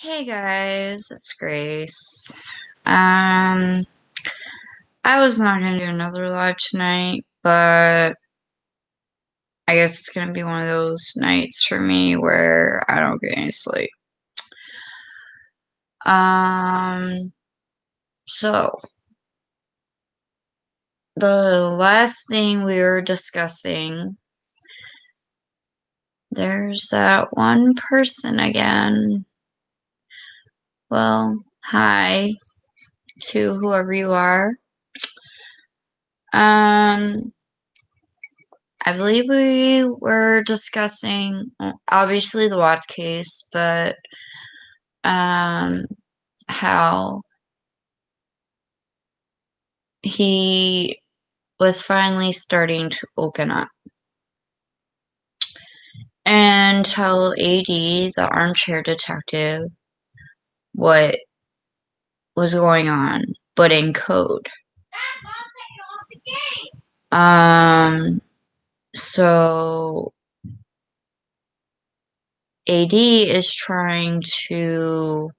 Hey guys, it's Grace. Um, I was not gonna do another live tonight, but I guess it's gonna be one of those nights for me where I don't get any sleep. Um, so the last thing we were discussing, there's that one person again. Well, hi to whoever you are. Um, I believe we were discussing obviously the Watts case, but um, how he was finally starting to open up and tell AD, the armchair detective, what was going on, but in code. So AD is trying to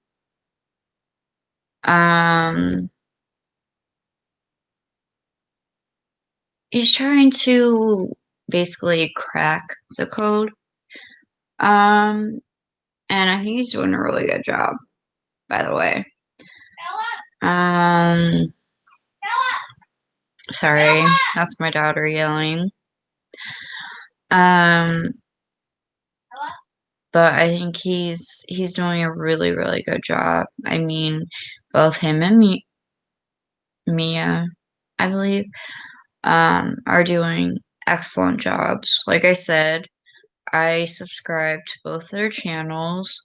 he's trying to basically crack the code. And I think he's doing a really good job, by the way. Sorry, that's my daughter yelling. But I think he's doing a really, really good job. I mean, both him and Mia, I believe, are doing excellent jobs. Like I said, I subscribe to both their channels.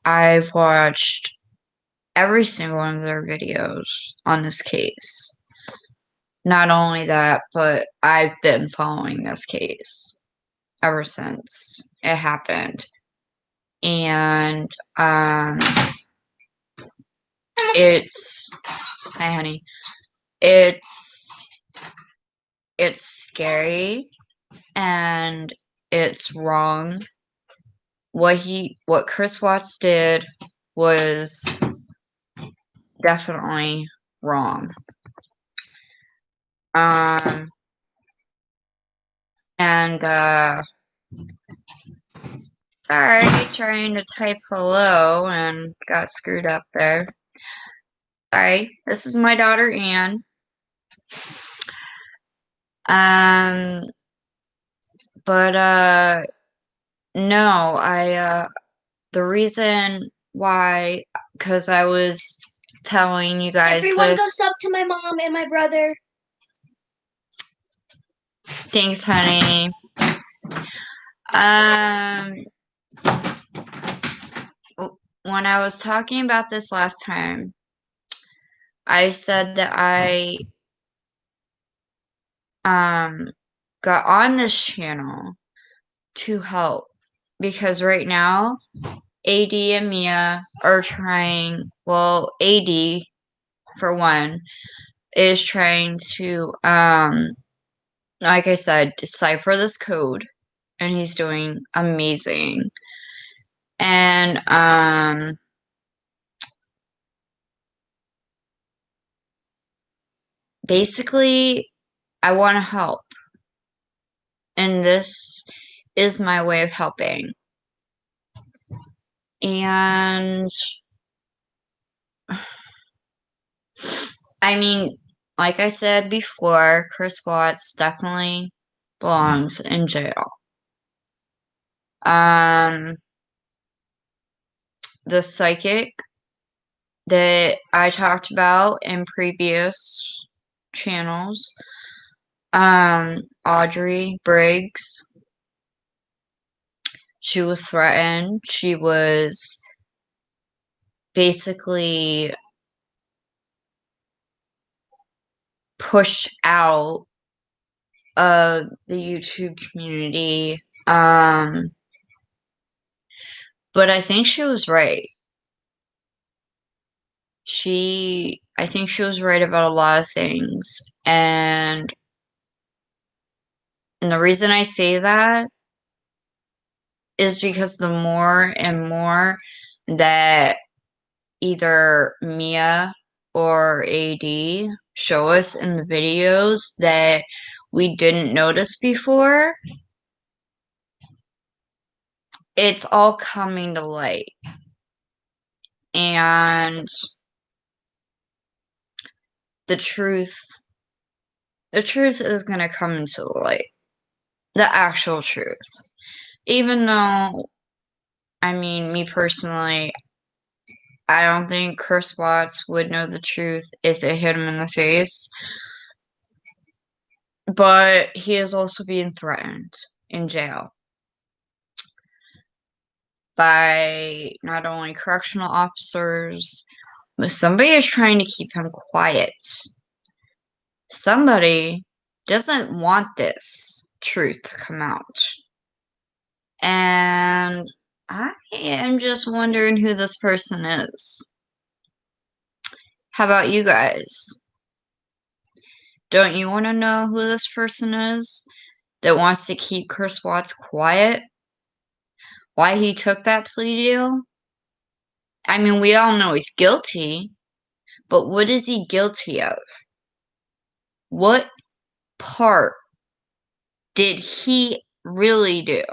I've watched every single one of their videos on this case. Not only that, but I've been following this case ever since it happened. And it's hi honey. It's scary and it's wrong. What Chris Watts did was definitely wrong. And sorry, trying to type hello and got screwed up there. Sorry, this is my daughter Anne. But no, the reason why, because I was telling you guys everyone goes up to my mom and my brother. Thanks, honey. When I was talking about this last time, I said that I got on this channel to help because right now AD and Mia are trying, well, AD for one is trying to like I said, decipher this code, and he's doing amazing. And basically I want to help, and this is my way of helping. And I mean, like I said before, Chris Watts definitely belongs in jail. The psychic that I talked about in previous channels, Audrey Briggs, she was threatened. She was basically pushed out of the YouTube community. But I think she was right. I think she was right about a lot of things. And the reason I say that is because the more and more that either Mia or AD show us in the videos that we didn't notice before, it's all coming to light. And the truth is going to come into the light. The actual truth. Even though, I mean, me personally, I don't think Chris Watts would know the truth if it hit him in the face. But he is also being threatened in jail by not only correctional officers, but somebody is trying to keep him quiet. Somebody doesn't want this truth to come out. And I am just wondering who this person is. How about you guys? Don't you want to know who this person is that wants to keep Chris Watts quiet? Why he took that plea deal? I mean, we all know he's guilty, but what is he guilty of? What part did he really do?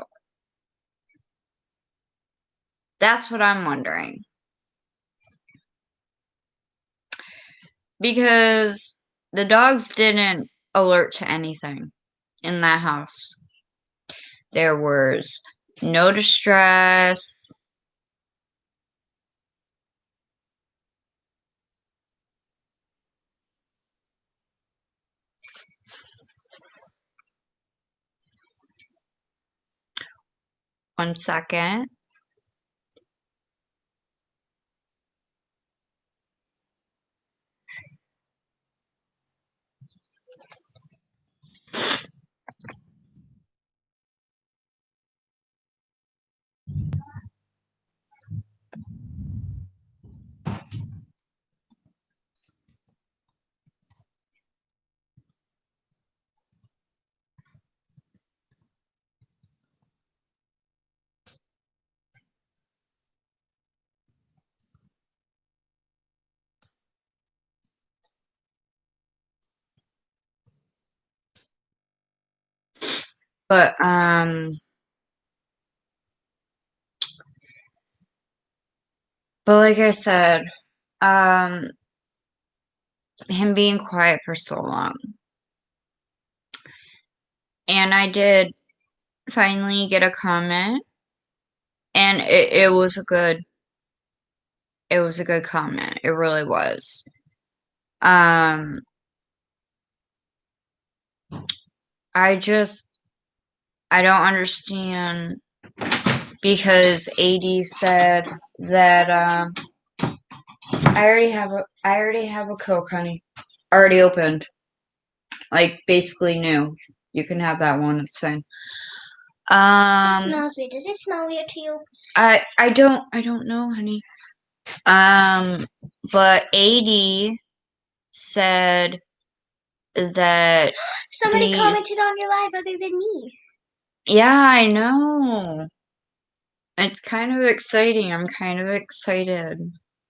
That's what I'm wondering. Because the dogs didn't alert to anything in that house. There was no distress. One second. But like I said, him being quiet for so long. And I did finally get a comment, and it was a good comment. It really was. I don't understand, because AD said that I already have a Coke, honey. Already opened. Like, basically new. You can have that one, it's fine. It smells weird. Does it smell weird to you? I don't know, honey. But AD said that somebody commented on your live other than me. Yeah, I know. It's kind of exciting. I'm kind of excited.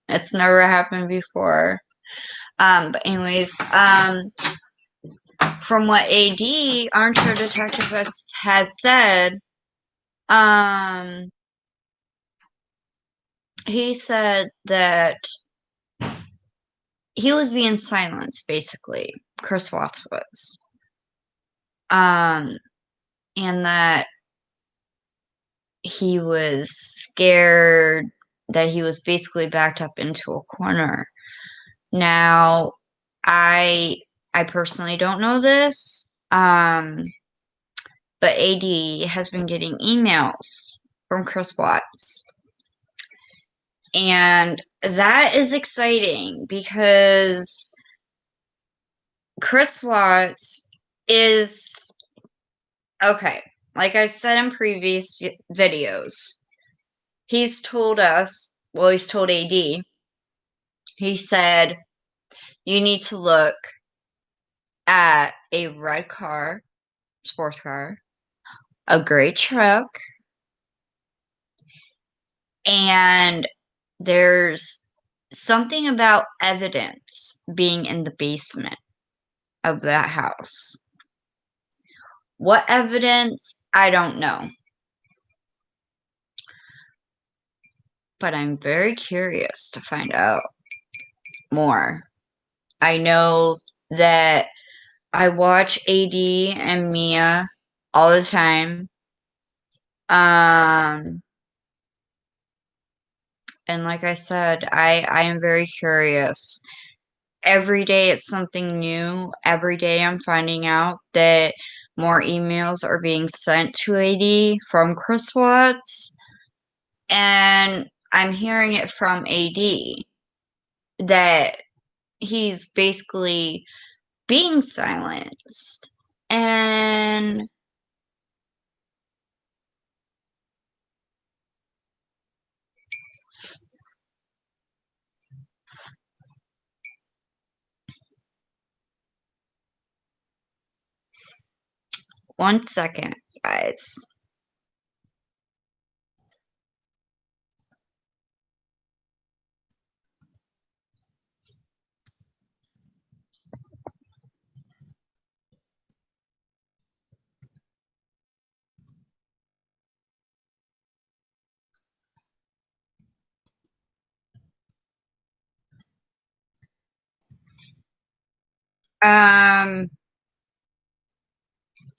It's never happened before. But anyways, from what AD, Armchair Detective, has said, he said that he was being silenced, basically. Chris Watts was. And that he was scared, that he was basically backed up into a corner. Now, I personally don't know this, but AD has been getting emails from Chris Watts. And that is exciting, because Chris Watts is, okay, like I've said in previous videos, he's told us, well, he's told AD, he said, you need to look at a red car, sports car, a gray truck, And there's something about evidence being in the basement of that house. What evidence? I don't know. But I'm very curious to find out more. I know that I watch AD and Mia all the time. And like I said, I am very curious. Every day it's something new. Every day I'm finding out that more emails are being sent to AD from Chris Watts. And I'm hearing it from AD that he's basically being silenced. And one second, guys.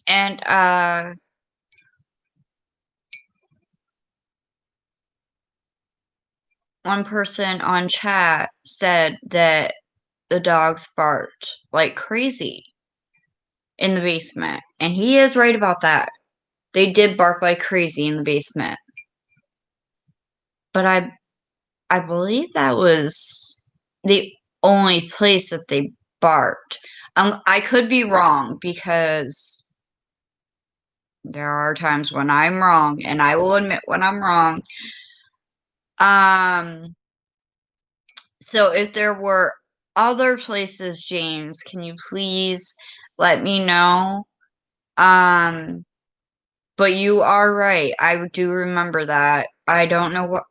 And one person on chat said that the dogs barked like crazy in the basement. And he is right about that. They did bark like crazy in the basement. But I believe that was the only place that they barked. I could be wrong because there are times when I'm wrong, and I will admit when I'm wrong. So if there were other places, James, can you please let me know? But you are right. I do remember that. I don't know what.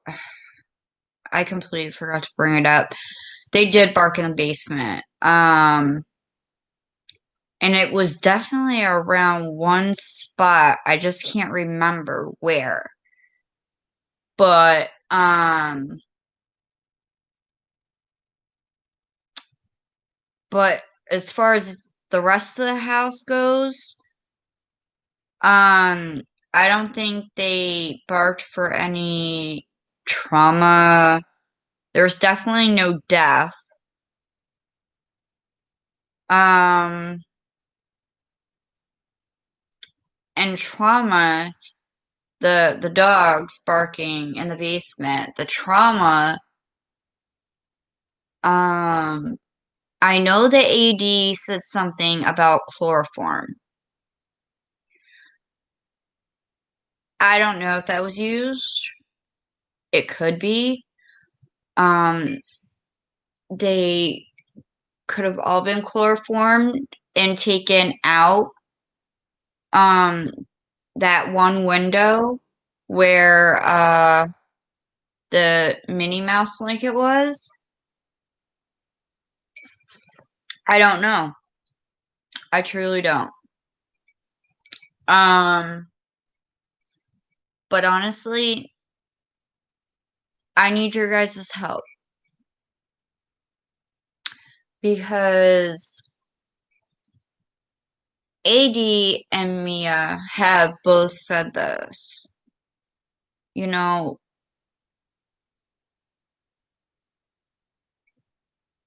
I completely forgot to bring it up. They did bark in the basement. And it was definitely around one spot. I just can't remember where. But, but as far as the rest of the house goes, I don't think they barked for any trauma. There's definitely no death. And trauma, the dogs barking in the basement, the trauma, I know the AD said something about chloroform. I don't know if that was used. It could be. They could have all been chloroformed and taken out that one window where the Minnie Mouse blanket was. I don't know. I truly don't. But honestly, I need your guys' help. Because AD and Mia have both said this. You know,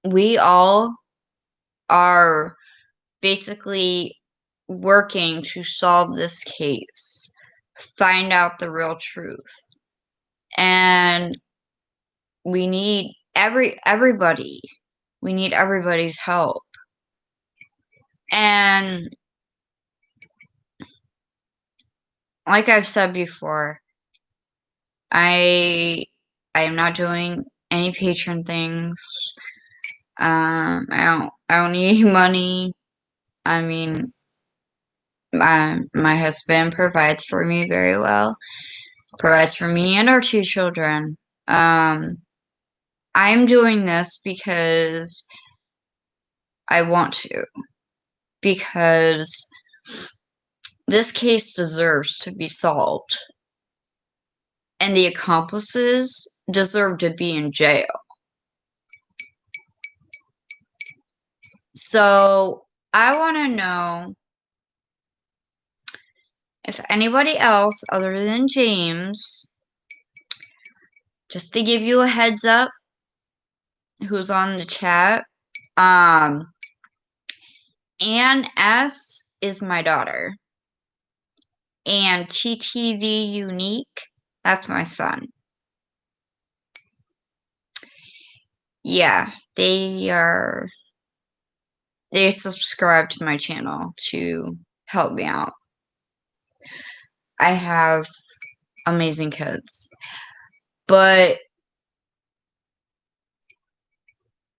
we all are basically working to solve this case, find out the real truth. And we need everybody. We need everybody's help. And like I've said before, I am not doing any patron things. I don't need money. I mean, my husband provides for me very well. provides for me and our 2 children. I'm doing this because I want to. Because this case deserves to be solved. And the accomplices deserve to be in jail. So, I want to know if anybody else other than James, just to give you a heads up, who's on the chat, Ann S is my daughter. And TTV Unique, that's my son. Yeah, they subscribe to my channel to help me out. I have amazing kids. But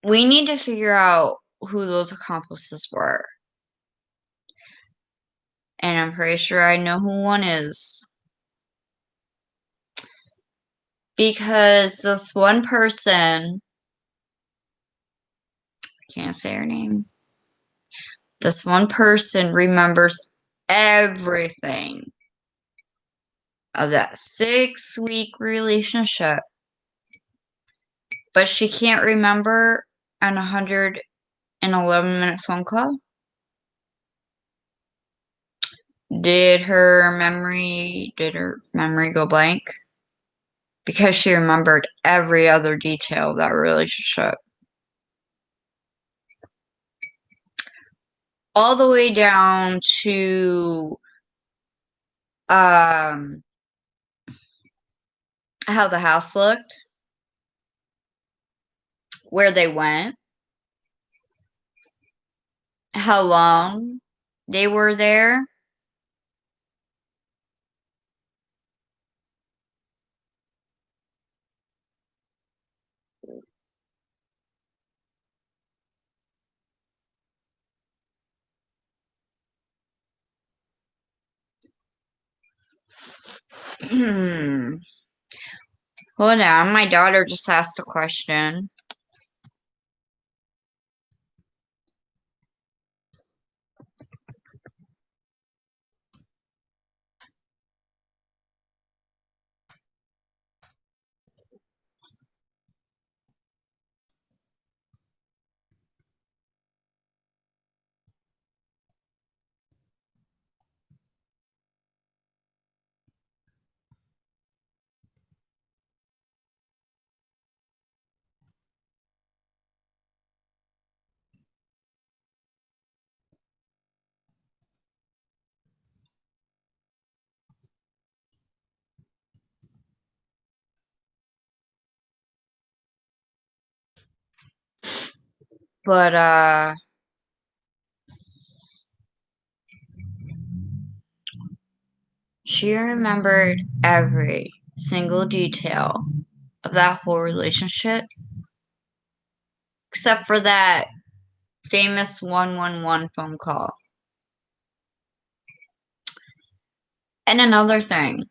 we need to figure out who those accomplices were. And I'm pretty sure I know who one is. Because this one person, I can't say her name. This one person remembers everything of that 6-week relationship. But she can't remember an 111-minute phone call. Did her memory go blank? Because she remembered every other detail of that relationship. All the way down to how the house looked, where they went, how long they were there. Hold on, my daughter just asked a question. But she remembered every single detail of that whole relationship, except for that famous 111 phone call. And another thing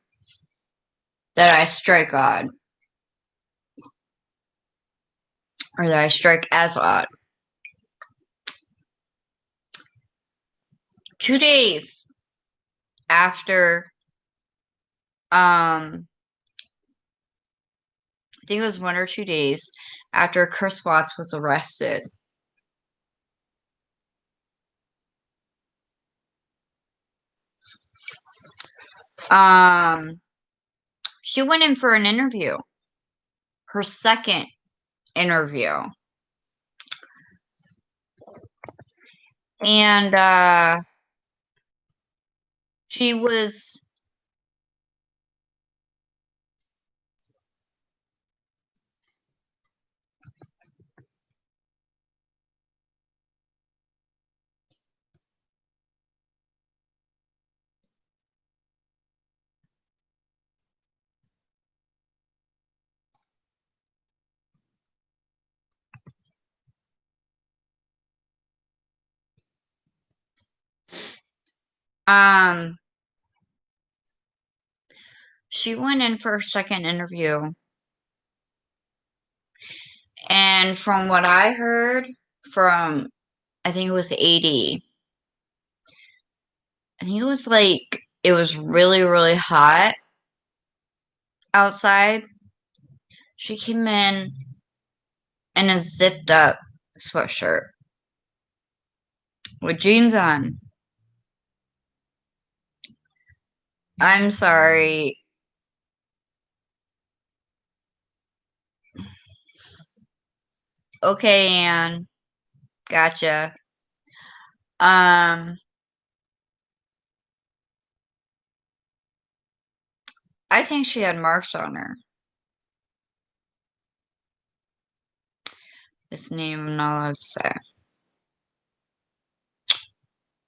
that I strike odd, or that I strike as odd. 2 days after, I think it was 1 or 2 days after Chris Watts was arrested, she went in for an interview, her second interview. And she was she went in for a second interview. And from what I heard from, I think it was AD, I think it was like, it was really, really hot outside. She came in a zipped up sweatshirt with jeans on. I'm sorry. Okay, Anne. Gotcha. I think she had marks on her. This name I'm not allowed to say.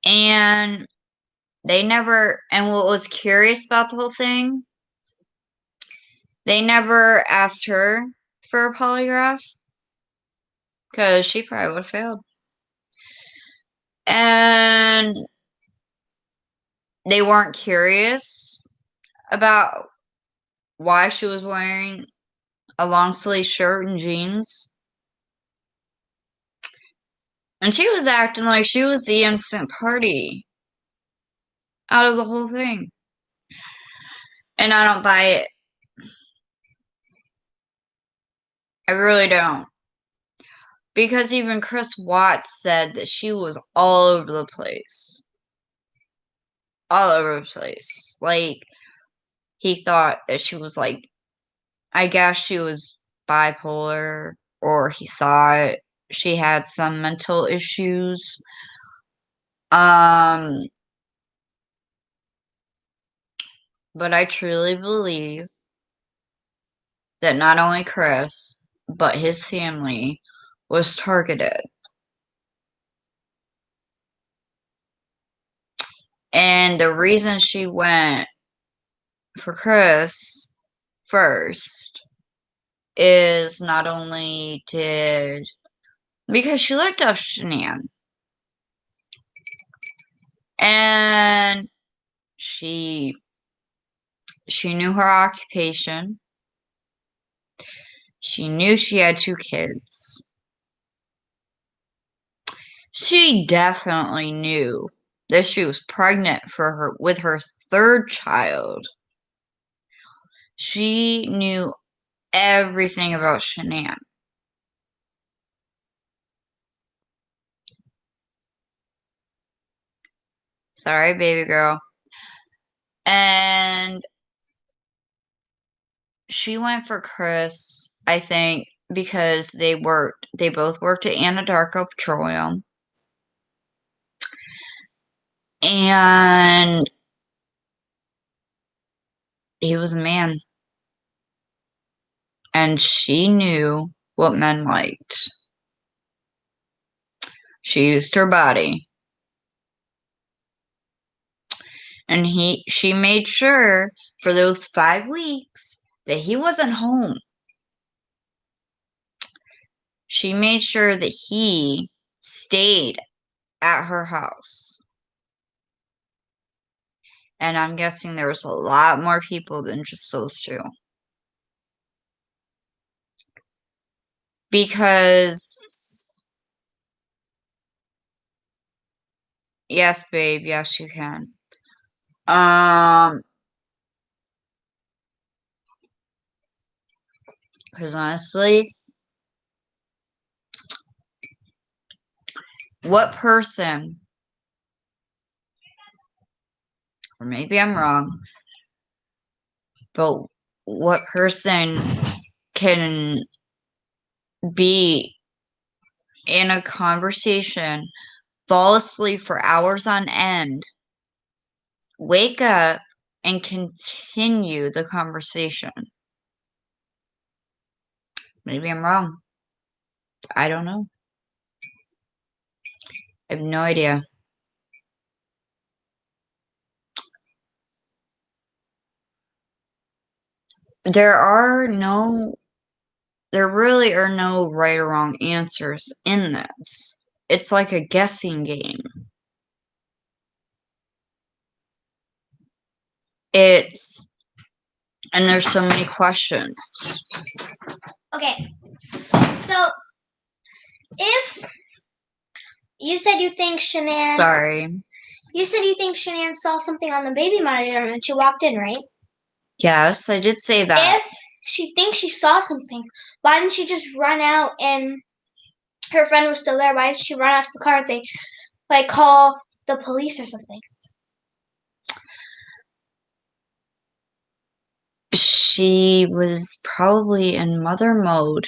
And they never, and what was curious about the whole thing, they never asked her for a polygraph because she probably would have failed. And they weren't curious about why she was wearing a long sleeve shirt and jeans. And she was acting like she was the innocent party out of the whole thing. And I don't buy it. I really don't. Because even Chris Watts said that she was all over the place. All over the place. Like, he thought that she was like, I guess she was bipolar, or he thought she had some mental issues. But I truly believe that not only Chris, but his family was targeted. And the reason she went for Chris first is not only because she looked up Shanann. And she knew her occupation. She knew she had 2 kids. She definitely knew that she was pregnant with her 3rd child. She knew everything about Shanann. Sorry, baby girl. And she went for Chris, I think, because they both worked at Anadarko Petroleum. And he was a man. And she knew what men liked. She used her body. And she made sure for those 5 weeks that he wasn't home. She made sure that he stayed at her house. And I'm guessing there was a lot more people than just those 2. Because, yes, babe, yes, you can. Because honestly, what person, or maybe I'm wrong, but what person can be in a conversation, fall asleep for hours on end, wake up, and continue the conversation? Maybe I'm wrong. I don't know. I have no idea. There really are no right or wrong answers in this. It's like a guessing game. It's And there's so many questions. Okay. So, if you said you think Shanann... Sorry. You said you think Shanann saw something on the baby monitor when she walked in, right? Yes, I did say that. If she thinks she saw something, why didn't she just run out and her friend was still there? Why didn't she run out to the car and say, like, call the police or something? She was probably in mother mode.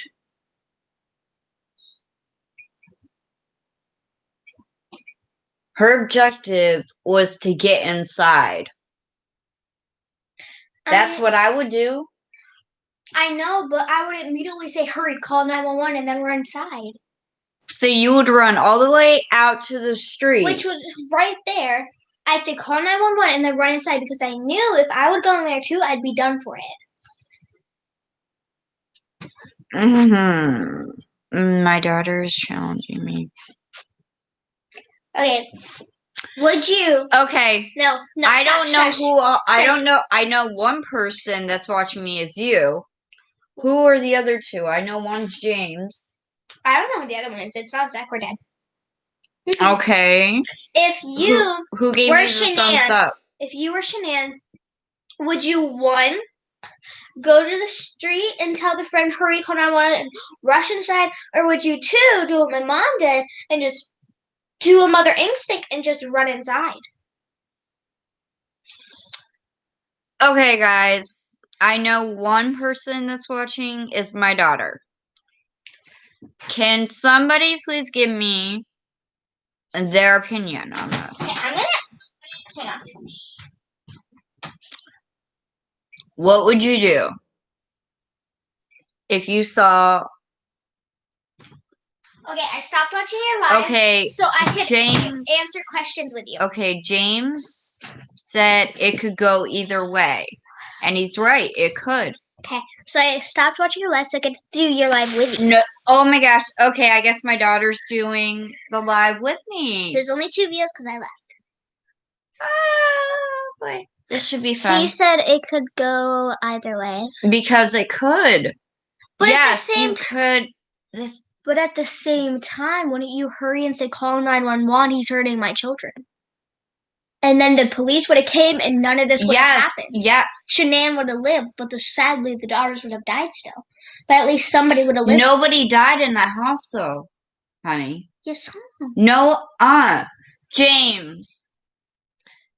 Her objective was to get inside. That's what I would do. I know, but I would immediately say, hurry, call 911, and then we're inside. So you would run all the way out to the street. Which was right there. I'd say call 911 and then run inside because I knew if I would go in there too, I'd be done for it. My daughter is challenging me. Okay. Would you? Okay. No. I don't know who. I don't know. I know one person that's watching me is you. Who are the other two? I know one's James. I don't know who the other one is. It's not Zach or Dad. Okay. If you who gave me the thumbs up? If you were Shanann, would you, one, go to the street and tell the friend, hurry, call 911 and rush inside? Or would you, two, do what my mom did and just do a mother instinct and just run inside? Okay, guys. I know one person that's watching is my daughter. Can somebody please give me their opinion on this? Okay, hang on. What would you do if you saw... Okay, I stopped watching your live. Okay, so I could answer questions with you. Okay, James said it could go either way. And he's right, it could. Okay, so I stopped watching your live so I could do your live with you. No, oh my gosh. Okay, I guess my daughter's doing the live with me. So there's only 2 views because I left. Oh, boy. This should be fun. He said it could go either way. Because it could. But yes, at the same you could. But at the same time, wouldn't you hurry and say, call 911, he's hurting my children? And then the police would have came and none of this would have happened. Yeah. Shanann would have lived, but sadly the daughters would have died still. But at least somebody would have lived. Nobody died in that house though, honey. Yes. No, James.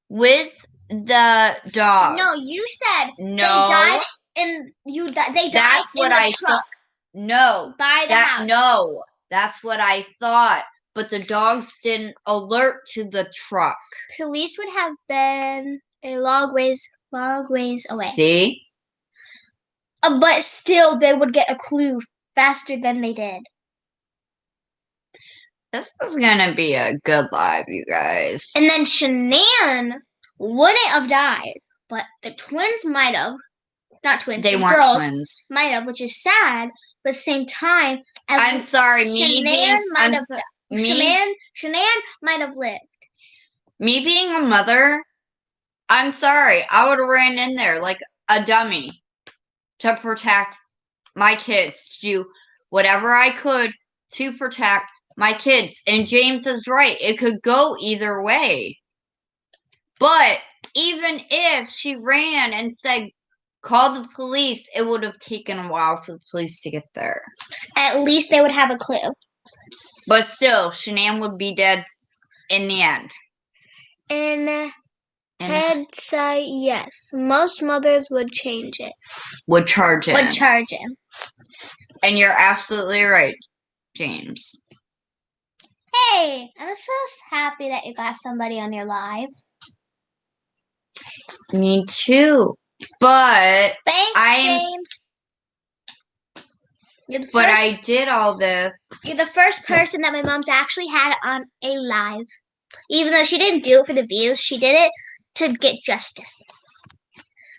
With the dogs. No, you said no. They died in they died That's in what the truck. No. By the house. No. That's what I thought. But the dogs didn't alert to the truck. Police would have been a long ways away. See? But still, they would get a clue faster than they did. This is gonna be a good live, you guys. And then Shanann wouldn't have died, but the twins might have. Not twins. They weren't girls twins. Might have, which is sad. But at the same time, I'm sorry, Shanann might have died. Shanann might have lived. Me being a mother, I'm sorry. I would have ran in there like a dummy to protect my kids, to do whatever I could to protect my kids. And James is right. It could go either way. But even if she ran and said, call the police, it would have taken a while for the police to get there. At least they would have a clue. But still, Shanann would be dead in the end. In hindsight, yes. Most mothers would change it. Would charge him. And you're absolutely right, James. Hey, I'm so happy that you got somebody on your live. Me too. But thanks, James. But I did all this. You're the first person that my mom's actually had on a live. Even though she didn't do it for the views, she did it to get justice.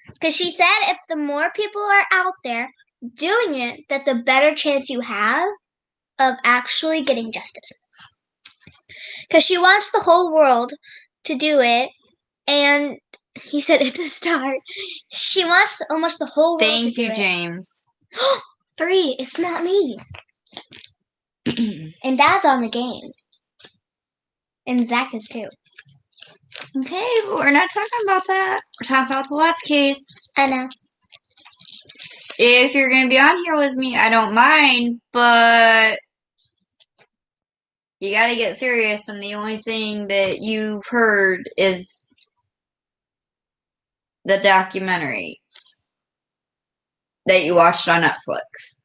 Because she said if the more people are out there doing it, that the better chance you have of actually getting justice. Because she wants the whole world to do it, and He said it's a start. She wants almost the whole world Thank to do you, it. James. 3. It's not me. And Dad's on the game. And Zach is too. Okay, but we're not talking about that. We're talking about the Watts case. I know. If you're going to be on here with me, I don't mind, but you got to get serious, and the only thing that you've heard is the documentary that you watched on Netflix.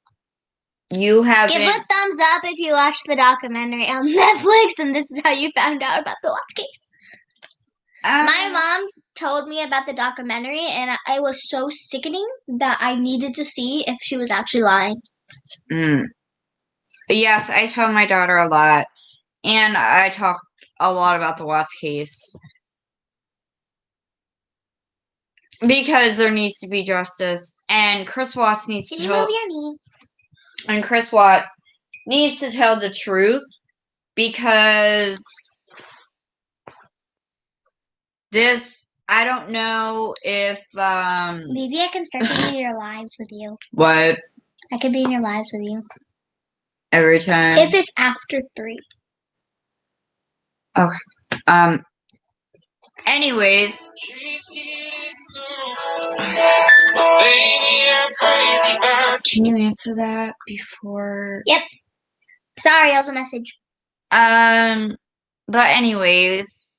You haven't... Give a thumbs up if you watched the documentary on Netflix and this is how you found out about the Watts case. My mom told me about the documentary and it was so sickening that I needed to see if she was actually lying. Yes, I tell my daughter a lot, and I talk a lot about the Watts case. Because there needs to be justice, and Chris Watts needs Can to you tell... move your knees? And Chris Watts needs to tell the truth, because this... I don't know if, Maybe I can start being in your lives with you. What? I could be in your lives with you. Every time? If it's after 3. Okay. Anyways. Can you answer that before? Yep. Sorry, that was a message. But anyways.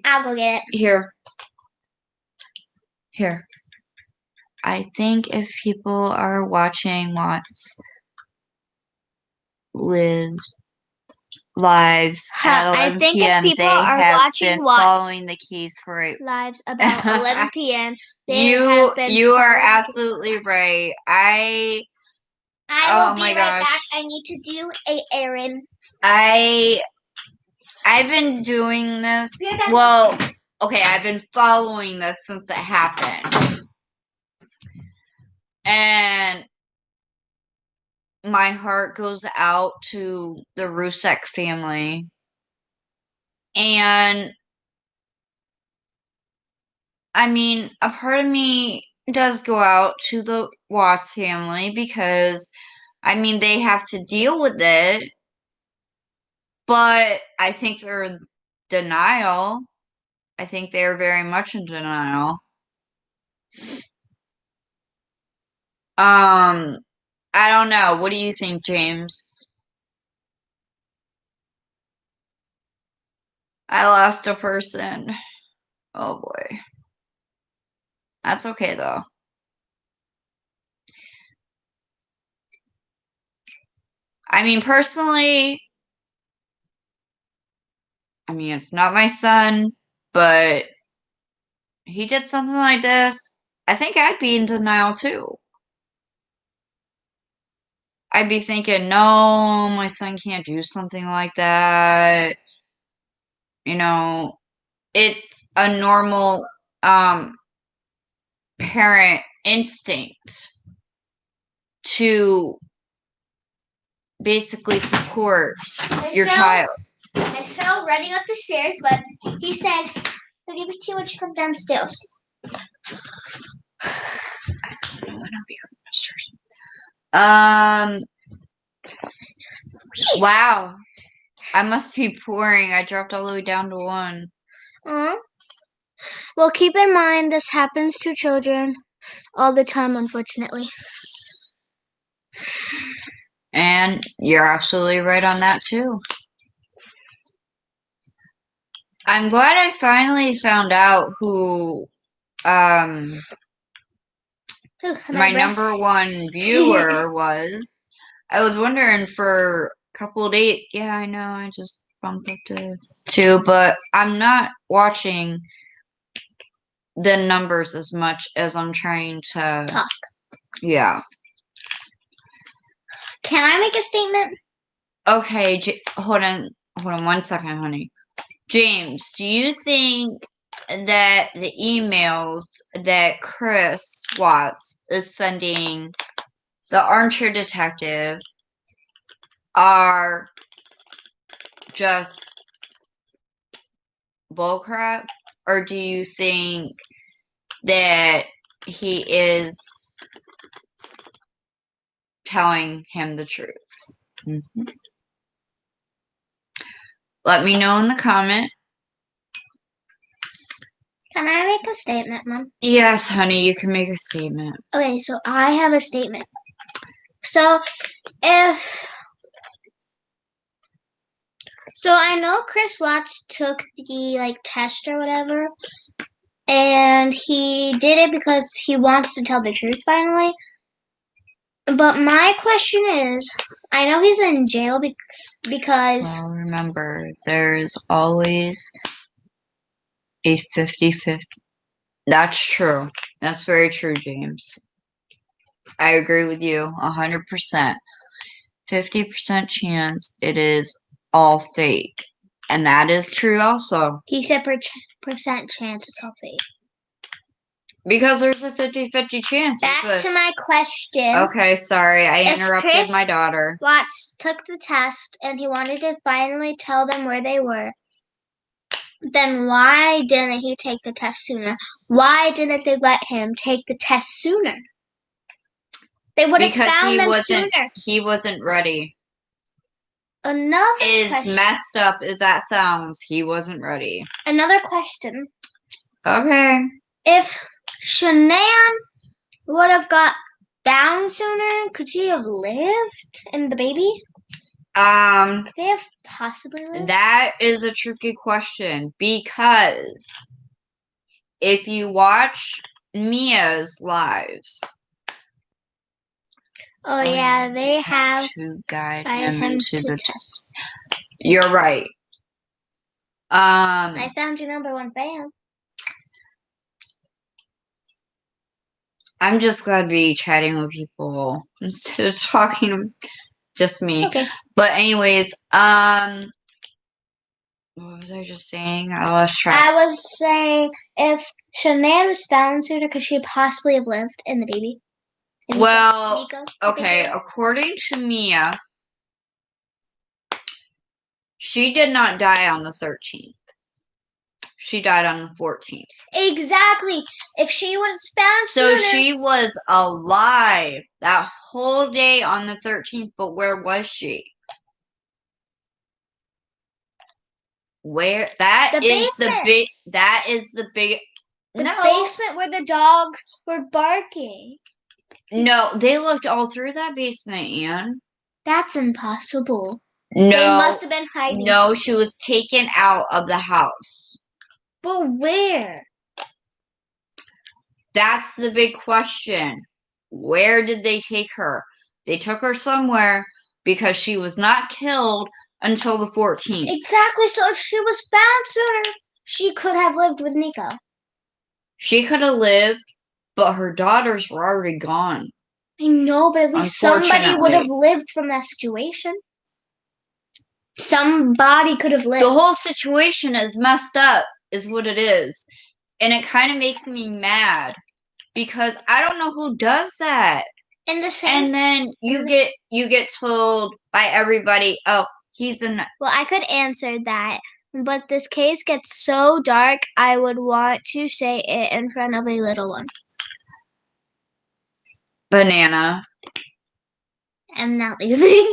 I'll go get it. Here. I think if people are watching Watts lives at 11 I think p.m. if people they are have watching been Watts following the case for lives about 11 p.m. You are absolutely right. I will be right back. I need to do a errand. I've been doing this. Well, okay, I've been following this since it happened. And my heart goes out to the Rusek family. And I mean, a part of me does go out to the Watts family because, I mean, they have to deal with it. But I think they're in denial. I think they're very much in denial. I don't know. What do you think, James? I lost a person. Oh boy. That's okay though. I mean, personally, I mean, it's not my son, but he did something like this. I think I'd be in denial too. I'd be thinking, no, my son can't do something like that. You know, it's a normal parent instinct to basically support your child. I fell running up the stairs, but he said he'll give it to you when she comes downstairs. Wow. I must be pouring. I dropped all the way down to 1. Well, keep in mind this happens to children all the time, unfortunately. And you're absolutely right on that too. I'm glad I finally found out who my number 1 viewer was. I was wondering for a couple of days. Yeah, I know. I just bumped up to 2, but I'm not watching the numbers as much as I'm trying to talk. Yeah. Can I make a statement? Okay, hold on 1 second, honey. James, do you think that the emails that Chris Watts is sending the Armchair Detective are just bullcrap, or do you think that he is telling him the truth? Mm-hmm. Let me know in the comment. Can I make a statement, Mom? Yes, honey, you can make a statement. Okay, so I have a statement. So I know Chris Watts took the test or whatever, and he did it because he wants to tell the truth finally. But my question is, I know he's in jail because... Well, remember, there's always a 50-50. That's true. That's very true, James. I agree with you 100%. 50% chance it is all fake. And that is true also. He said percent chance it's all fake. Because there's a 50-50 chance. Back to my question. Okay, sorry. I interrupted Chris my daughter. Watts took the test and he wanted to finally tell them where they were. Then why didn't he take the test sooner? Why didn't they let him take the test sooner? They would have found them sooner. He wasn't ready. Another question. As messed up as that sounds, he wasn't ready. Another question. Okay. If Shanann would have got found sooner, could she have lived and the baby? Could they have possibly lived? That is a tricky question because if you watch Mia's lives. Oh yeah, they have to guide him to the test. You're right. I found your #1 fan. I'm just glad to be chatting with people instead of talking to just me. Okay. But anyways, what was I just saying? I lost track. I was saying if Shanann was found sooner, could she possibly have lived in the baby? Well, okay, according to Mia, she did not die on the 13th. She died on the 14th. Exactly. If she was found sooner. So she was alive that whole day on the 13th, but where was she? Where? That is the big. That is the big. The basement where the dogs were barking. No, they looked all through that basement, Anne. That's impossible. No. They must have been hiding. No, she was taken out of the house. But where? That's the big question. Where did they take her? They took her somewhere because she was not killed until the 14th. Exactly. So if she was found sooner, she could have lived with Nico. She could have lived, but her daughters were already gone. I know, but at least somebody would have lived from that situation. Somebody could have lived. The whole situation is messed up, is what it is. And it kind of makes me mad because I don't know who does that. And then you get told by everybody, oh, he's in. Well, I could answer that, but this case gets so dark, I would want to say it in front of a little one. Banana. I'm not leaving.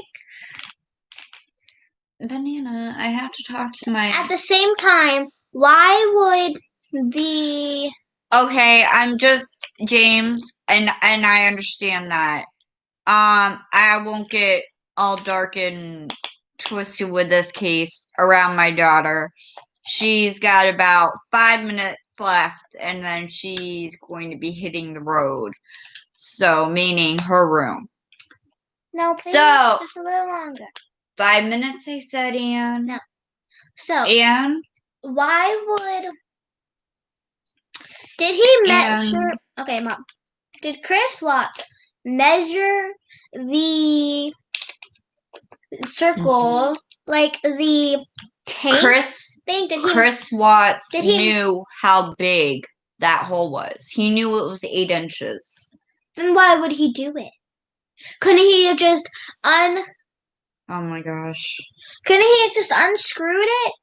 Banana, I have to talk to my... At the same time, why would the... Okay, I'm just James, and I understand that. I won't get all dark and twisted with this case around my daughter. She's got about 5 minutes left, and then she's going to be hitting the road. So, meaning her room. No, please, just a little longer. 5 minutes, I said, Anne. No. So, Anne? Why would... Did he measure... Okay, Mom. Did Chris Watts measure the circle, like the tank thing? Chris Watts knew how big that hole was. He knew it was 8 inches. Then why would he do it? Couldn't he have just Oh my gosh. Couldn't he have just unscrewed it?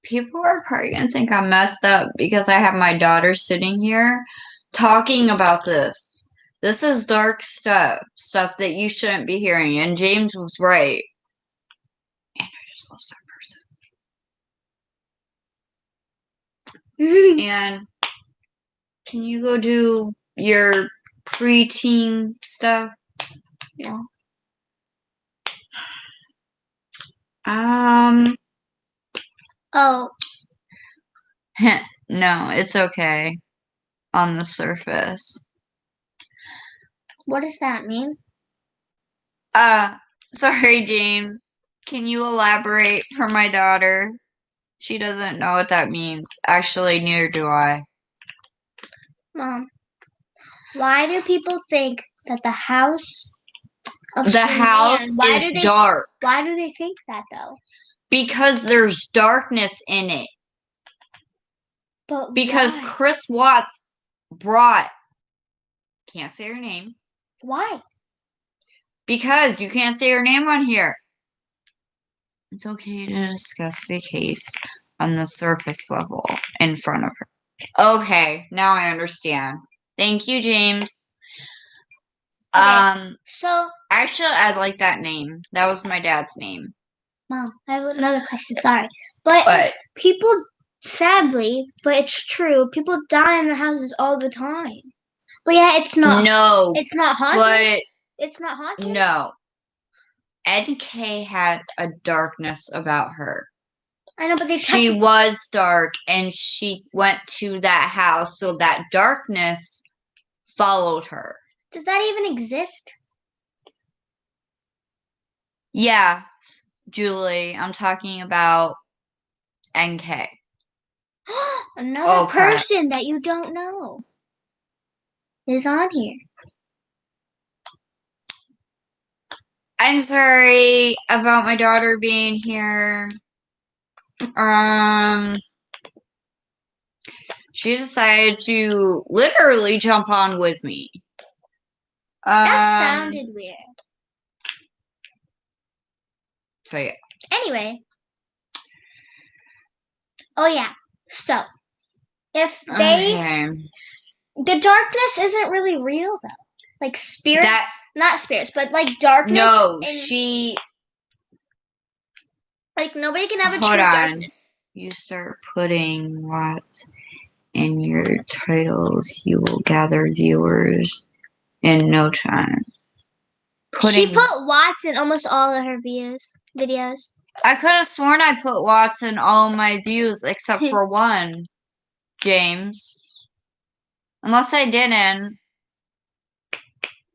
people are probably gonna think I'm messed up because I have my daughter sitting here talking about this. This is dark stuff that you shouldn't be hearing. And James was right. And I just lost that person. And can you go do your preteen stuff? No. Oh. No, it's okay. On the surface. What does that mean? Sorry, James. Can you elaborate for my daughter? She doesn't know what that means. Actually, neither do I. Mom, why do people think that the house of The house is dark. Why do they think that, though? Because there's darkness in it. But because why? Chris Watts brought... Can't say her name. Why? Because you can't say her name on here. It's okay to discuss the case on the surface level in front of her. Okay, now I understand. Thank you, James. Okay, so... Actually, I like that name. That was my dad's name. Mom, I have another question. Sorry. But people, sadly, but it's true, people die in the houses all the time. But yeah, it's not... No. It's not haunted? But... It's not haunted? No. NK had a darkness about her. I know, but she was dark, and she went to that house, so that darkness followed her. Does that even exist? Yeah, Julie, I'm talking about NK. Another person that you don't know is on here. I'm sorry about my daughter being here. She decided to literally jump on with me. That sounded weird. So yeah. Anyway. Oh yeah. So if they the darkness isn't really real though. Like spirit, not spirits, but like darkness. No, like nobody can have a true darkness. You start putting Watts in your titles, you will gather viewers in no time. She put Watts in almost all of her videos. I could have sworn I put Watts in all of my views except for one, James. Unless I didn't.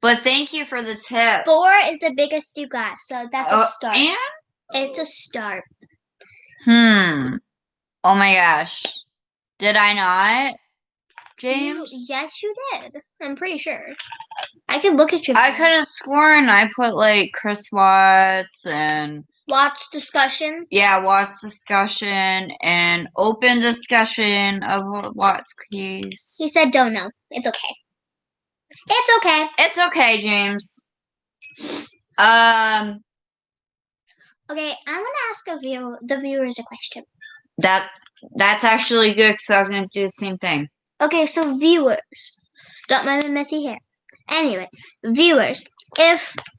But thank you for the tip. 4 is the biggest you got, so that's a start. And? It's a start. Oh my gosh. Did I not, James? Yes, you did. I'm pretty sure. I could look at your I could have sworn I put, like, Chris Watts and... Watts discussion? Yeah, Watts discussion and open discussion of Watts case. He said don't know. It's okay. It's okay. It's okay, James. Okay, I'm gonna ask the viewers a question. That's actually good because I was gonna do the same thing. Okay, so viewers, don't mind my messy hair. Anyway, viewers,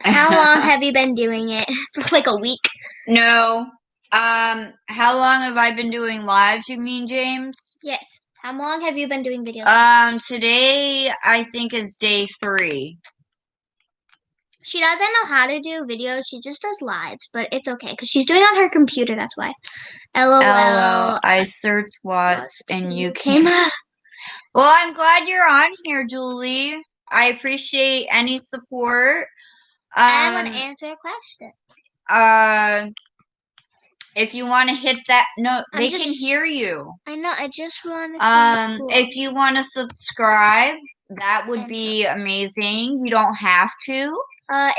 how long have you been doing it? For like a week? No. How long have I been doing lives? You mean, James? Yes. How long have you been doing videos? Today I think is day 3. She doesn't know how to do videos. She just does lives, but it's okay because she's doing it on her computer. That's why. LOL. I searched Watts and you came up. Well, I'm glad you're on here, Julie. I appreciate any support. I want to answer a question. If you want to hit that note, they can hear you. I know. I just want to say cool. If you want to subscribe, that would be amazing. You don't have to.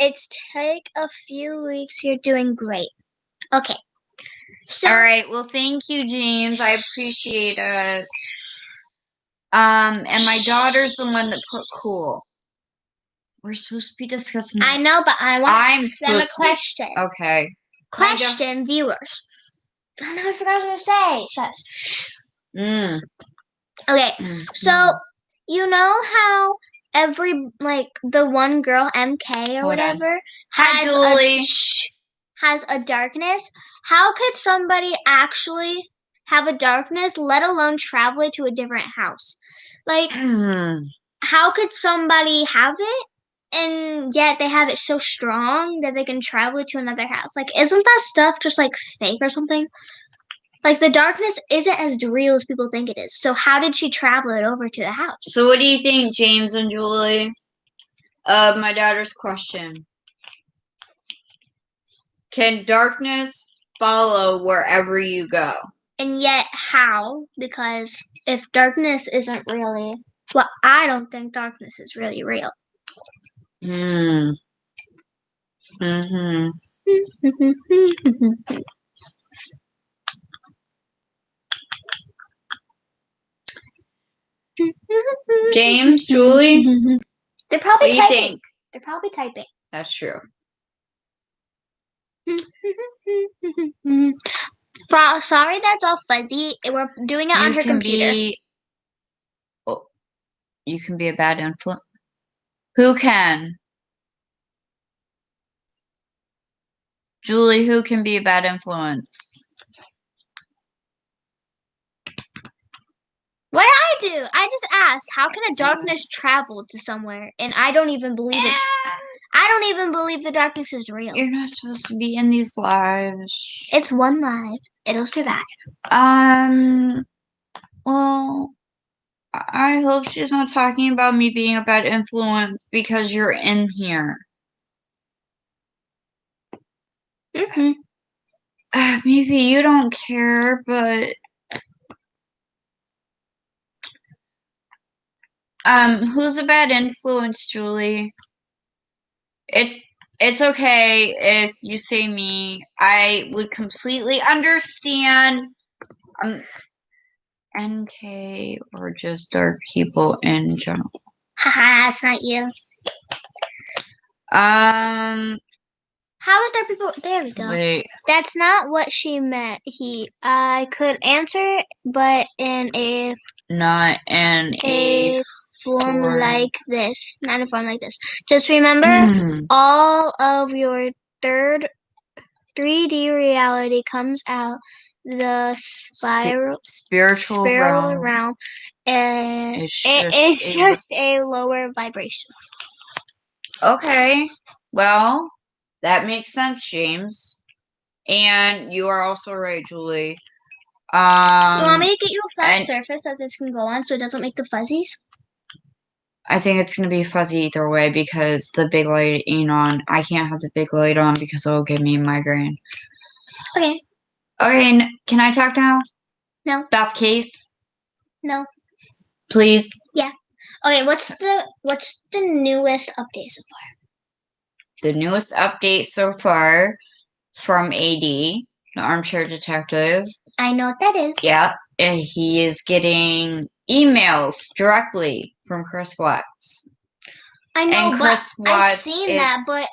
It's take a few weeks. You're doing great. Okay. So, all right. Well, thank you, James. I appreciate it. And my daughter's the one that put cool. We're supposed to be discussing. I know, but I want to ask them a question. Okay. Question, viewers. Oh no, I forgot what I was gonna say. Shush. Mm. Okay, Mm. so you know how every the one girl MK or Hold on. whatever Hi, Julie. has a darkness. How could somebody actually have a darkness, let alone travel it to a different house? Like, how could somebody have it and yet they have it so strong that they can travel it to another house? Like, isn't that stuff just like fake or something? Like, the darkness isn't as real as people think it is. So how did she travel it over to the house? So what do you think, James and Julie, of my daughter's question? Can darkness follow wherever you go? And yet how? Because if darkness isn't really... Well, I don't think darkness is really real. Hmm. Mm-hmm. James, Julie? They're probably what do you typing. think? They're probably typing. That's true. Sorry, that's all fuzzy. We're doing it on her computer. You can be a bad influence. Who can? Julie, who can be a bad influence? What did I do? I just asked, how can a darkness travel to somewhere? And I don't even believe it. I don't even believe the darkness is real. You're not supposed to be in these lives. It's one life. It'll survive. Well, I hope she's not talking about me being a bad influence because you're in here. Maybe you don't care, but who's a bad influence, Julie? It's okay if you say me. I would completely understand. NK or just dark people in general. Haha, it's not you. How is dark people? There we go. Wait. That's not what she meant. I could answer, but not in a form like this. Not a form like this. Just remember, all of your 3D reality comes out the spiritual realm, and it's just a lower vibration. Okay, well, that makes sense, James. And you are also right, Julie. You want me to get you a flat surface that this can go on so it doesn't make the fuzzies? I think it's going to be fuzzy either way because the big light ain't on. I can't have the big light on because it'll give me a migraine. Okay. Okay, can I talk now? No. About the case? No. Please? Yeah. Okay, what's the newest update so far? The newest update so far is from AD, the Armchair Detective. I know what that is. Yeah, and he is getting emails directly from Chris Watts. I know, but I've seen that, but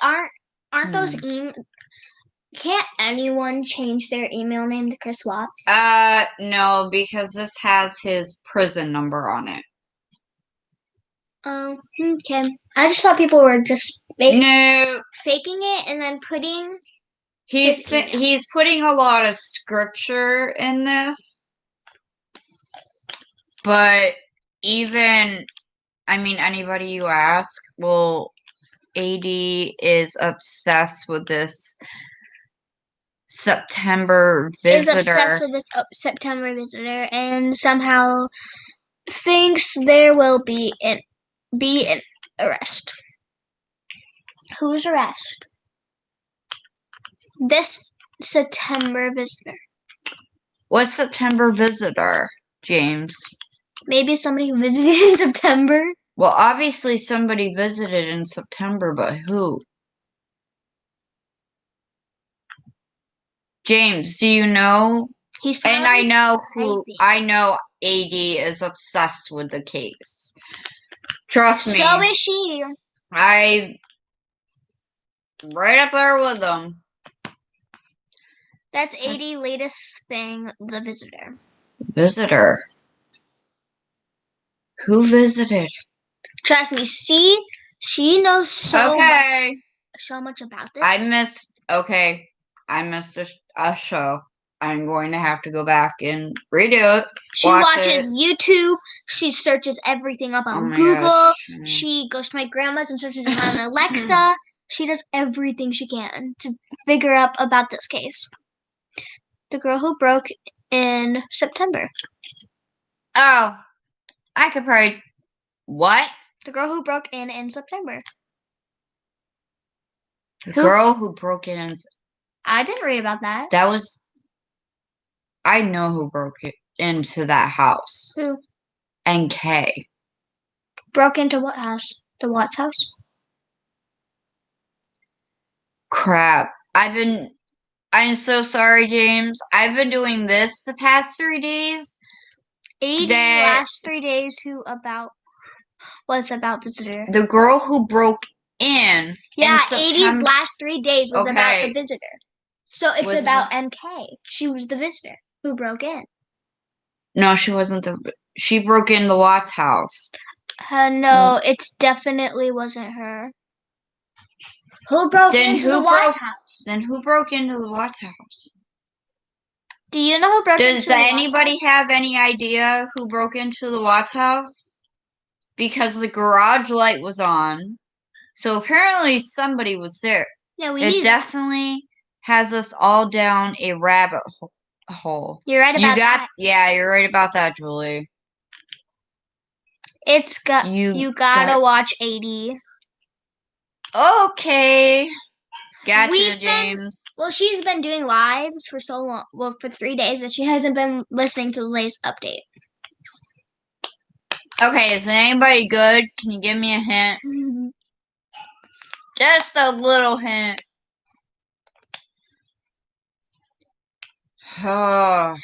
aren't those emails... Can't anyone change their email name to Chris Watts? No, because this has his prison number on it. Okay. I just thought people were just faking it and then putting... He's putting a lot of scripture in this, but even, I mean, anybody you ask, well, AD is obsessed with this September visitor. Is obsessed with this September visitor and somehow thinks there will be an arrest. Whose arrest? This September visitor. What September visitor, James? Maybe somebody who visited in September. Well, obviously somebody visited in September, but who? James, do you know? And I know who. I know AD is obsessed with the case. Trust me. So is she. I right up there with them. That's 80 latest thing, The Visitor. Visitor. Who visited? Trust me, she knows so much about this. I missed a show. I'm going to have to go back and redo it. She watches YouTube. She searches everything up on Google. Gosh. She goes to my grandma's and searches it on Alexa. She does everything she can to figure out about this case. The girl who broke in September. Oh, I could probably... What? The girl who broke in September. The girl who broke in... I didn't read about that. That was... I know who broke into that house. Who? NK. Broke into what house? The Watts house? Crap. I'm so sorry, James. I've been doing this the past 3 days. 80 last 3 days was about Visitor. The girl who broke in. Yeah, 80's last 3 days was about the Visitor. So it's about MK. She was the Visitor who broke in. No, she wasn't she broke in the Watts house. No, it definitely wasn't her. Who broke into the Watts house? Then who broke into the Watts house? Do you know who broke into the Watts house? Does anybody have any idea who broke into the Watts house? Because the garage light was on. So apparently somebody was there. Yeah, It definitely has us all down a rabbit hole. You're right about that. Yeah, you're right about that, Julie. You gotta watch 80. Okay. Gotcha, James. She's been doing lives for so long. Well, for 3 days that she hasn't been listening to the latest update. Okay, is anybody good? Can you give me a hint? Just a little hint. Oh.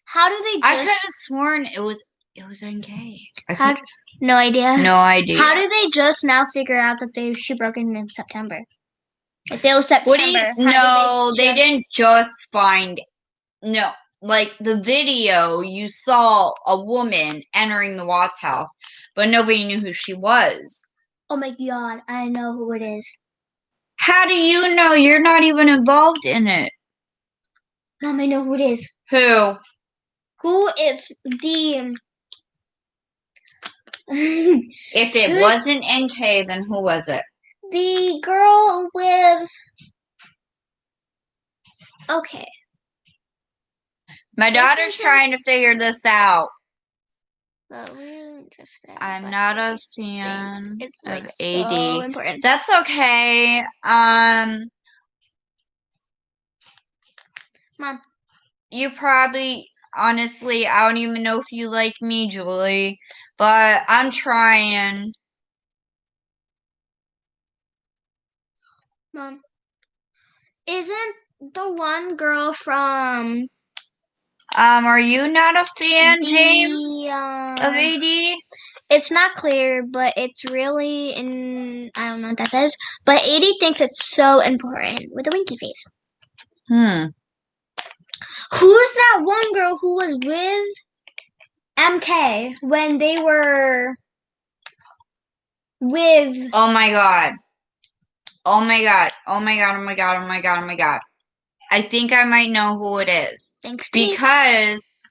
How do they? I could have sworn it was NK. No idea. No idea. How do they just now figure out that she broke in September? If it was September. They didn't just find. No, like the video, you saw a woman entering the Watts house, but nobody knew who she was. Oh my god, I know who it is. How do you know? You're not even involved in it. Mom, I know who it is. Who? Who is the... If it wasn't NK, then who was it? The girl with... Okay. My daughter's trying to figure this out. I'm not a fan of AD. So important. That's okay. Mom. You probably, honestly, I don't even know if you like me, Julie, but I'm trying. Mom. Isn't the one girl from... are you not a fan, James, of AD? It's not clear, but it's really I don't know what that says. But AD thinks it's so important with a winky face. Who's that one girl who was with MK when they were with... Oh my god. Oh my god. Oh my god. Oh my god. Oh my god. Oh my god. I think I might know who it is. Thanks, Steve. Because...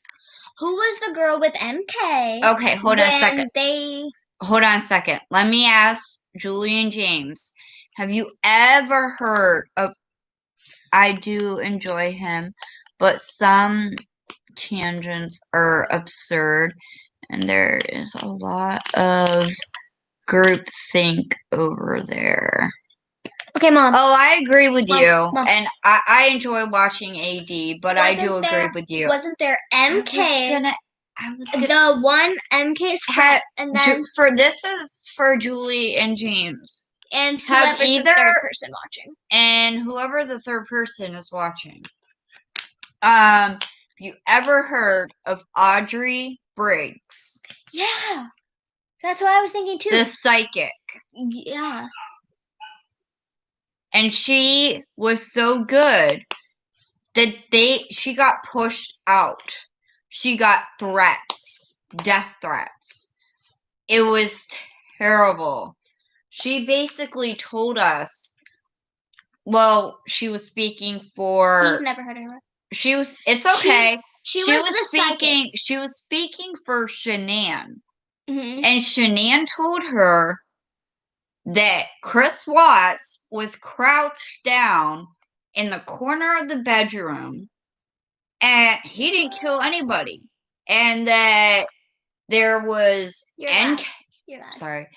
Who was the girl with MK? Okay, hold on a second. Hold on a second. Let me ask Julie and James. Have you ever heard of... I do enjoy him, but some tangents are absurd, and there is a lot of groupthink over there. Okay, Mom. Oh, I agree with you. Mom. And I enjoy watching AD, but I do agree with you. Wasn't there MK? The one MK's friend, and then... This is for Julie and James. And whoever's the third person watching. And whoever the third person is watching. Have you ever heard of Audrey Briggs? Yeah. That's what I was thinking too. The psychic. Yeah. And she was so good she got pushed out. She got threats, death threats. It was terrible. She basically told us, well, she was speaking for. You've never heard of her. It's okay. She was the speaking. She was speaking for Shanann, Mm-hmm. and Shanann told her that Chris Watts was crouched down in the corner of the bedroom, and he didn't kill anybody, and that there was NK. You're loud. Sorry.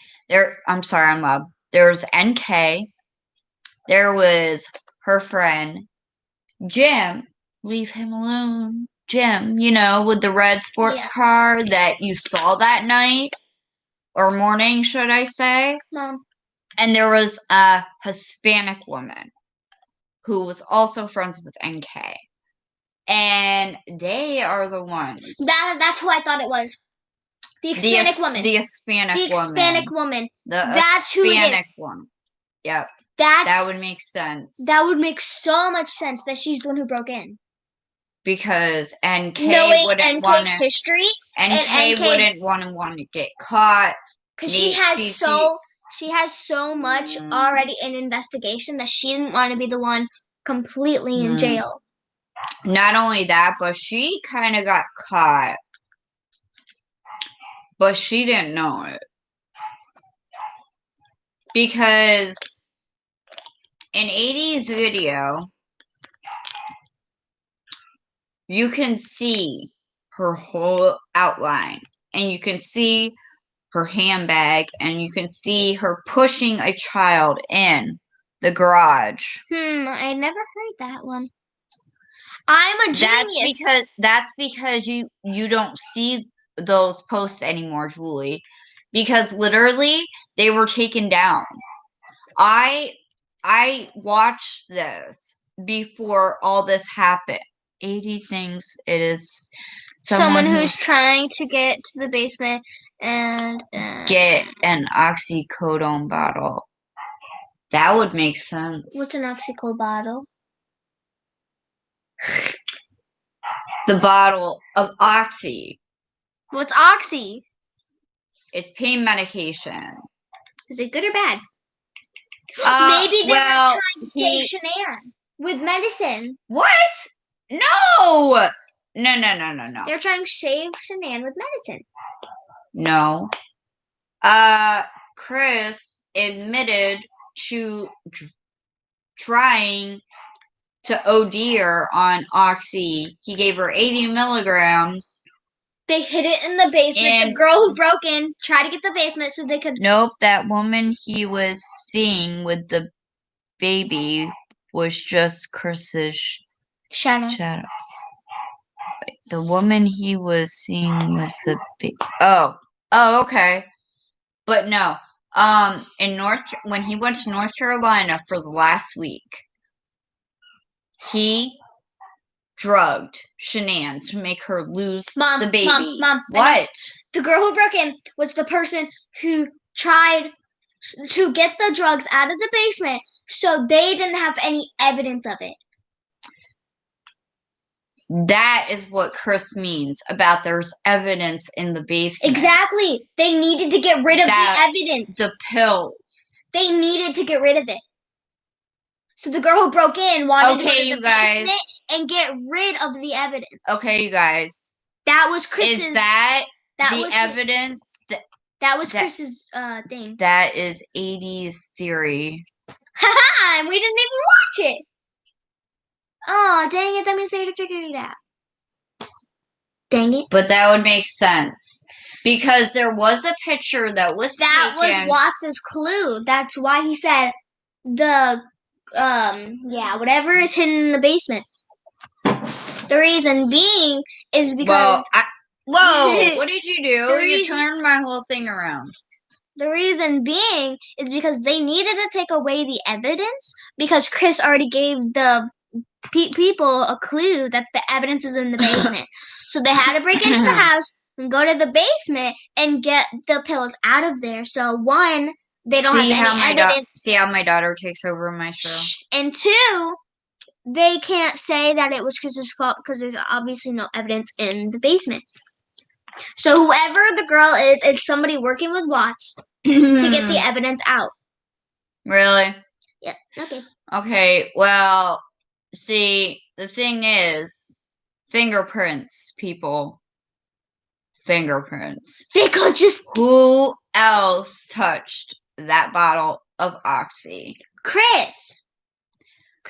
I'm sorry, I'm loud. There was NK. There was her friend Jim. Leave him alone. Jim, with the red sports car that you saw that night. Or morning, should I say? Mom. And there was a Hispanic woman who was also friends with NK. And they are the ones. That's who I thought it was. The Hispanic woman. The Hispanic woman. The Hispanic woman. That's who it is. Hispanic one. Yep. That would make sense. That would make so much sense that she's the one who broke in. Because NK wouldn't want NK's history. NK wouldn't want to get caught. Because she has so much already in investigation that she didn't want to be the one completely in jail. Not only that, but she kind of got caught. But she didn't know it. Because in 80's video, you can see her whole outline. And you can see her handbag. And you can see her pushing a child in the garage. I never heard that one. I'm a genius. That's because you don't see those posts anymore, Julie. Because literally, they were taken down. I watched this before all this happened. 80 thinks it is someone who's trying to get to the basement and get an oxycodone bottle. That would make sense. What's an oxycodone bottle? The bottle of Oxy. What's Oxy? It's pain medication. Is it good or bad? Maybe they were trying to save Shanann with medicine. What? No! No. They're trying to save Shanann with medicine. No. Chris admitted to trying to OD her on Oxy. He gave her 80 milligrams. They hid it in the basement. The girl who broke in tried to get the basement so they could... Nope, that woman he was seeing with the baby was just Chris's shadow. The woman he was seeing with the baby... Oh, okay. But no. When he went to North Carolina for the last week, he drugged Shanann to make her lose the baby. Mom. What? The girl who broke in was the person who tried to get the drugs out of the basement so they didn't have any evidence of it. That is what Chris means about there's evidence in the basement. Exactly. They needed to get rid of the evidence. The pills. They needed to get rid of it. So the girl who broke in wanted to go to the basement and get rid of the evidence. Okay, you guys. That was Chris's... Is that the evidence? That was Chris's thing. That is 80's theory. Haha! And we didn't even watch it! Oh, dang it. That means they had to figure it out. Dang it. But that would make sense. Because there was a picture that was taken. That was Watts' clue. That's why he said whatever is hidden in the basement. The reason being is because... Whoa, what did you do? You turned my whole thing around. The reason being is because they needed to take away the evidence because Chris already gave the people a clue that the evidence is in the basement. So they had to break into the house and go to the basement and get the pills out of there. So one, they don't have any evidence. See how my daughter takes over my show. And two, they can't say that it was Chris's fault because there's obviously no evidence in the basement. So whoever the girl is, it's somebody working with Watts to get the evidence out. Really? Yep. Okay. Okay, well, see, the thing is, fingerprints, people. Fingerprints. They could just... Who else touched that bottle of Oxy? Chris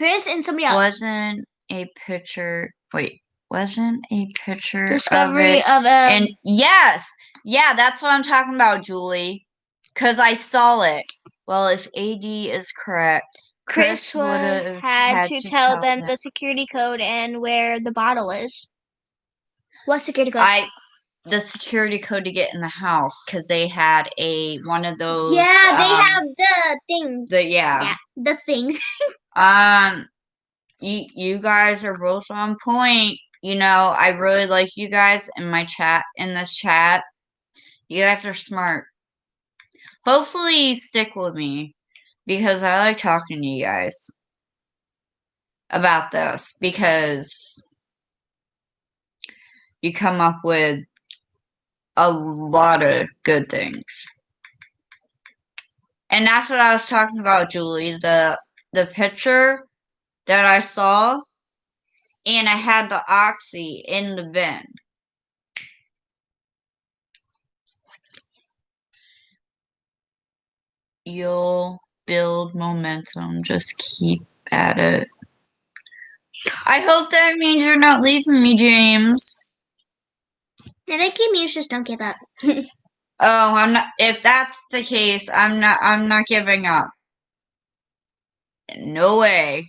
and somebody else. Wasn't a picture of Discovery it. of a... And yes, yeah, that's what I'm talking about, Julie. Because I saw it. Well, if AD is correct, Chris would have had to tell them the security code and where the bottle is. What security code? The security code to get in the house, because they had one of those. Yeah, they have the things. Yeah, the things. You guys are both on point. You know, I really like you guys in this chat. You guys are smart. Hopefully you stick with me, because I like talking to you guys about this, because you come up with a lot of good things. And that's what I was talking about, Julie. The picture that I saw, and I had the Oxy in the bin. You'll build momentum. Just keep at it. I hope that means you're not leaving me, James. Yeah, they keep me, just don't give up. Oh, I'm not. If that's the case, I'm not giving up. No way.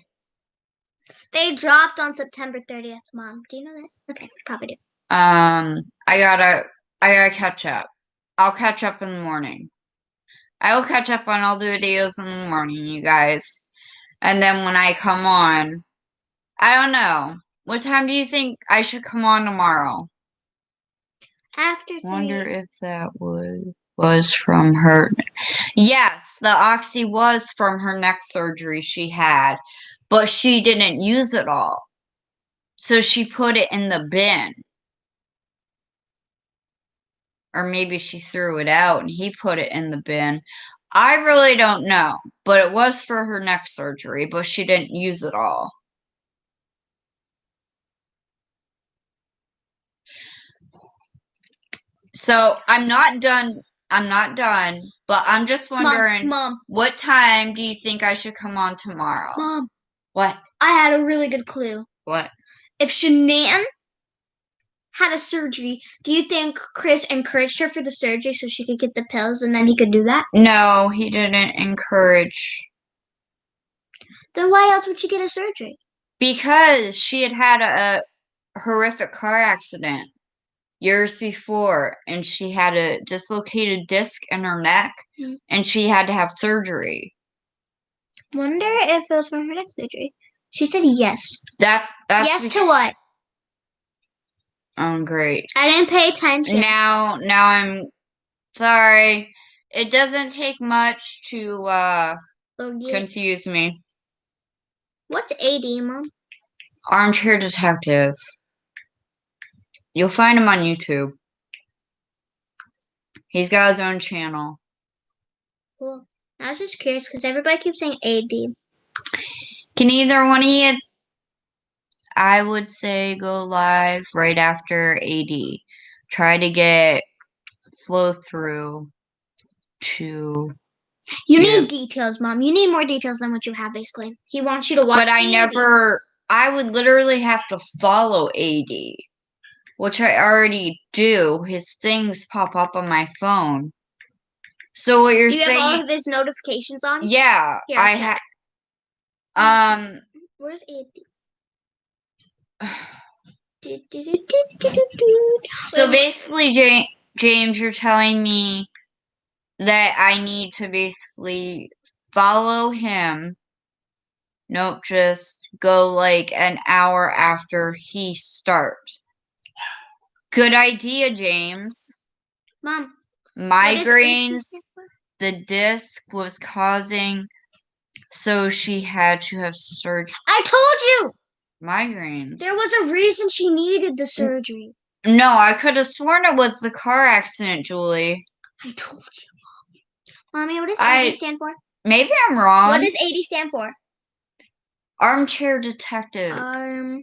They dropped on September 30th, Mom. Do you know that? Okay, probably do. I gotta catch up. I'll catch up in the morning. I will catch up on all the videos in the morning, you guys. And then when I come on, I don't know. What time do you think I should come on tomorrow? After 3. Wonder if that was from her. Yes, the Oxy was from her neck surgery she had, but she didn't use it all. So she put it in the bin. Or maybe she threw it out and he put it in the bin. I really don't know, but it was for her neck surgery, but she didn't use it all. So I'm not done, but I'm just wondering, Mom, what time do you think I should come on tomorrow? Mom. What? I had a really good clue. What? If Shanann had a surgery, do you think Chris encouraged her for the surgery so she could get the pills and then he could do that? No, he didn't encourage. Then why else would she get a surgery? Because she had a horrific car accident years before, and she had a dislocated disc in her neck, and she had to have surgery. Wonder if it was from her neck surgery. She said yes. That's yes to what? Oh, great. I didn't pay attention. Now I'm sorry. It doesn't take much to confuse me. What's AD, Mom? Armchair Detective. You'll find him on YouTube. He's got his own channel. Cool. I was just curious because everybody keeps saying AD. Can either one of you? I would say go live right after AD. Try to get flow through to... You need details, Mom. You need more details than what you have, basically. He wants you to watch. But I would literally have to follow AD, which I already do. His things pop up on my phone. So what you're saying... Do you have all of his notifications on? Yeah, here, I have. Where's AD? So basically, James, you're telling me that I need to basically follow him. Nope, just go like an hour after he starts. Good idea, James. Mom. Migraines, the disc was causing, so she had to have surgery. I told you! Migraines. There was a reason she needed the surgery. No, I could have sworn it was the car accident, Julie. I told you. Mommy, what does AD stand for? Maybe I'm wrong. What does AD stand for? Armchair Detective. Armchair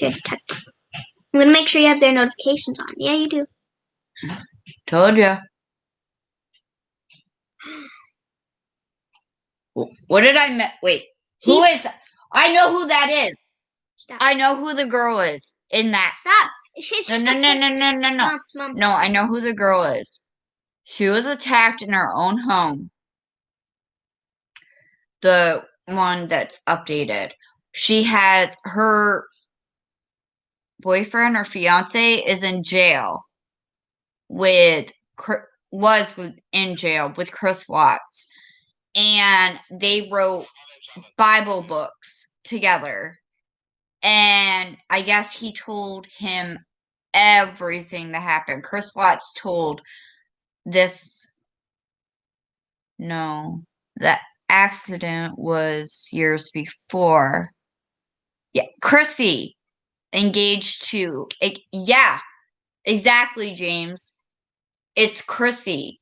Detective. I'm going to make sure you have their notifications on. Yeah, you do. Told ya. What did I miss? Wait. Who is? I know who that is. Stop. I know who the girl is in that. Stop. No. Mom. No, I know who the girl is. She was attacked in her own home. The one that's updated. She has her boyfriend or fiance is in jail was in jail with Chris Watts, and they wrote Bible books together, and I guess he told him everything that happened. Chris Watts told that accident was years before. Yeah, Chrissy engaged to, yeah, exactly, James. It's Chrissy.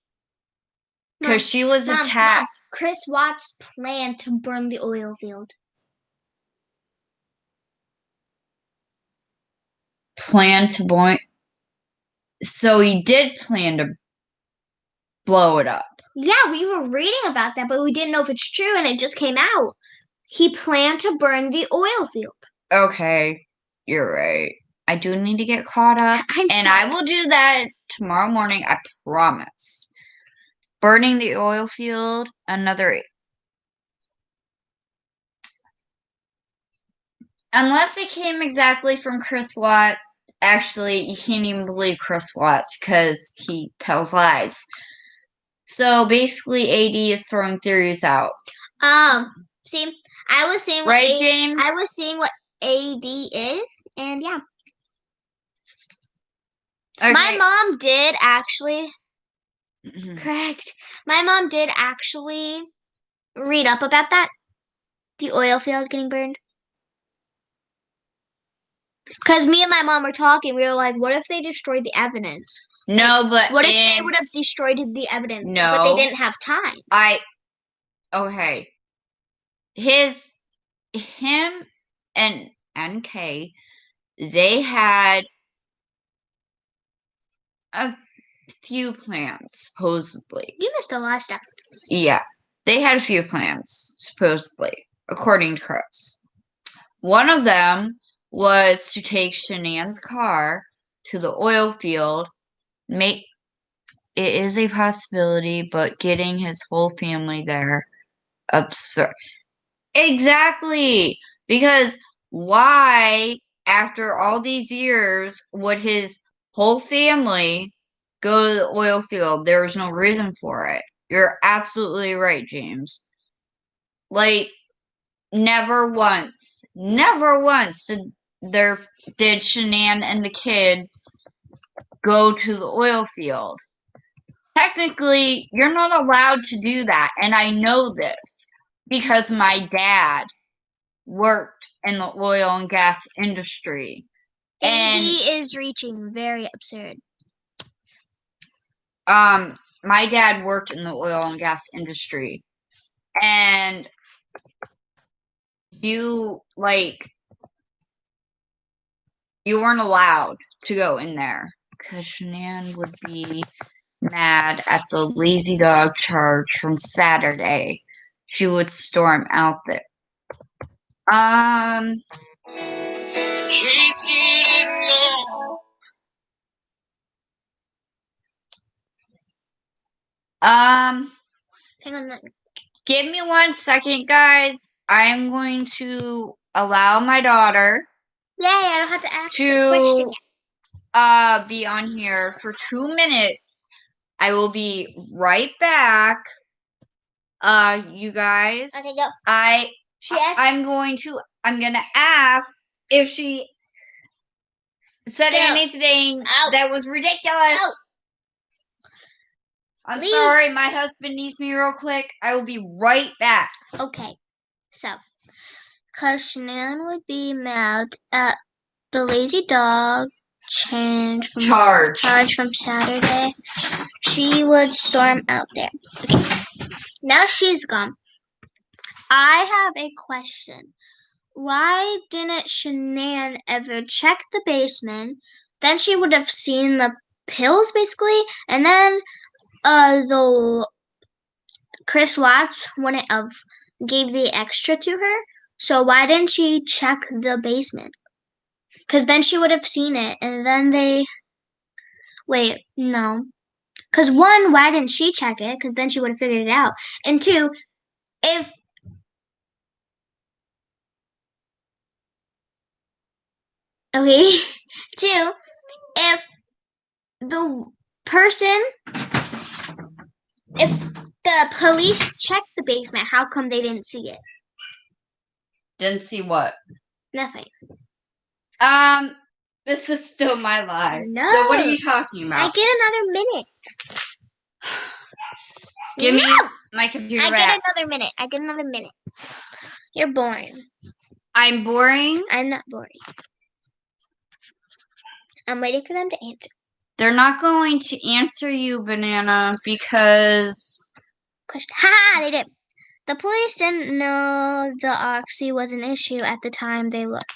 Because she was attacked. Mom, Chris Watts planned to burn the oil field. So he did plan to blow it up. Yeah, we were reading about that, but we didn't know if it's true, and it just came out. He planned to burn the oil field. Okay, you're right. I do need to get caught up, I will do that tomorrow morning, I promise. Burning the oil field, unless it came exactly from Chris Watts. Actually, you can't even believe Chris Watts because he tells lies. So basically, AD is throwing theories out. See, I was seeing what James? I was seeing what AD is, and yeah. Okay. My mom did actually. Correct. My mom did actually read up about that. The oil field getting burned. Because me and my mom were talking, we were like, what if they destroyed the evidence? No, but what if they would have destroyed the evidence? No, but they didn't have time. Okay. Him and NK, they had a few plans, supposedly. You missed a lot of stuff. Yeah, they had a few plans, supposedly, according to Chris. One of them was to take Shanann's car to the oil field. It is a possibility, but getting his whole family there, absurd. Exactly, because why, after all these years, would his whole family go to the oil field? There was no reason for it. You're absolutely right, James. Like, never once did Shanann and the kids go to the oil field. Technically, you're not allowed to do that, and I know this because my dad worked in the oil and gas industry. AD is reaching very absurd. My dad worked in the oil and gas industry, and you weren't allowed to go in there because Shanann would be mad at the lazy dog charge from Saturday. She would storm out there. Hang on. Give me 1 second, guys. I'm going to allow my daughter. Yay, I don't have to ask a question. Be on here for 2 minutes. I will be right back. You guys. Okay, go. I'm gonna ask if she said anything that was ridiculous. I'm sorry, my husband needs me real quick. I will be right back. Okay. So, Because Shanann would be mad at the lazy dog charge from Saturday. She would storm out there. Okay, now she's gone. I have a question. Why didn't Shanann ever check the basement? Then she would have seen the pills, basically, and then the Chris Watts wouldn't have gave the extra to her. So why didn't she check the basement? Because then she would have seen it, and then wait, no. Because one, why didn't she check it? Because then she would have figured it out. And two, if okay, two, if the person, if the police checked the basement, how come they didn't see it? Didn't see what? Nothing. This is still my life. No. So what are you talking about? I get another minute. Give me my computer back. I get another minute. You're boring. I'm boring? I'm not boring. I'm waiting for them to answer. They're not going to answer you, Banana, because... Question. Ha! They did. The police didn't know the oxy was an issue at the time they looked.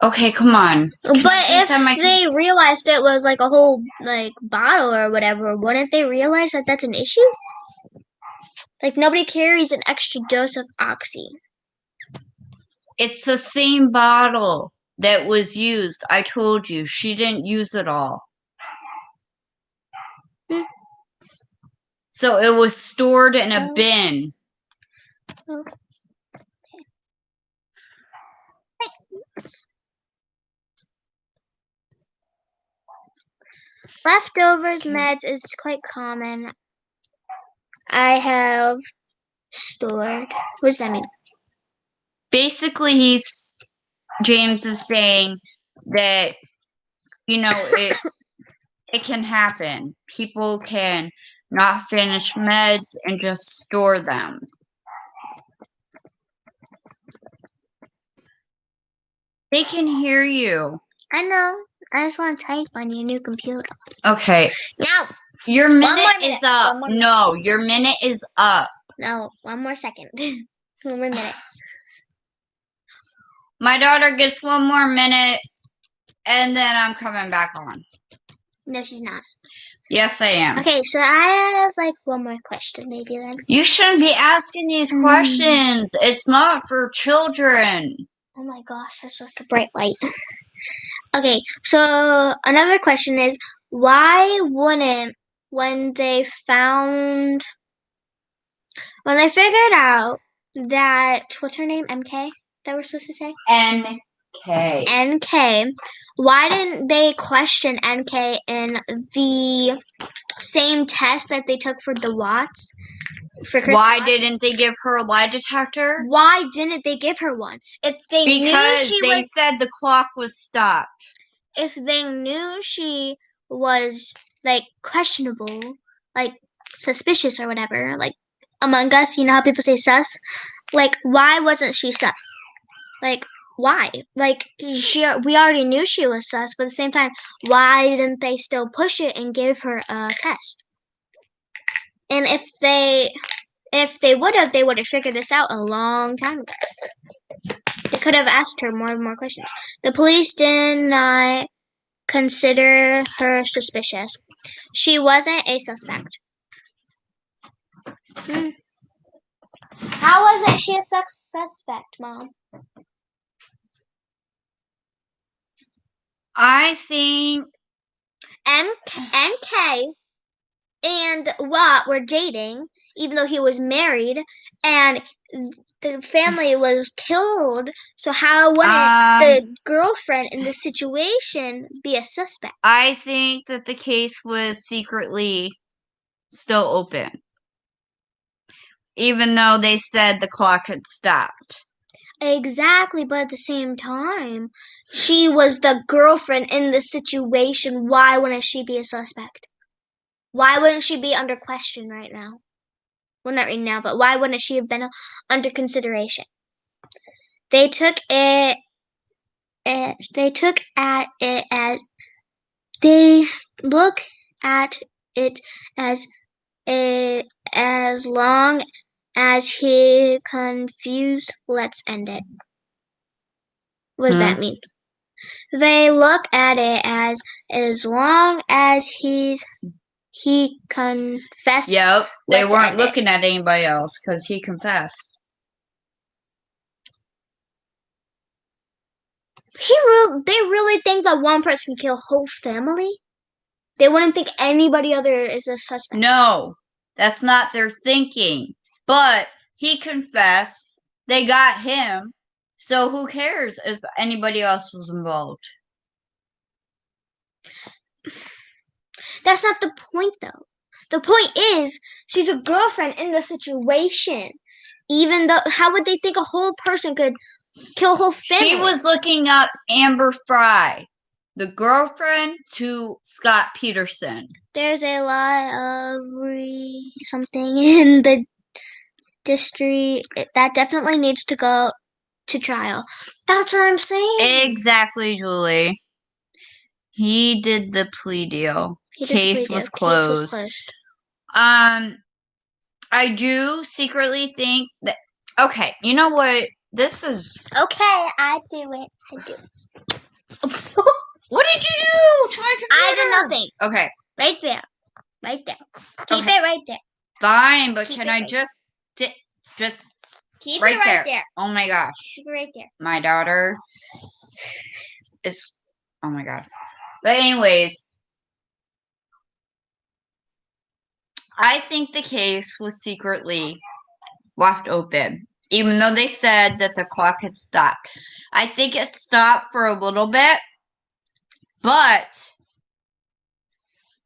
Okay, come on. But if they realized it was like a whole bottle or whatever, wouldn't they realize that that's an issue? Like nobody carries an extra dose of oxy. It's the same bottle that was used. I told you. She didn't use it all. So it was stored in a bin. Okay. Leftovers meds is quite common. I have stored. What does that mean? Basically, James is saying that, it can happen. People can not finish meds and just store them. They can hear you. I know. I just want to type on your new computer. Okay. No. Your minute is up. No, your minute is up. No, one more second. One more minute. My daughter gets one more minute, and then I'm coming back on. No, she's not. Yes, I am. Okay, so I have one more question, maybe then. You shouldn't be asking these questions. It's not for children. Oh my gosh, that's like a bright light. Okay, so another question is, why wouldn't, when they figured out that, what's her name, MK, that we're supposed to say? NK. NK. Why didn't they question NK in the same test that they took for the Watts? Why didn't they give her a lie detector? Why didn't they give her one? If they because they said the clock was stopped. If they knew she was questionable, suspicious or whatever, Among Us, you know how people say sus? Why wasn't she sus? Why? We already knew she was sus, but at the same time, why didn't they still push it and give her a test? And if they would have figured this out a long time ago. They could have asked her more and more questions. The police did not consider her suspicious. She wasn't a suspect. How wasn't she a suspect, Mom? I think NK and Watt were dating, even though he was married, and the family was killed. So how wouldn't the girlfriend in the situation be a suspect? I think that the case was secretly still open, even though they said the clock had stopped. Exactly, but at the same time, she was the girlfriend in the situation. Why wouldn't she be a suspect? Why wouldn't she be under question right now? Well, not right now, but why wouldn't she have been under consideration? They took it. They took at it as they look at it as long as he confused. Let's end it. What does that mean? They look at it as long as he confessed. Yep, they Let's weren't end it. looking at anybody else because he confessed. They really think that one person can kill a whole family? They wouldn't think anybody other is a suspect. No, that's not their thinking. But he confessed. They got him. So who cares if anybody else was involved? That's not the point, though. The point is, she's a girlfriend in the situation. Even though, how would they think a whole person could kill a whole family? She was looking up Amber Fry, the girlfriend to Scott Peterson. There's a lot of something in the district that definitely needs to go to trial. That's what I'm saying. Exactly, Julie. He did the plea deal. Case was closed. I do secretly think that. Okay, you know what? This is. Okay, I do it. I do. What did you do to my computer? I did nothing. Okay. Right there. Right there. Keep it right there. Fine, but Keep can it I right just keep right it right there. there. Oh my gosh. Keep it right there. My daughter is. Oh my god. But anyways, I think the case was secretly left open, even though they said that the clock had stopped. I think it stopped for a little bit, but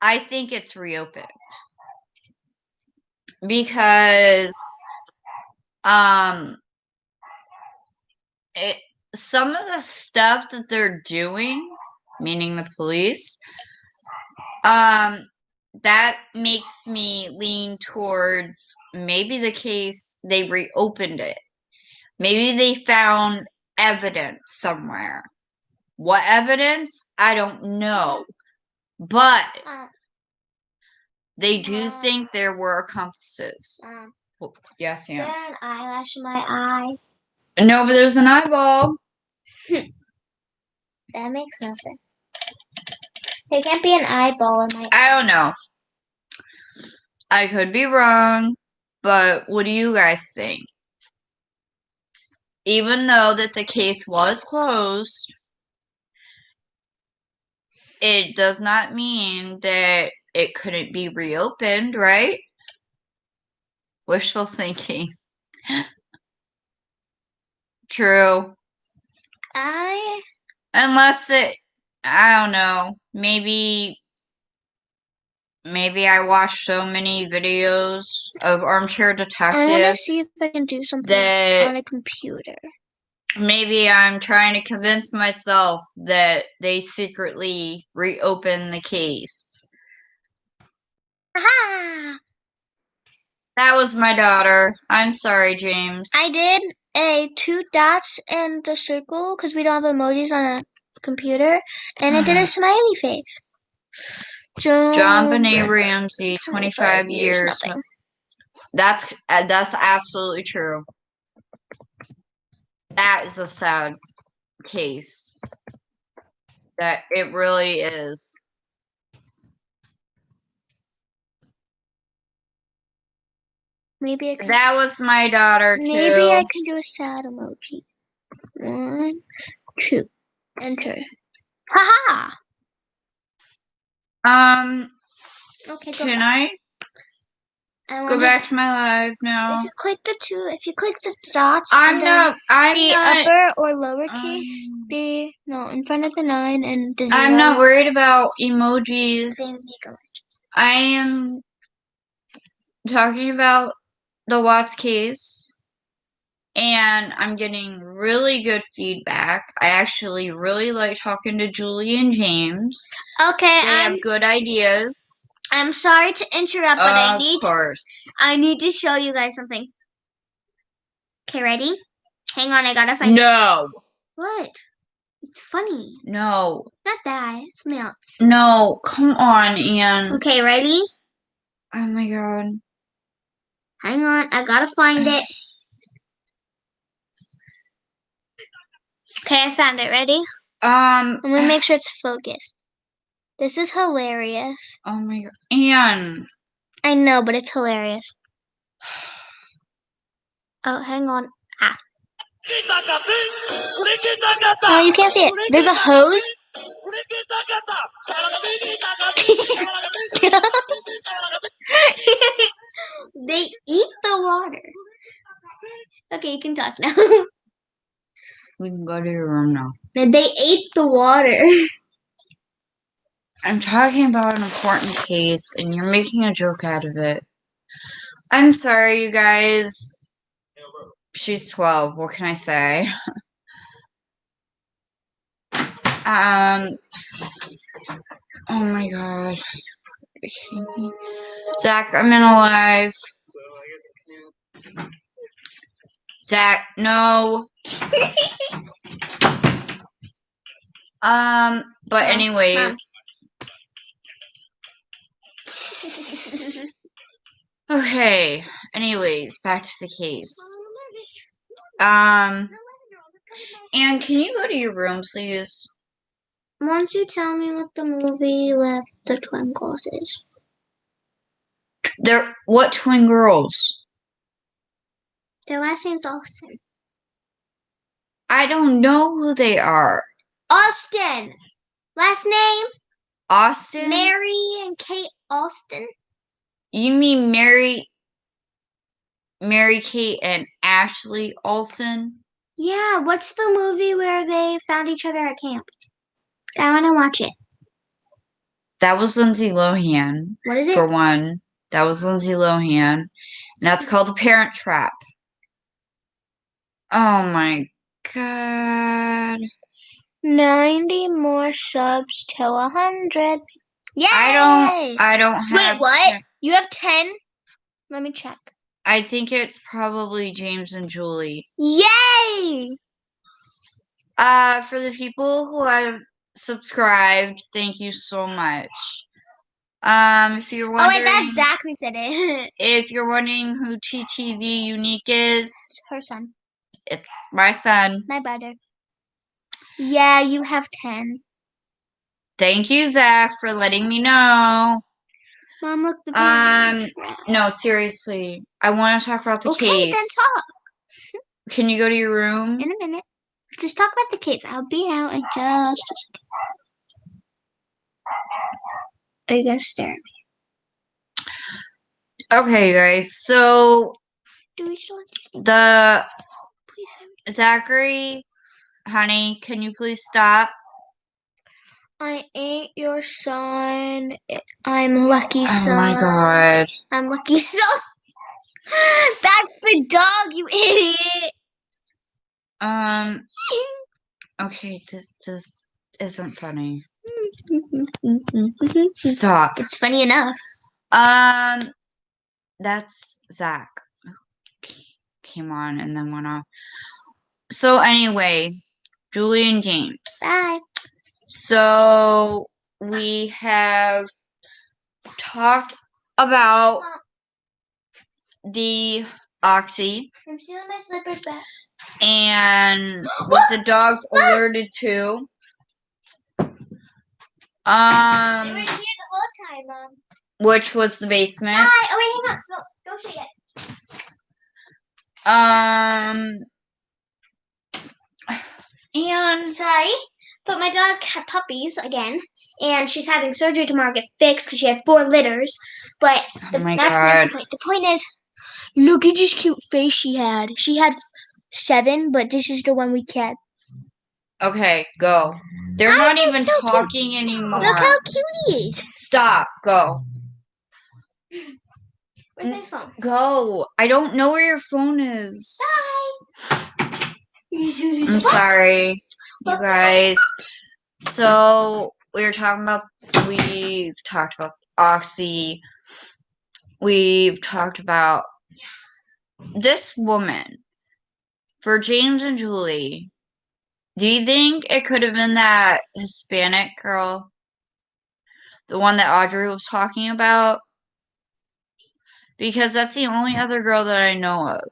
I think it's reopened because some of the stuff that they're doing, meaning the police, that makes me lean towards maybe the case they reopened it. Maybe they found evidence somewhere. What evidence? I don't know. But they do think there were accomplices. Yes, yeah. There's an eyelash in my eye. No, but there's an eyeball. That makes no sense. There can't be an eyeball in my eye. I don't know. I could be wrong, but what do you guys think? Even though that the case was closed, it does not mean that it couldn't be reopened, right? Wishful thinking. True. Unless it, I don't know, maybe I watched so many videos of Armchair Detective. I want to see if I can do something on a computer. Maybe I'm trying to convince myself that they secretly reopened the case. Aha! That was my daughter. I'm sorry, James. I did a 2 dots and a circle because we don't have emojis on a computer, and I did a smiley face. JonBenet Ramsey, 25 years. That's absolutely true. That is a sad case. That it really is. Maybe I can. That was my daughter too. Maybe I can do a sad emoji. 1, 2, enter. Haha. Okay. Can I go back to my live now? If you click the dots, I'm not upper or lowercase, in front of the 9 and the 0. I'm not worried about emojis. I am talking about the Watts case, and I'm getting really good feedback. I actually really like talking to Julie and James. Okay, they have good ideas. I'm sorry to interrupt, but of course. I need to show you guys something. Okay, ready? Hang on, I gotta find it. No. What? It's funny. No. Not that. It's melts. No. Come on, Ian. Okay, ready? Oh my god. Hang on, I gotta find it. Okay, I found it. Ready? I'm gonna make sure it's focused. This is hilarious. Oh my god. Ian. I know, but it's hilarious. Oh, hang on. Ah. Oh, you can't see it. There's a hose. They eat the water. Okay, you can talk now. We can go to your room now. They ate the water. I'm talking about an important case, and you're making a joke out of it. I'm sorry, you guys. She's 12. What can I say? Oh my god. Zach, I'm in alive. Zach, no. But anyways. Okay. Anyways, back to the case. And can you go to your room, please? Won't you tell me what the movie with the twin girls is? What twin girls? Their last name's Austin. I don't know who they are. Austin! Last name? Austin? Mary and Kate Austin? You mean Mary Kate and Ashley Olsen? Yeah, what's the movie where they found each other at camp? I want to watch it. That was Lindsay Lohan. What is it? For one. That was Lindsay Lohan. And that's called The Parent Trap. Oh my god. 90 more subs till 100. Yay! I don't have... Wait, what? You have 10? Let me check. I think it's probably James and Julie. Yay! For the people who have subscribed, thank you so much. If you're wondering... Oh wait, that's Zach who said it. If you're wondering who TTV Unique is... Her son. It's my son. My brother. Yeah, you have 10. Thank you, Zach, for letting me know. Mom, look. No, seriously. I want to talk about the case. Okay, then talk. Can you go to your room? In a minute. Just talk about the case. I'll be out in just a second. Are you going to stare at me? Okay, guys. So, Do we still have to Zachary, honey, can you please stop? I ain't your son. I'm Lucky Son. Oh my god. I'm Lucky Son. That's the dog, you idiot. Okay, this isn't funny. Stop. It's funny enough. That's Zach. Came on and then went off. So anyway, Julie and James. Bye. So we have talked about the Oxy. I'm stealing my slippers back. And what the dogs alerted to. They were here the whole time, Mom. Which was the basement. Hi. Oh wait, hang on. No, don't say it. And sorry, but my dog had puppies again, and she's having surgery tomorrow to get fixed because she had 4 litters. But that's not the point. The point is, look at this cute face she had. She had 7, but this is the one we kept. Okay, go. They're not even so talking anymore. Look how cute he is. Stop. Go. Where's my phone? Go. I don't know where your phone is. Bye. I'm sorry, you guys. So we've talked about Oxy. We've talked about this woman for James and Julie, do you think it could have been that Hispanic girl? The one that Audrey was talking about? Because that's the only other girl that I know of.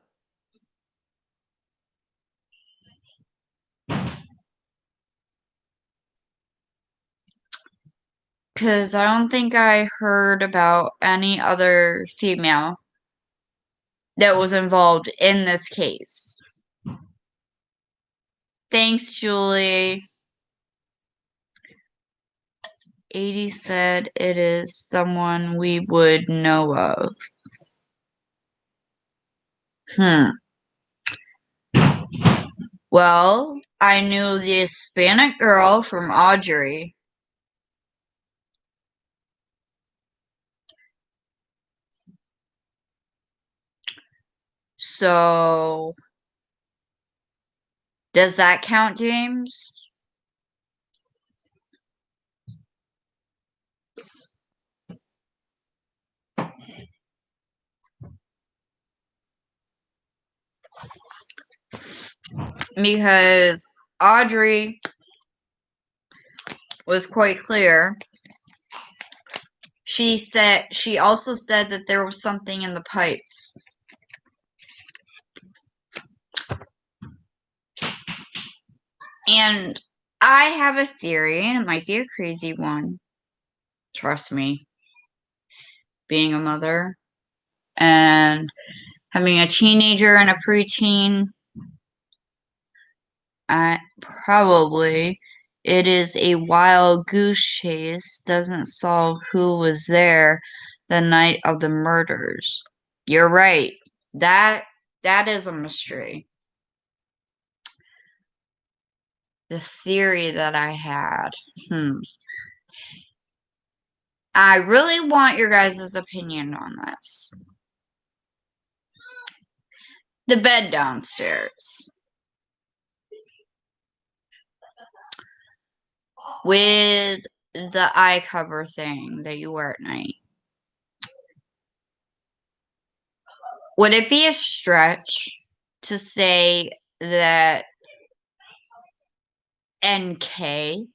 Because I don't think I heard about any other female that was involved in this case. Thanks, Julie. 80 said it is someone we would know of. Well, I knew the Hispanic girl from Audrey. So, does that count, James? Because Audrey was quite clear. She also said that there was something in the pipes. And I have a theory, and it might be a crazy one. Trust me. Being a mother and having a teenager and a preteen, probably it is a wild goose chase. Doesn't solve who was there the night of the murders. You're right. That is a mystery. The theory that I had. I really want your guys' opinion on this. The bed downstairs. With the eye cover thing that you wear at night. Would it be a stretch to say that NK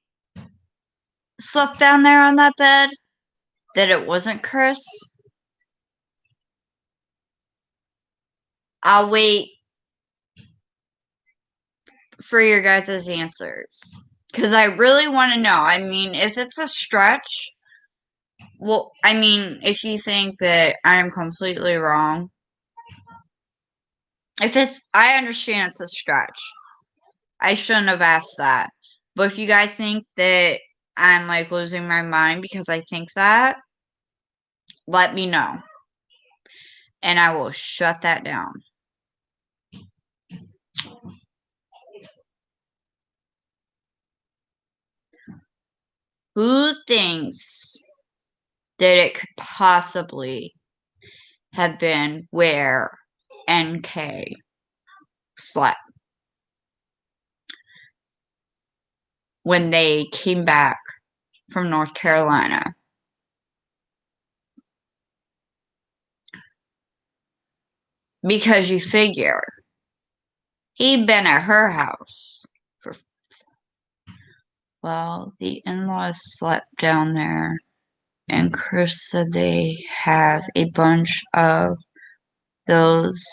slept down there on that bed? That it wasn't Chris? I'll wait for your guys' answers. Because I really want to know. I mean, if it's a stretch, well, I mean, if you think that I'm completely wrong, I understand it's a stretch. I shouldn't have asked that. But if you guys think that I'm like losing my mind because I think that, let me know. And I will shut that down. Who thinks that it could possibly have been where NK slept when they came back from North Carolina? Because you figure he'd been at her house for. Well, the in-laws slept down there, and Chris said they have a bunch of those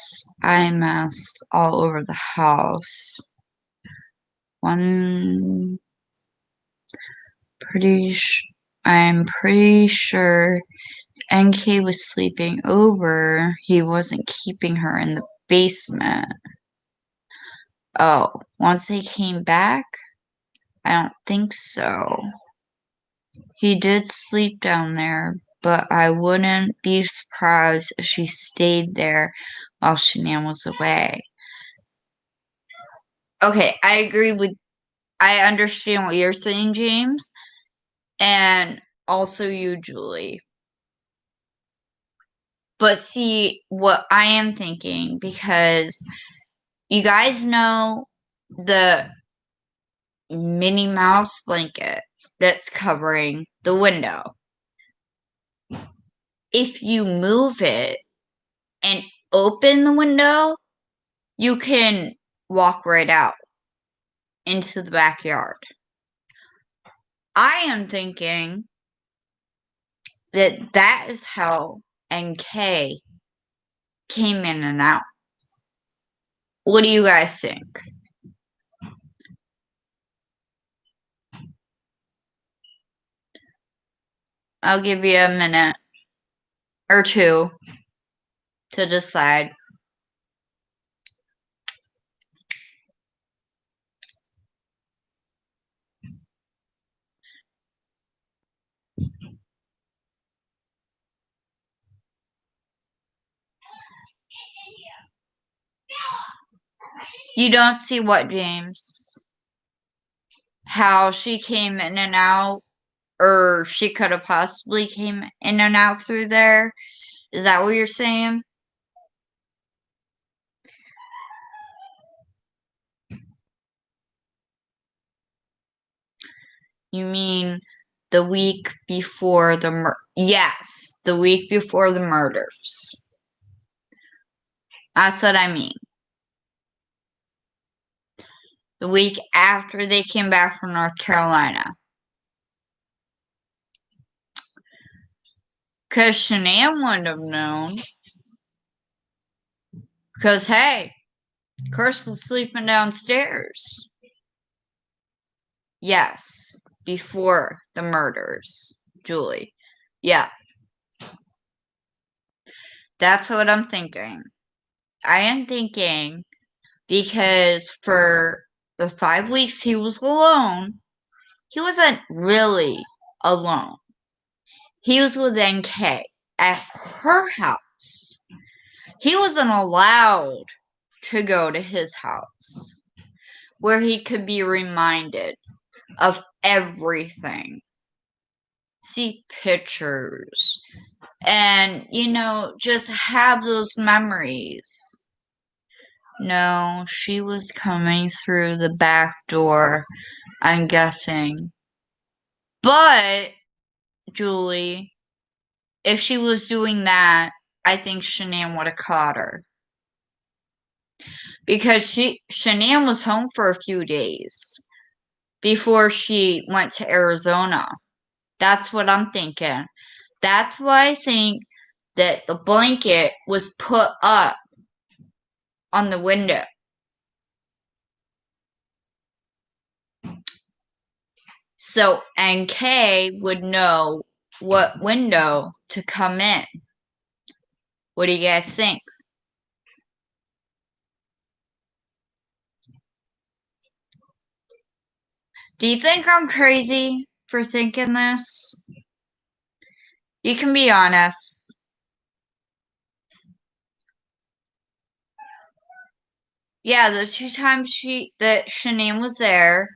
eye masks all over the house. I'm pretty sure NK was sleeping over. He wasn't keeping her in the basement. Oh, once they came back? I don't think so. He did sleep down there, but I wouldn't be surprised if she stayed there while Shanann was away. Okay, I understand what you're saying, James, and also you, Julie. But see, what I am thinking, because you guys know the Minnie Mouse blanket that's covering the window. If you move it and open the window, you can walk right out into the backyard. I am thinking that is how NK came in and out. What do you guys think? I'll give you a minute or two to decide. You don't see what, James? How she came in and out, or she could have possibly came in and out through there? Is that what you're saying? You mean the week before the yes, the week before the murders. That's what I mean. The week after they came back from North Carolina. Because Shanann wouldn't have known. Because, hey, Chris was sleeping downstairs. Yes, before the murders, Julie. Yeah. That's what I'm thinking. I am thinking because for the 5 weeks he was alone, he wasn't really alone. He was with NK at her house. He wasn't allowed to go to his house where he could be reminded of everything. See pictures and, just have those memories. No, she was coming through the back door, I'm guessing. But, Julie, if she was doing that, I think Shanann would have caught her. Because Shanann was home for a few days before she went to Arizona. That's what I'm thinking. That's why I think that the blanket was put up on the window. So NK would know what window to come in. What do you guys think? Do you think I'm crazy for thinking this? You can be honest. Yeah, the 2 times that Shanann was there,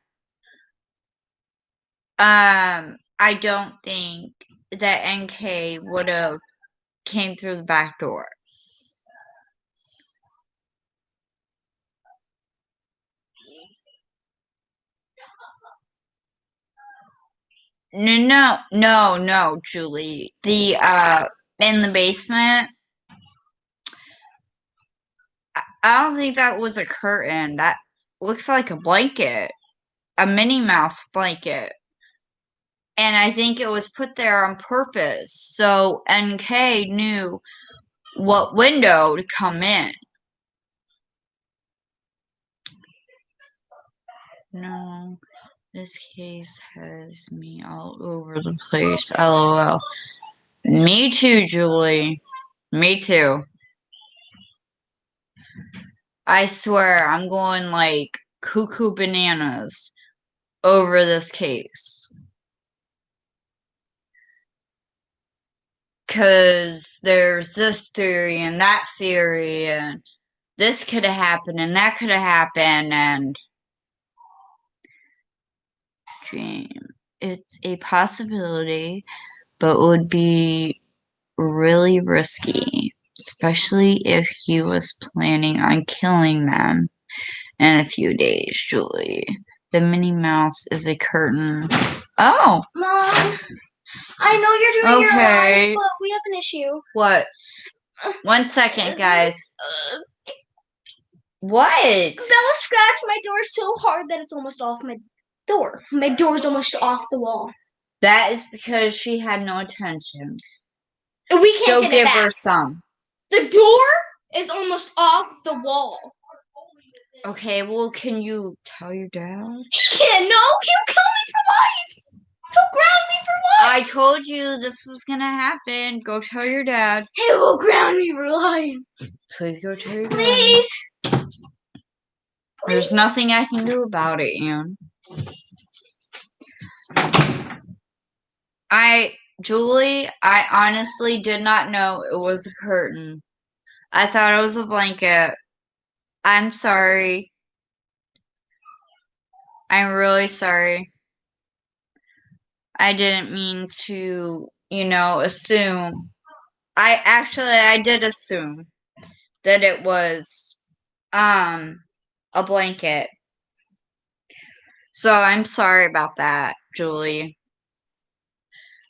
I don't think that NK would have came through the back door. No, Julie. In the basement, I don't think that was a curtain. That looks like a blanket. A Minnie Mouse blanket. And I think it was put there on purpose so NK knew what window to come in. No, this case has me all over the place. LOL. Me too, Julie. Me too. I swear, I'm going like cuckoo bananas over this case. Because there's this theory and that theory, and this could have happened and that could have happened, and it's a possibility, but would be really risky, especially if he was planning on killing them in a few days, Julie. The Minnie Mouse is a curtain. Oh! Mom, I know you're doing your live, but we have an issue. What? 1 second, guys. What? Bella scratched my door so hard that it's almost off my door. My door's almost off the wall. That is because she had no attention. And we can't So get it give back. her some. The door is almost off the wall. Okay, well, can you tell your dad? He can't. No, he'll kill me for life. He'll ground me for life. I told you this was gonna happen. Go tell your dad. He will ground me for life. Please go tell your dad. Please. There's nothing I can do about it, Anne. Julie, I honestly did not know it was a curtain. I thought it was a blanket. I'm sorry. I'm really sorry. I didn't mean to, assume. I did assume that it was, a blanket. So I'm sorry about that, Julie.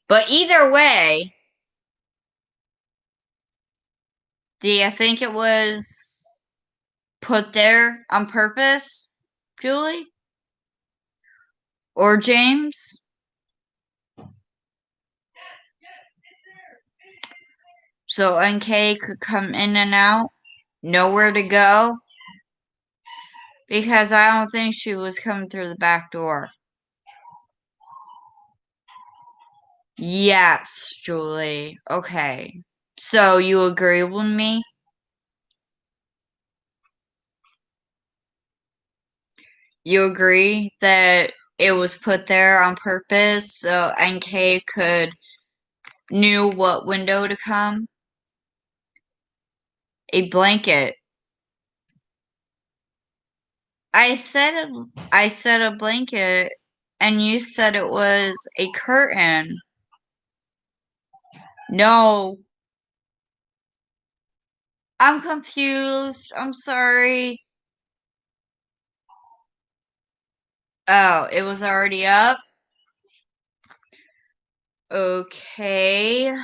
But either way, do you think it was put there on purpose, Julie? Or James? So NK could come in and out, nowhere to go? Because I don't think she was coming through the back door. Yes, Julie. Okay. So you agree with me? You agree that it was put there on purpose so NK knew what window to come? A blanket. I said a blanket and you said it was a curtain. No. I'm confused. I'm sorry. Oh, it was already up? Okay. Well,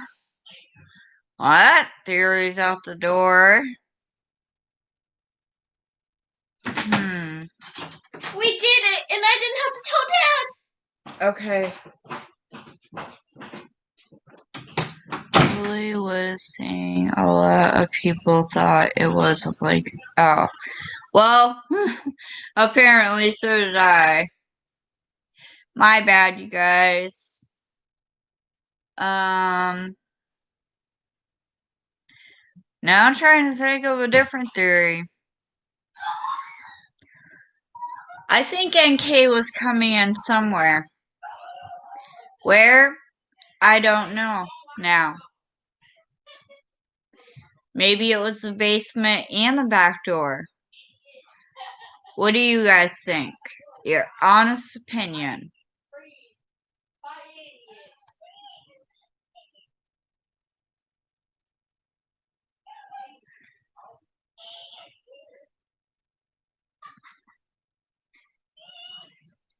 that theory's out the door. We did it, and I didn't have to tell Dad. Okay. Julie was saying a lot of people thought it was a blanket. Oh. Well, apparently so did I. My bad, you guys. Now I'm trying to think of a different theory. I think NK was coming in somewhere. Where? I don't know now. Maybe it was the basement and the back door. What do you guys think? Your honest opinion.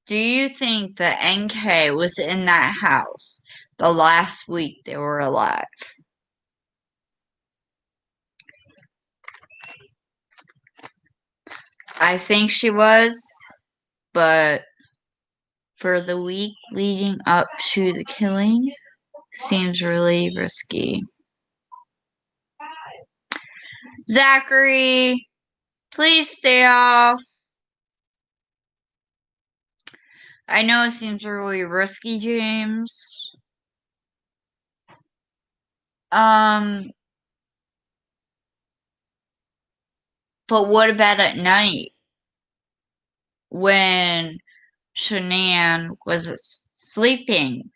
Do you think that NK was in that house the last week they were alive? I think she was, but for the week leading up to the killing, seems really risky. Zachary, please stay off. I know it seems really risky, James. But what about at night? When Shanann was sleeping?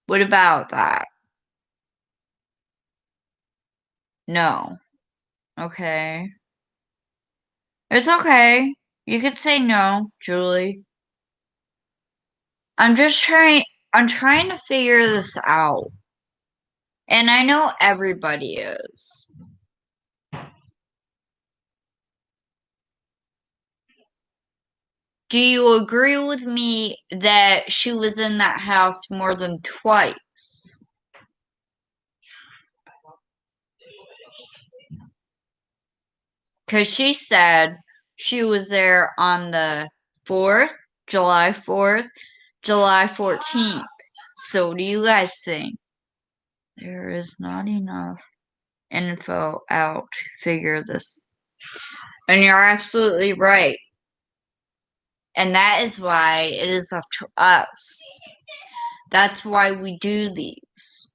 What about that? No. Okay. It's okay. You could say no, Julie. I'm trying to figure this out. And I know everybody is. Do you agree with me that she was in that house more than twice? Because she said she was there on the 4th, July 4th, July 14th. So what do you guys think? There is not enough info out to figure this. And you're absolutely right. And that is why it is up to us. That's why we do these.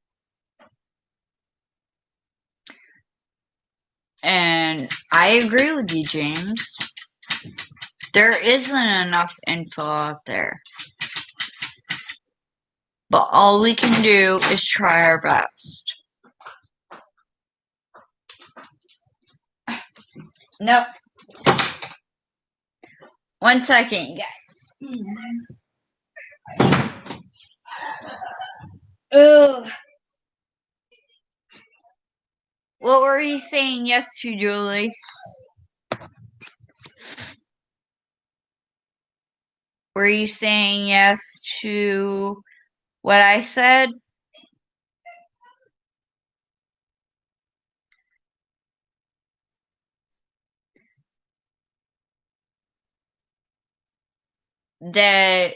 And I agree with you, James. There isn't enough info out there. But all we can do is try our best. Nope. 1 second, guys. Ugh. What were you saying yes to, Julie? Were you saying yes to what I said? That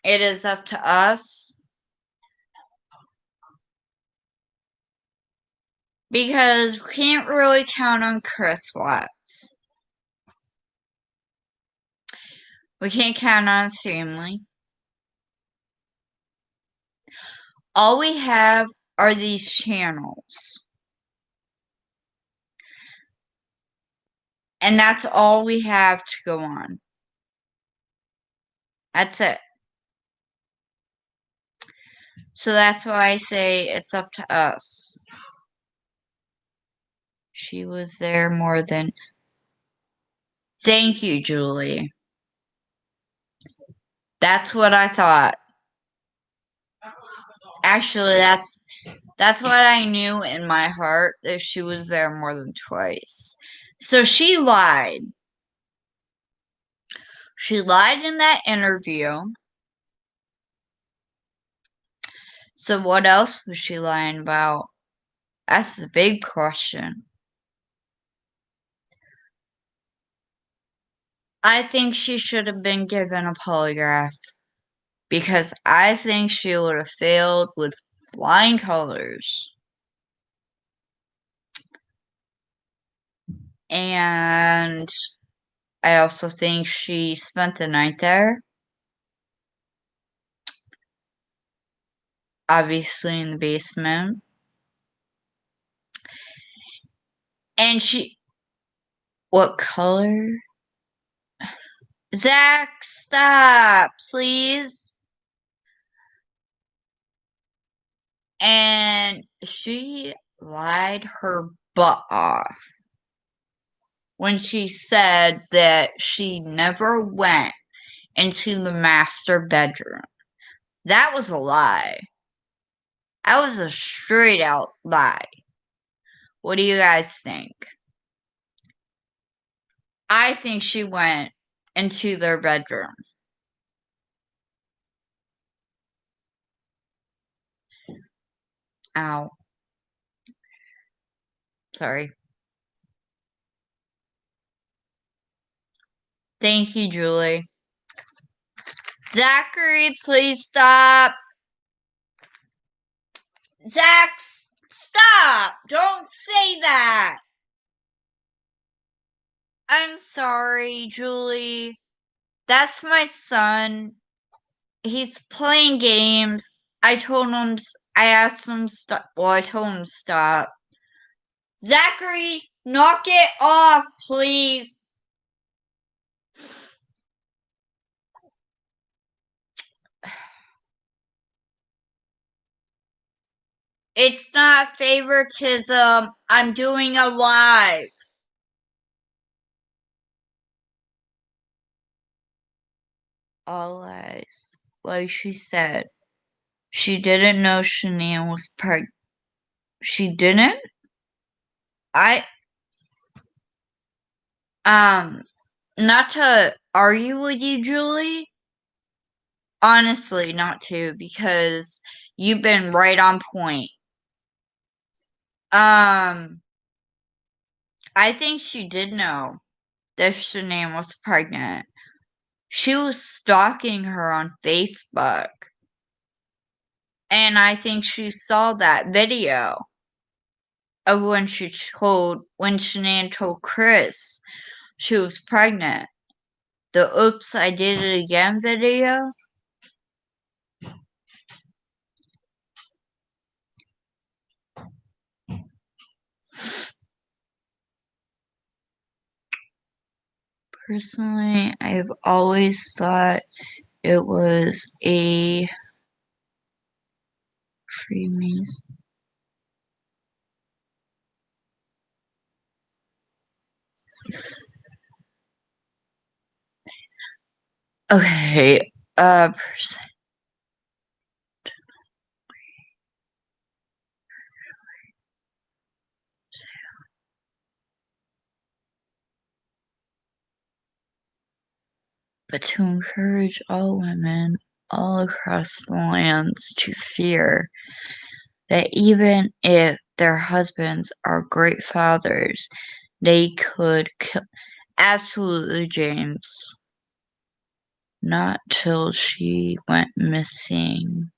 it is up to us? Because we can't really count on Chris Watts. We can't count on his family. All we have are these channels. And that's all we have to go on. That's it. So that's why I say it's up to us. She was there more than... Thank you, Julie. That's what I thought. Actually, that's what I knew in my heart, that she was there more than twice. So she lied. She lied in that interview. So what else was she lying about? That's the big question. I think she should have been given a polygraph. Because I think she would have failed with flying colors. And I also think she spent the night there. Obviously in the basement. And she... What color? Zach, stop, please. And she lied her butt off when she said that she never went into the master bedroom. That was a lie. That was a straight out lie. What do you guys think? I think she went into their bedroom. Ow. Sorry. Thank you, Julie. Zachary, please stop. Zach, stop. Don't say that. I'm sorry, Julie. That's my son. He's playing games. I asked him stop. Well, I told him stop. Zachary, knock it off, please. It's not favoritism. I'm doing a live. All lies. Like she said. She didn't know Shania was pregnant. She didn't? Not to argue with you, Julie. Honestly, not to, because you've been right on point. I think she did know that Shanann was pregnant. She was stalking her on Facebook. And I think she saw that video of when Shanann told Chris she was pregnant. The "Oops, I Did It Again" video. Personally, I've always thought it was a Freemason. Okay, but to encourage all women all across the lands to fear that even if their husbands are great fathers, they could kill. Absolutely, James. Not till she went missing.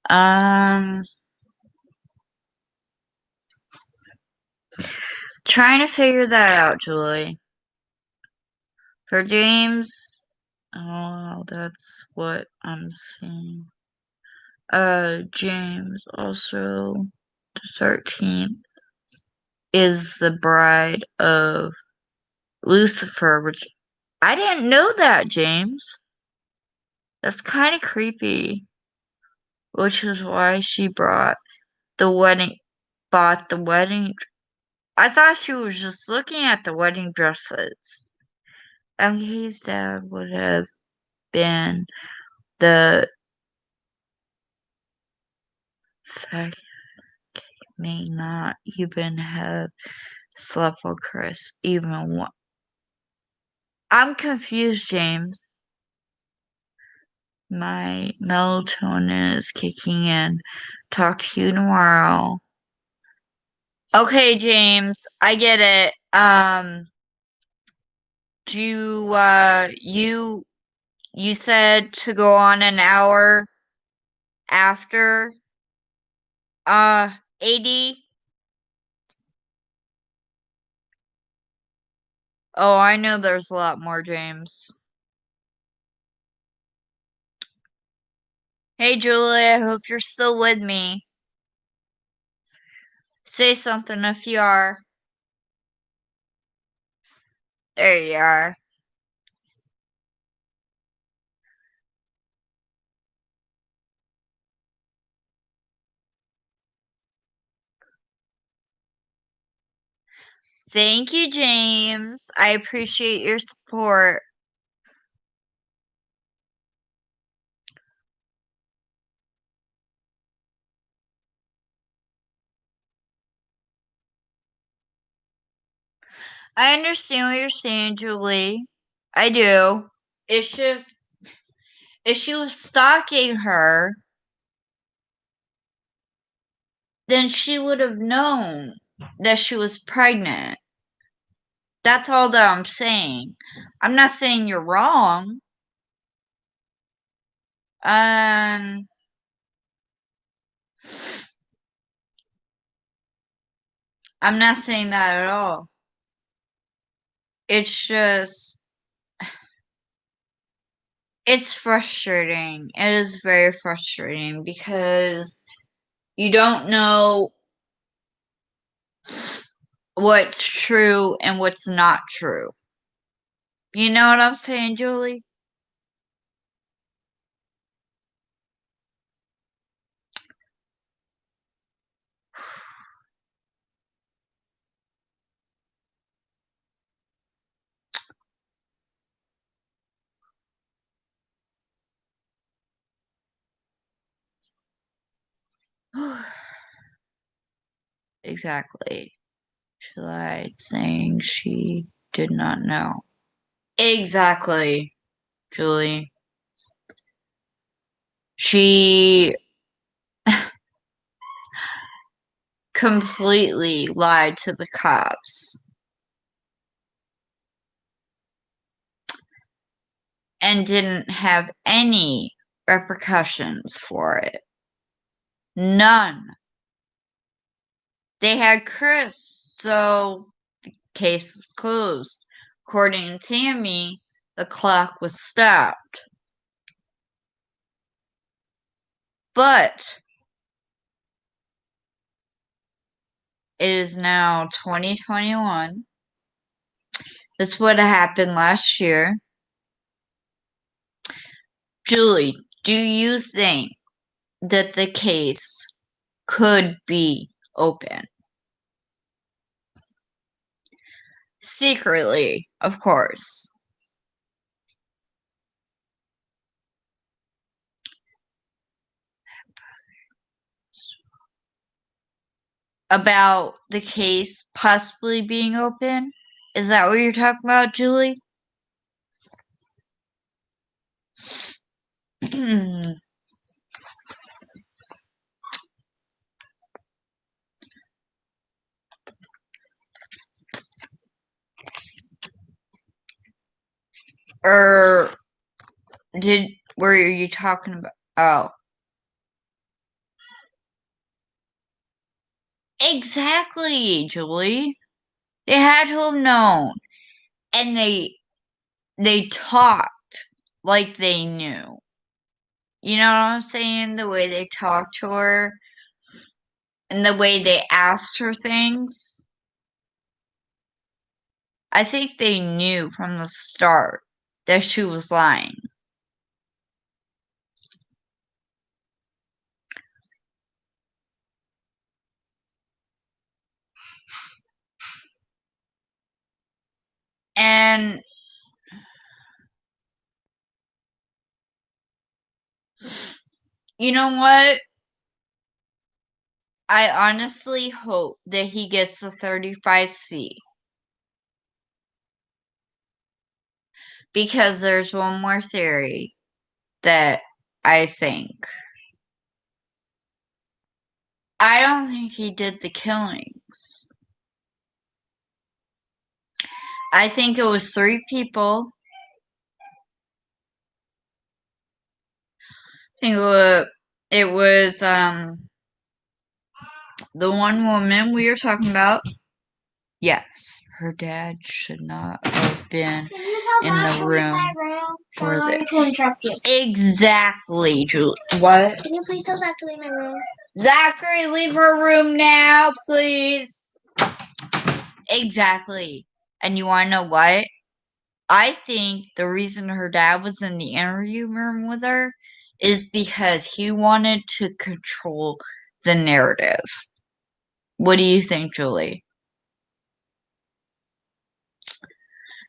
Trying to figure that out, Julie. For James, oh, that's what I'm seeing. James also, the 13th, is the bride of Lucifer, which I didn't know that, James. That's kind of creepy. Which is why she bought the wedding. I thought she was just looking at the wedding dresses. His dad would have been the fact may not even have slept with Chris even one. I'm confused, James. My melatonin is kicking in. Talk to you tomorrow. Okay, James, I get it. You said to go on an hour after 80. Oh, I know there's a lot more, James. Hey, Julie, I hope you're still with me. Say something if you are. There you are. Thank you, James. I appreciate your support. I understand what you're saying, Julie. I do. It's just, if she was stalking her, then she would have known that she was pregnant. That's all that I'm saying. I'm not saying you're wrong. Um, I'm not saying that at all. It's just, it's frustrating. It is very frustrating because you don't know what's true and what's not true. You know what I'm saying, Julie? Exactly. She lied, saying she did not know. Exactly, Julie. She completely lied to the cops and didn't have any repercussions for it. None. They had Chris, so the case was closed. According to Tammy, the clock was stopped. But it is now 2021. This would have happened last year. Julie, do you think that the case could be open? Secretly, of course. About the case possibly being open? Is that what you're talking about, Julie? Or were you talking about? Oh. Exactly, Julie. They had to have known. And they talked like they knew. You know what I'm saying? The way they talked to her and the way they asked her things. I think they knew from the start that she was lying. And you know what? I honestly hope that he gets the 35C. Because there's one more theory that I think. I don't think he did the killings. I think it was 3 people. I think it was the one woman we were talking about. Yes, her dad should not have been in the room. Sorry to interrupt you. Exactly, Julie. What? Can you please tell Zach to leave my room? Zachary, leave her room now, please. Exactly. And you want to know what? I think the reason her dad was in the interview room with her is because he wanted to control the narrative. What do you think, Julie?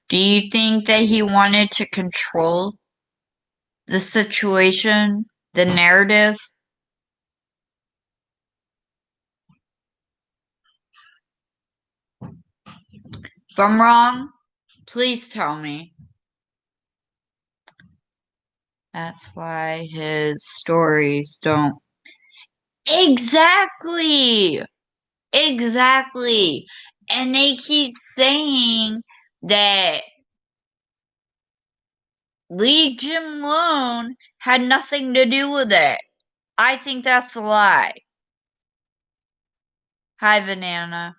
Do you think that he wanted to control the situation, the narrative? If I'm wrong, please tell me. That's why his stories don't. Exactly! Exactly! And they keep saying that Lee Jim Lone had nothing to do with it. I think that's a lie. Hi, Banana.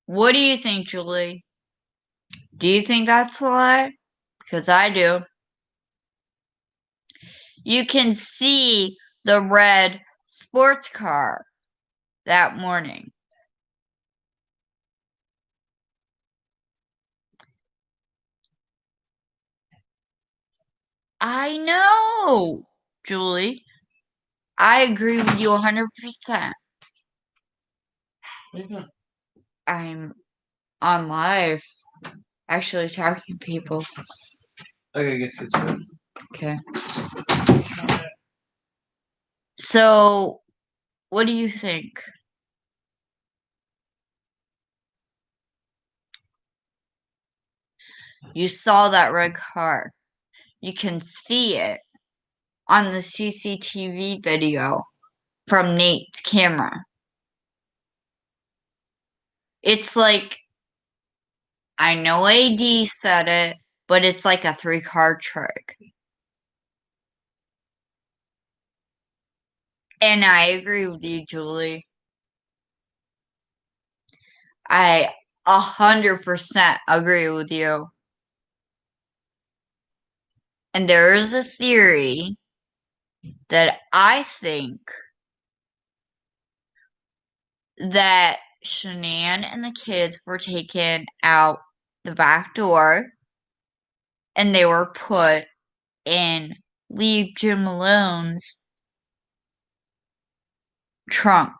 What do you think, Julie? Do you think that's a lie? Because I do. You can see the red sports car that morning. I know, Julie. I agree with you 100%. I'm on live, actually talking to people. Okay, get to Okay. So, what do you think? You saw that red car. You can see it on the CCTV video from Nate's camera. It's like, I know AD said it, but it's like a 3-card trick. And I agree with you, Julie. I 100% agree with you. And there is a theory that I think that Shanann and the kids were taken out the back door and they were put in Leave Jim Alone's trunk.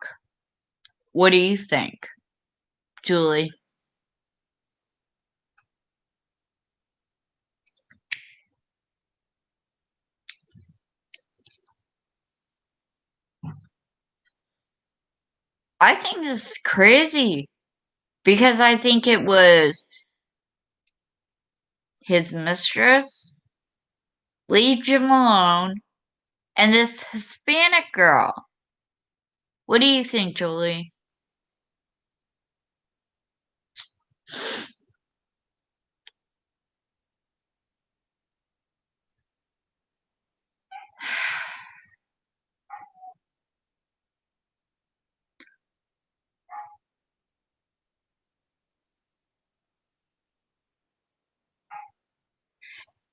What do you think, Julie? I think this is crazy because I think it was his mistress, Leave Jim Alone, and this Hispanic girl. What do you think, Julie?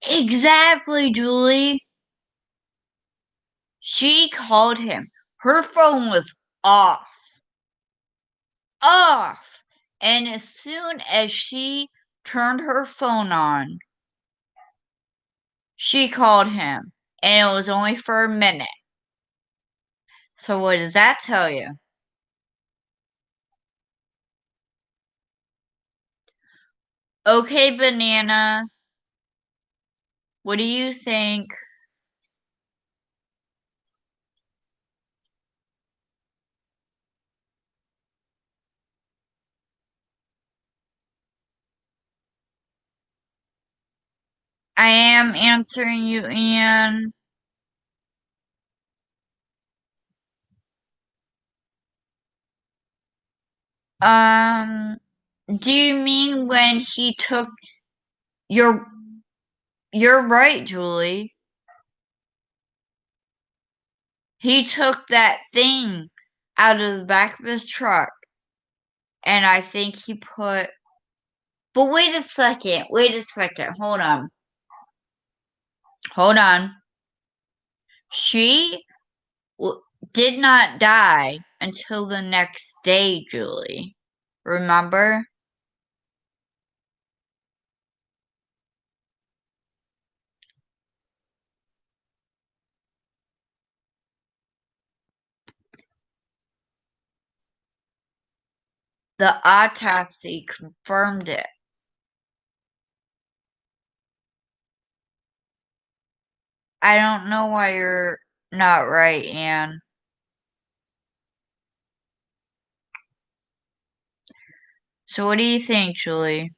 Exactly, Julie. She called him. Her phone was off. Off! And as soon as she turned her phone on, she called him. And it was only for a minute. So what does that tell you? Okay, Banana. What do you think? I am answering you, Ian. Do you mean when he took your... You're right, Julie. He took that thing out of the back of his truck. And I think he put... But wait a second. Hold on. She did not die until the next day, Julie. Remember? The autopsy confirmed it. I don't know why you're not right, Anne. So what do you think, Julie?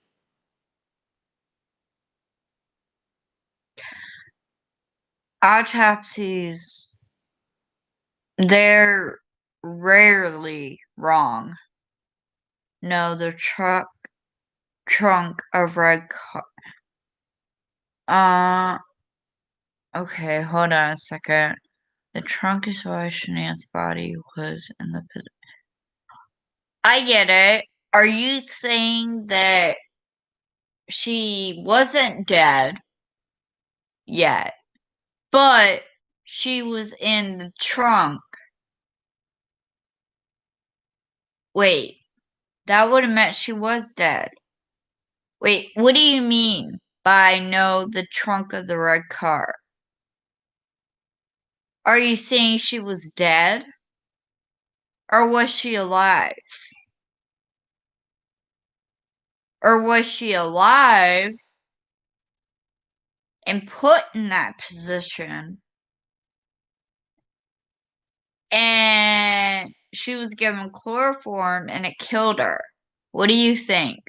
Autopsies, they're rarely wrong. No, the trunk of red car. Okay, hold on a second. The trunk is why Shanann's body was in the position. I get it. Are you saying that she wasn't dead yet, but she was in the trunk? Wait, that would have meant she was dead. Wait, what do you mean by no, the trunk of the red car? Are you saying she was dead? Or was she alive? Or was she alive and put in that position and she was given chloroform and it killed her? What do you think?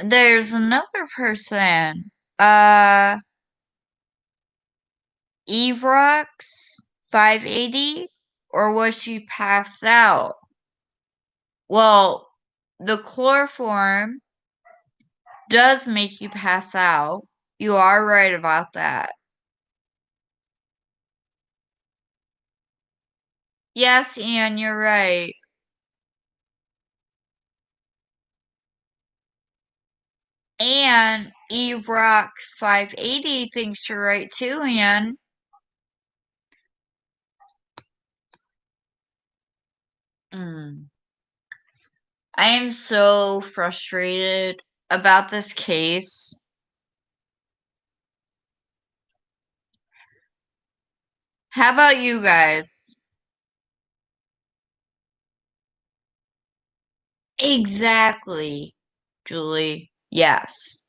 there's another person. Evrox 580, or was she passed out? Well, the chloroform does make you pass out. You are right about that. Yes, Ian, you're right. And Evrox 580 thinks you're right too, Ian. I am so frustrated about this case. How about you guys? Exactly, Julie. Yes.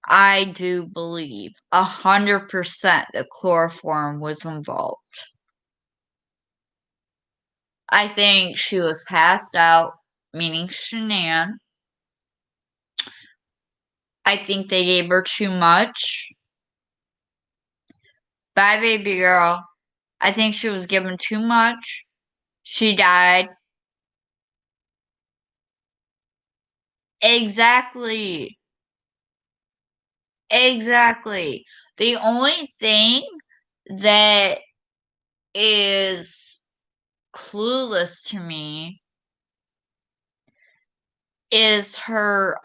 I do believe 100% that chloroform was involved. I think she was passed out, meaning Shanann. I think they gave her too much. Bye, baby girl. I think she was given too much. She died. Exactly. Exactly. The only thing that is clueless to me is her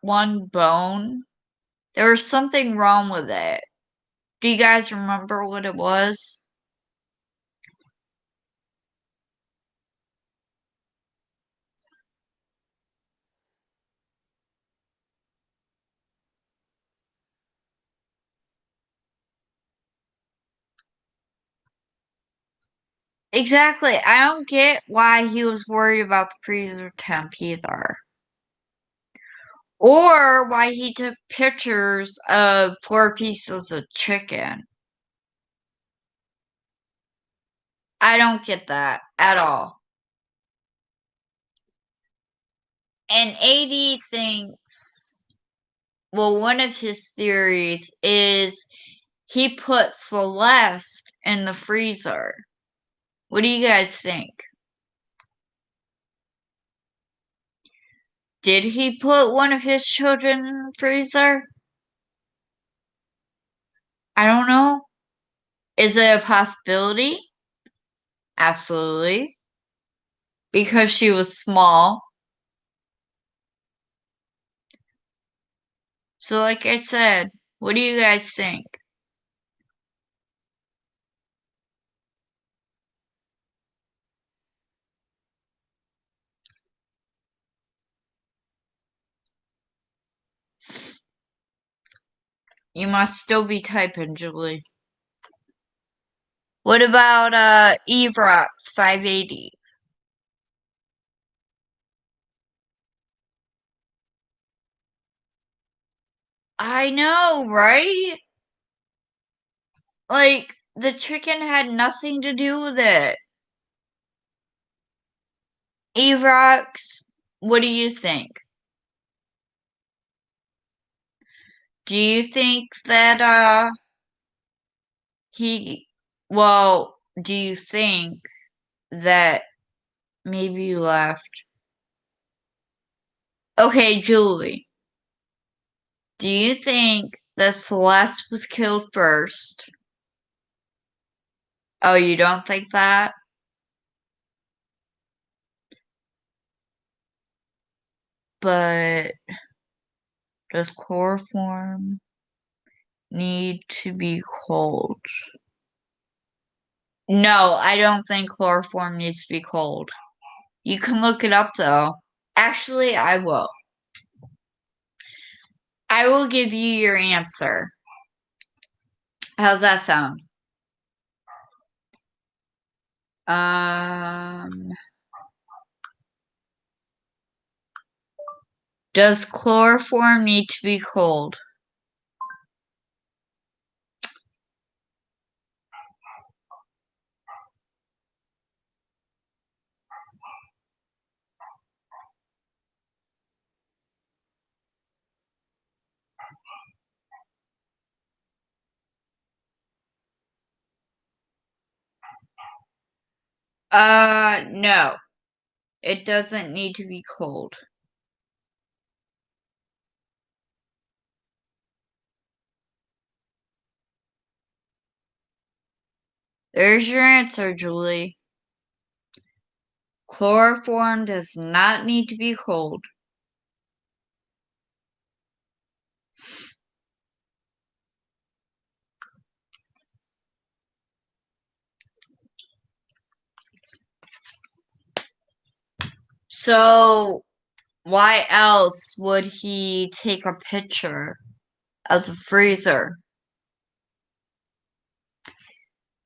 one bone. There was something wrong with it. Do you guys remember what it was? Exactly. I don't get why he was worried about the freezer temp either. Or why he took pictures of 4 pieces of chicken. I don't get that at all. And AD thinks, well, one of his theories is he put Celeste in the freezer. What do you guys think? Did he put one of his children in the freezer? I don't know. Is it a possibility? Absolutely. Because she was small. So, like I said, what do you guys think? You must still be typing, Julie. What about Evrox 580? I know, right? Like, the chicken had nothing to do with it. Evrox, what do you think? Do you think that, do you think that maybe you left? Okay, Julie, do you think that Celeste was killed first? Oh, you don't think that? But does chloroform need to be cold? No, I don't think chloroform needs to be cold. You can look it up though. Actually, I will. I will give you your answer. How's that sound? Does chloroform need to be cold? No. It doesn't need to be cold. There's your answer, Julie. Chloroform does not need to be cold. So, why else would he take a picture of the freezer?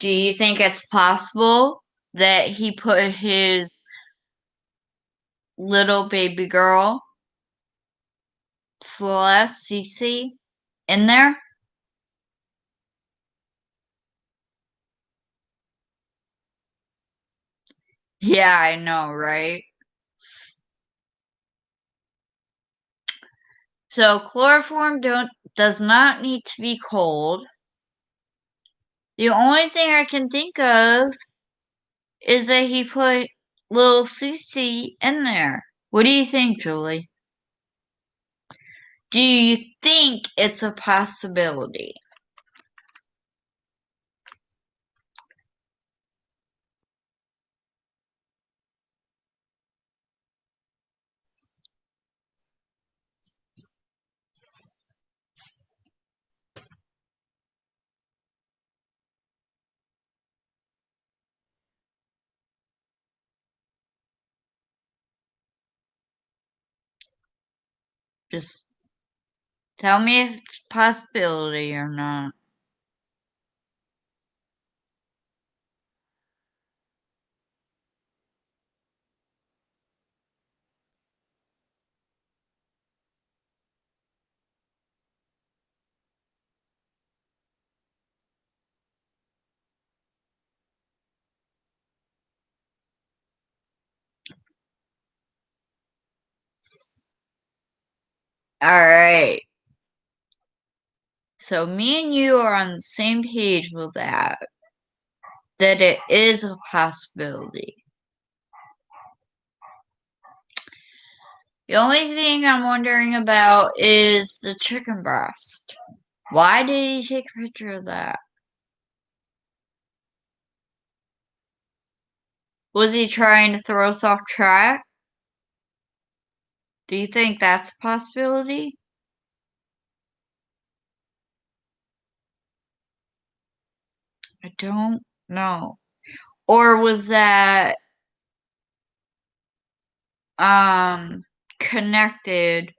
Do you think it's possible that he put his little baby girl, Celeste Cece, in there? Yeah, I know, right? So chloroform does not need to be cold. The only thing I can think of is that he put little Cece in there. What do you think, Julie? Do you think it's a possibility? Just tell me if it's a possibility or not. Alright. So me and you are on the same page with that. That it is a possibility. The only thing I'm wondering about is the chicken breast. Why did he take a picture of that? Was he trying to throw us off track? Do you think that's a possibility? I don't know. Or was that connected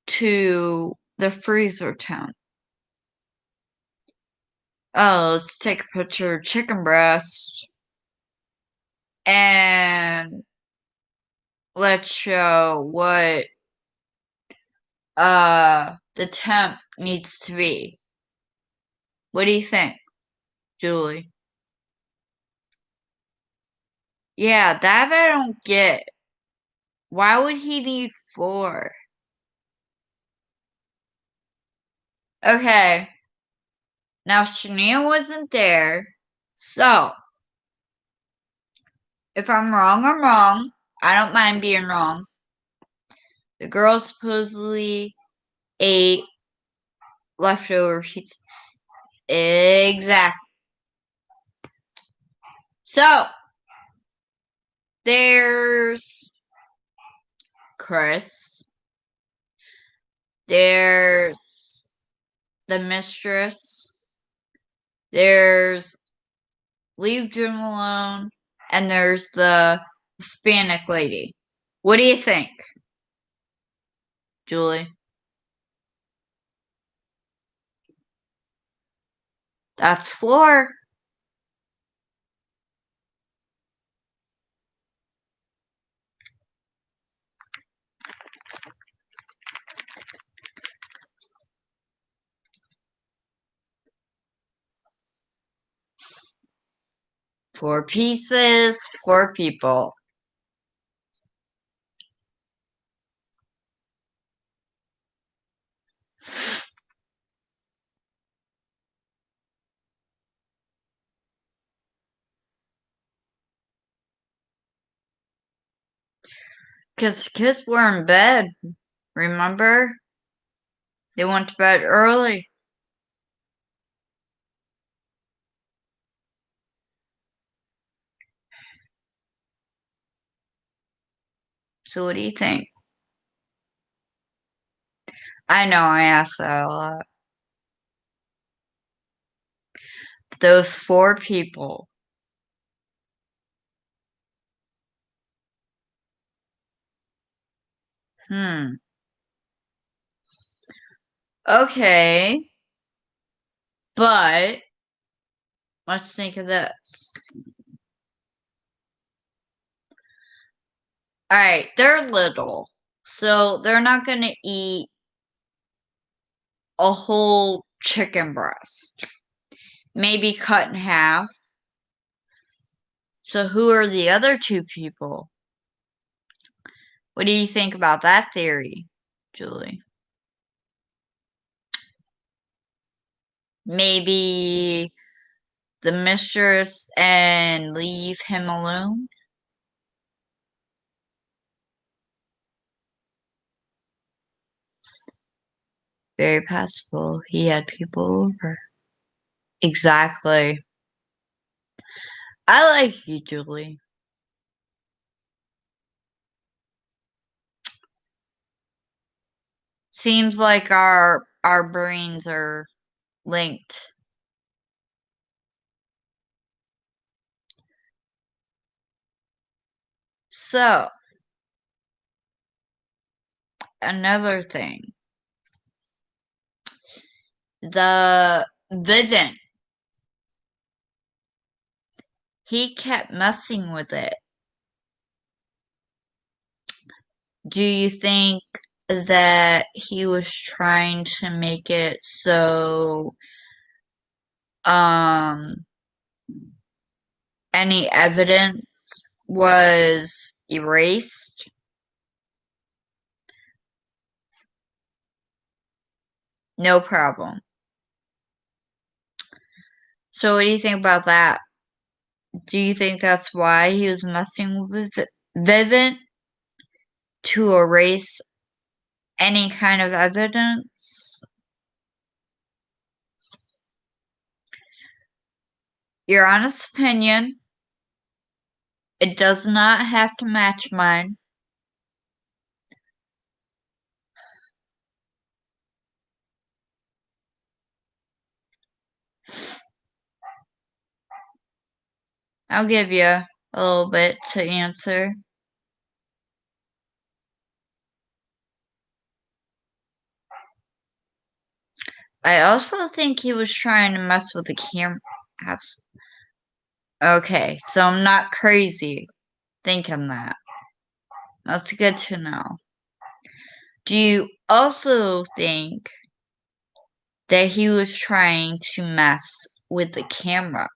to the freezer temp? Oh, let's take a picture of chicken breast and let's show what the temp needs to be. What do you think, Julie? Yeah, that I don't get. Why would he need 4? Okay. Now Shania wasn't there, so if I'm wrong, I'm wrong. I don't mind being wrong. The girl supposedly ate leftover pizza. Exactly. So, there's Chris. There's the mistress. There's Leave Jim Alone. And there's the Hispanic lady. What do you think, Julie? That's 4. 4 pieces, 4 people. Because kids were in bed, remember? They went to bed early. So what do you think? I know I ask that a lot. Those 4 people. Okay. But let's think of this. Alright, they're little. So they're not going to eat a whole chicken breast. Maybe cut in half. So who are the other 2 people? What do you think about that theory, Julie? Maybe the mistress and leave him alone? Very possible. He had people over. Exactly. I like you, Julie. Seems like our brains are linked. So, another thing. The Vivint. He kept messing with it. Do you think that he was trying to make it so any evidence was erased? No problem. So what do you think about that? Do you think that's why he was messing with Vivint? To erase any kind of evidence? Your honest opinion. It does not have to match mine. I'll give you a little bit to answer. I also think he was trying to mess with the camera. Okay, so I'm not crazy thinking that. That's good to know. Do you also think that he was trying to mess with the camera?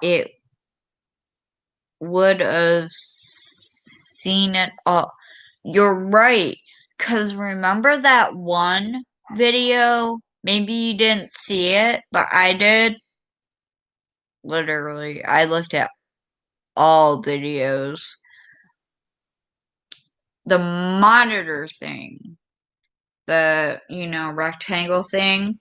It would have seen it all. You're right. Because remember that one video? Maybe you didn't see it, but I did. Literally, I looked at all videos. The monitor thing. The, rectangle thing.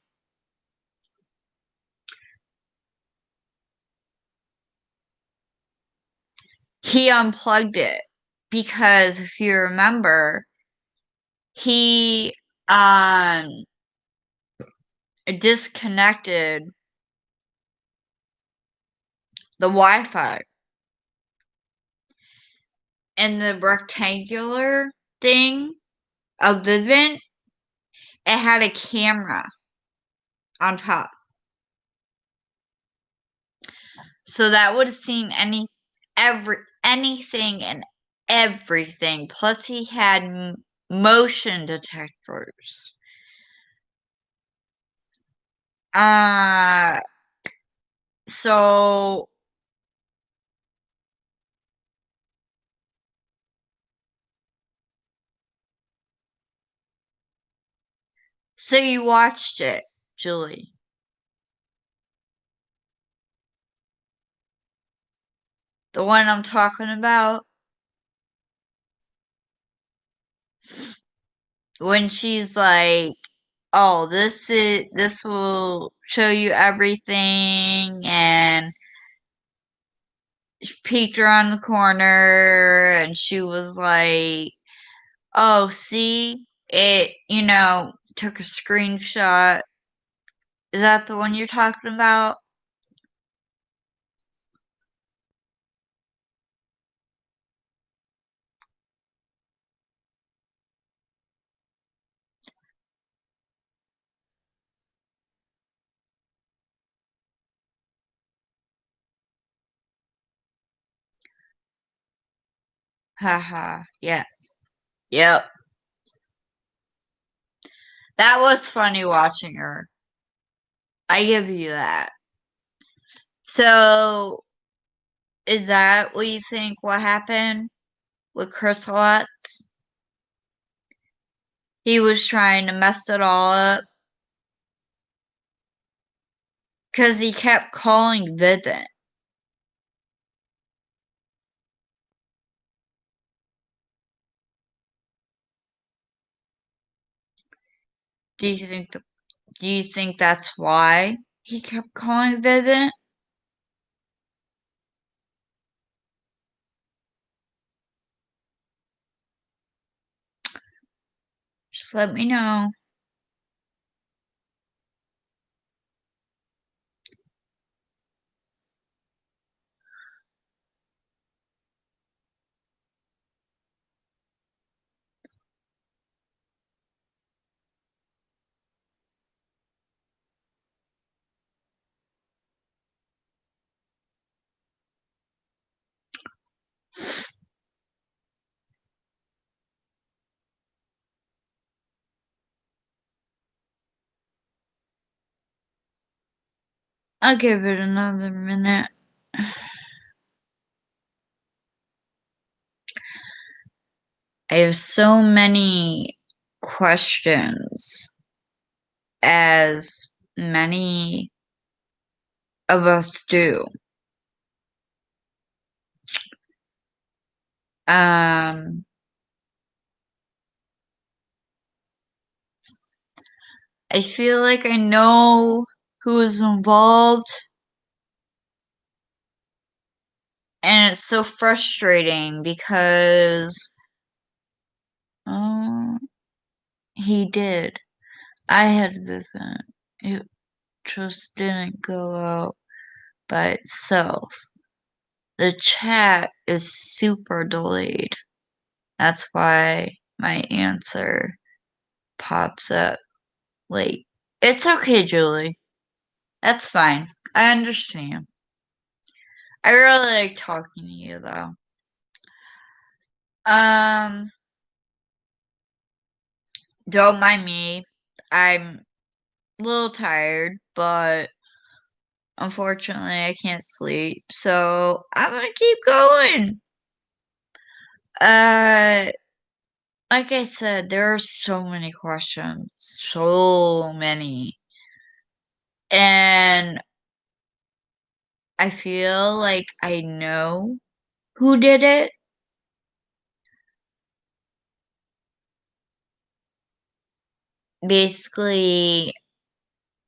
He unplugged it. Because if you remember, he disconnected the Wi-Fi. And the rectangular thing of the vent, it had a camera on top. So that would have seen anything and everything. Plus he had motion detectors. So you watched it, Julie. The one I'm talking about. When she's like, oh, this will show you everything, and she peeked around the corner and she was like, oh, see, it, took a screenshot. Is that the one you're talking about? Haha, yes. Yep. That was funny watching her. I give you that. So, is that what you think what happened with Chris Watts? He was trying to mess it all up because he kept calling Vivint. Do you think that's why he kept calling Vivint? Just let me know. I'll give it another minute. I have so many questions, as many of us do. I feel like I know who is involved, and it's so frustrating because he did. I had Vivint. It just didn't go out by itself. The chat is super delayed. That's why my answer pops up late. It's okay, Julie. That's fine. I understand. I really like talking to you, though. Don't mind me. I'm a little tired, but unfortunately I can't sleep, so I'm gonna keep going. Like I said, there are so many questions. So many. And I feel like I know who did it. Basically,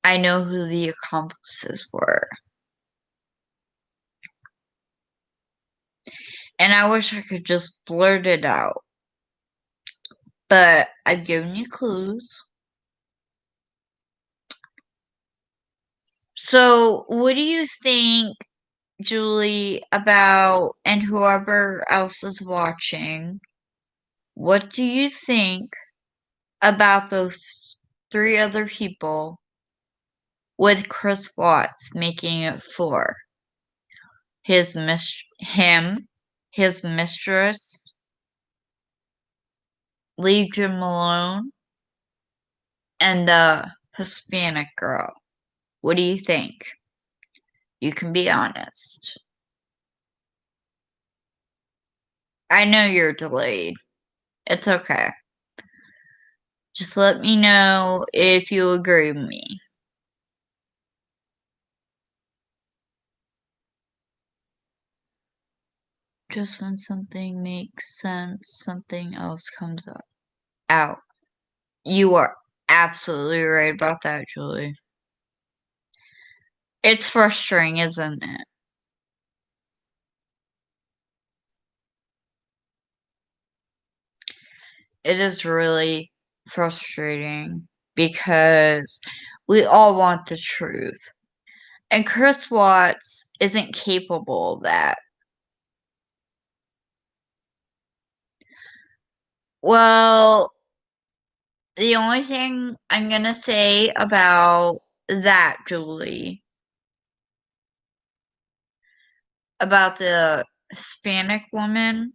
I know who the accomplices were. And I wish I could just blurt it out. But I've given you clues. So, what do you think, Julie, about, and whoever else is watching, what do you think about those 3 other people with Chris Watts making it 4? His mistress, Leave Jim alone, and the Hispanic girl. What do you think? You can be honest. I know you're delayed. It's okay. Just let me know if you agree with me. Just when something makes sense, something else comes out. You are absolutely right about that, Julie. It's frustrating, isn't it? It is really frustrating because we all want the truth. And Chris Watts isn't capable of that. Well, the only thing I'm gonna say about that, Julie, about the Hispanic woman,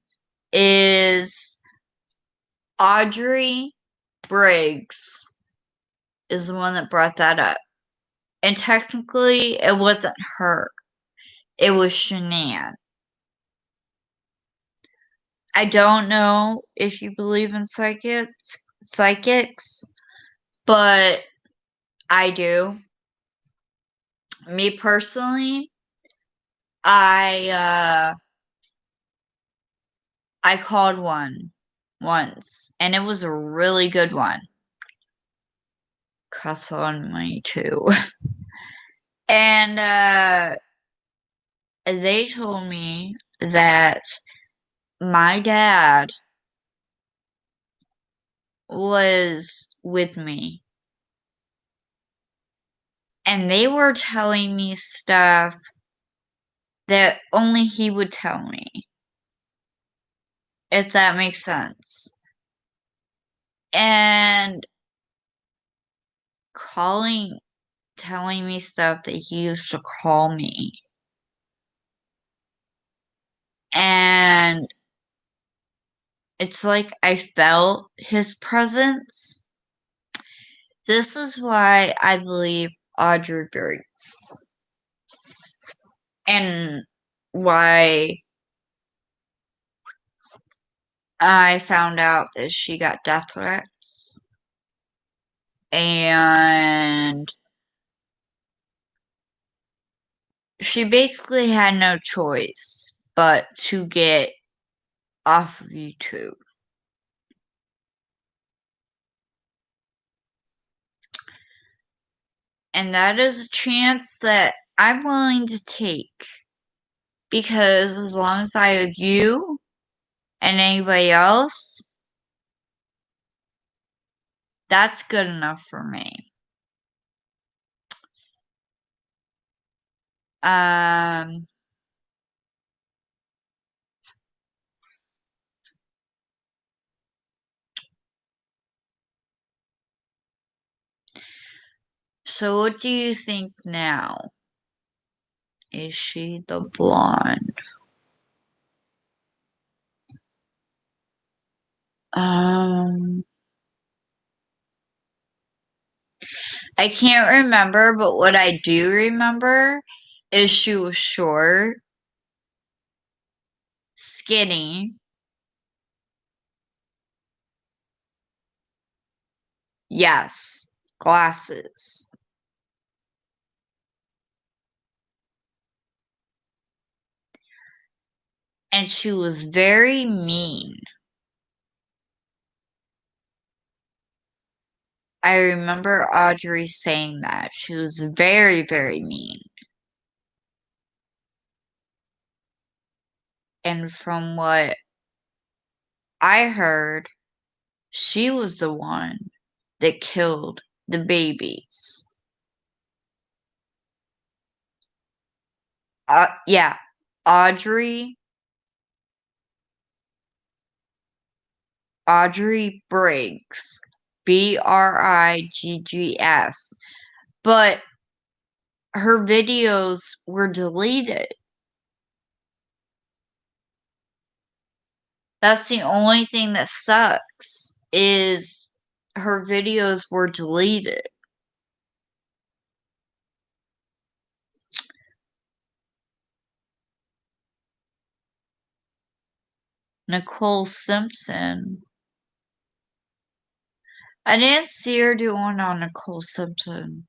is Audrey Briggs is the one that brought that up. And technically, it wasn't her. It was Shanann. I don't know if you believe in psychics, but I do. Me personally, I called one once, and it was a really good one. Cuss on me too. And they told me that my dad was with me. And they were telling me stuff that only he would tell me. If that makes sense. And telling me stuff that he used to call me. And it's like I felt his presence. This is why I believe Audrey Briggs. And why I found out that she got death threats. And she basically had no choice but to get off of YouTube. And that is a chance that I'm willing to take. Because as long as I have you and anybody else, that's good enough for me. So what do you think now? Is she the blonde? I can't remember, but what I do remember is she was short, skinny. Yes, glasses. And she was very mean. I remember Audrey saying that. She was very, very mean. And from what I heard, she was the one that killed the babies. Yeah, Audrey Briggs. Briggs. But her videos were deleted. That's the only thing that sucks, is her videos were deleted. Nicole Simpson. I didn't see her do one on Nicole Simpson.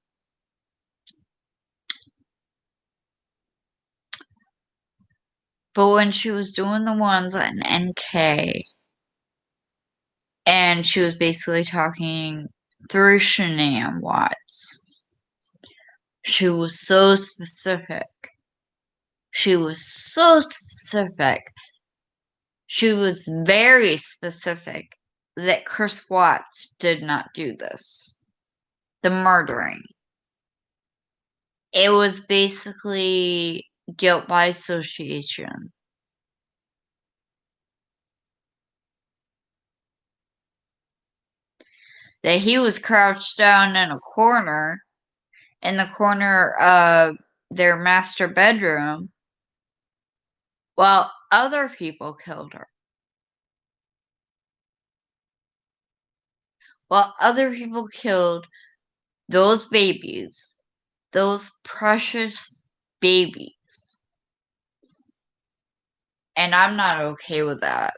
But when she was doing the ones on NK, and she was basically talking through Shanann Watts, she was so specific. She was so specific. She was very specific that Chris Watts did not do this. The murdering. It was basically guilt by association. That he was crouched down in the corner of their master bedroom, while other people killed her. While other people killed those babies, those precious babies. And I'm not okay with that.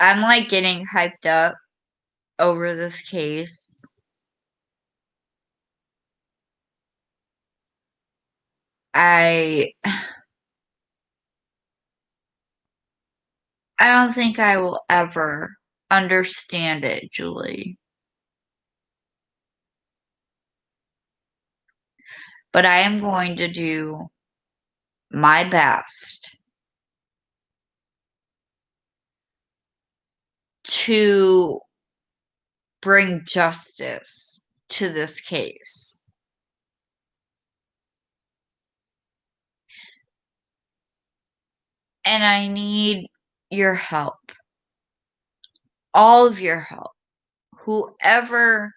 I'm like getting hyped up over this case. I don't think I will ever understand it, Julie. But I am going to do my best to bring justice to this case. And I need your help. All of your help. Whoever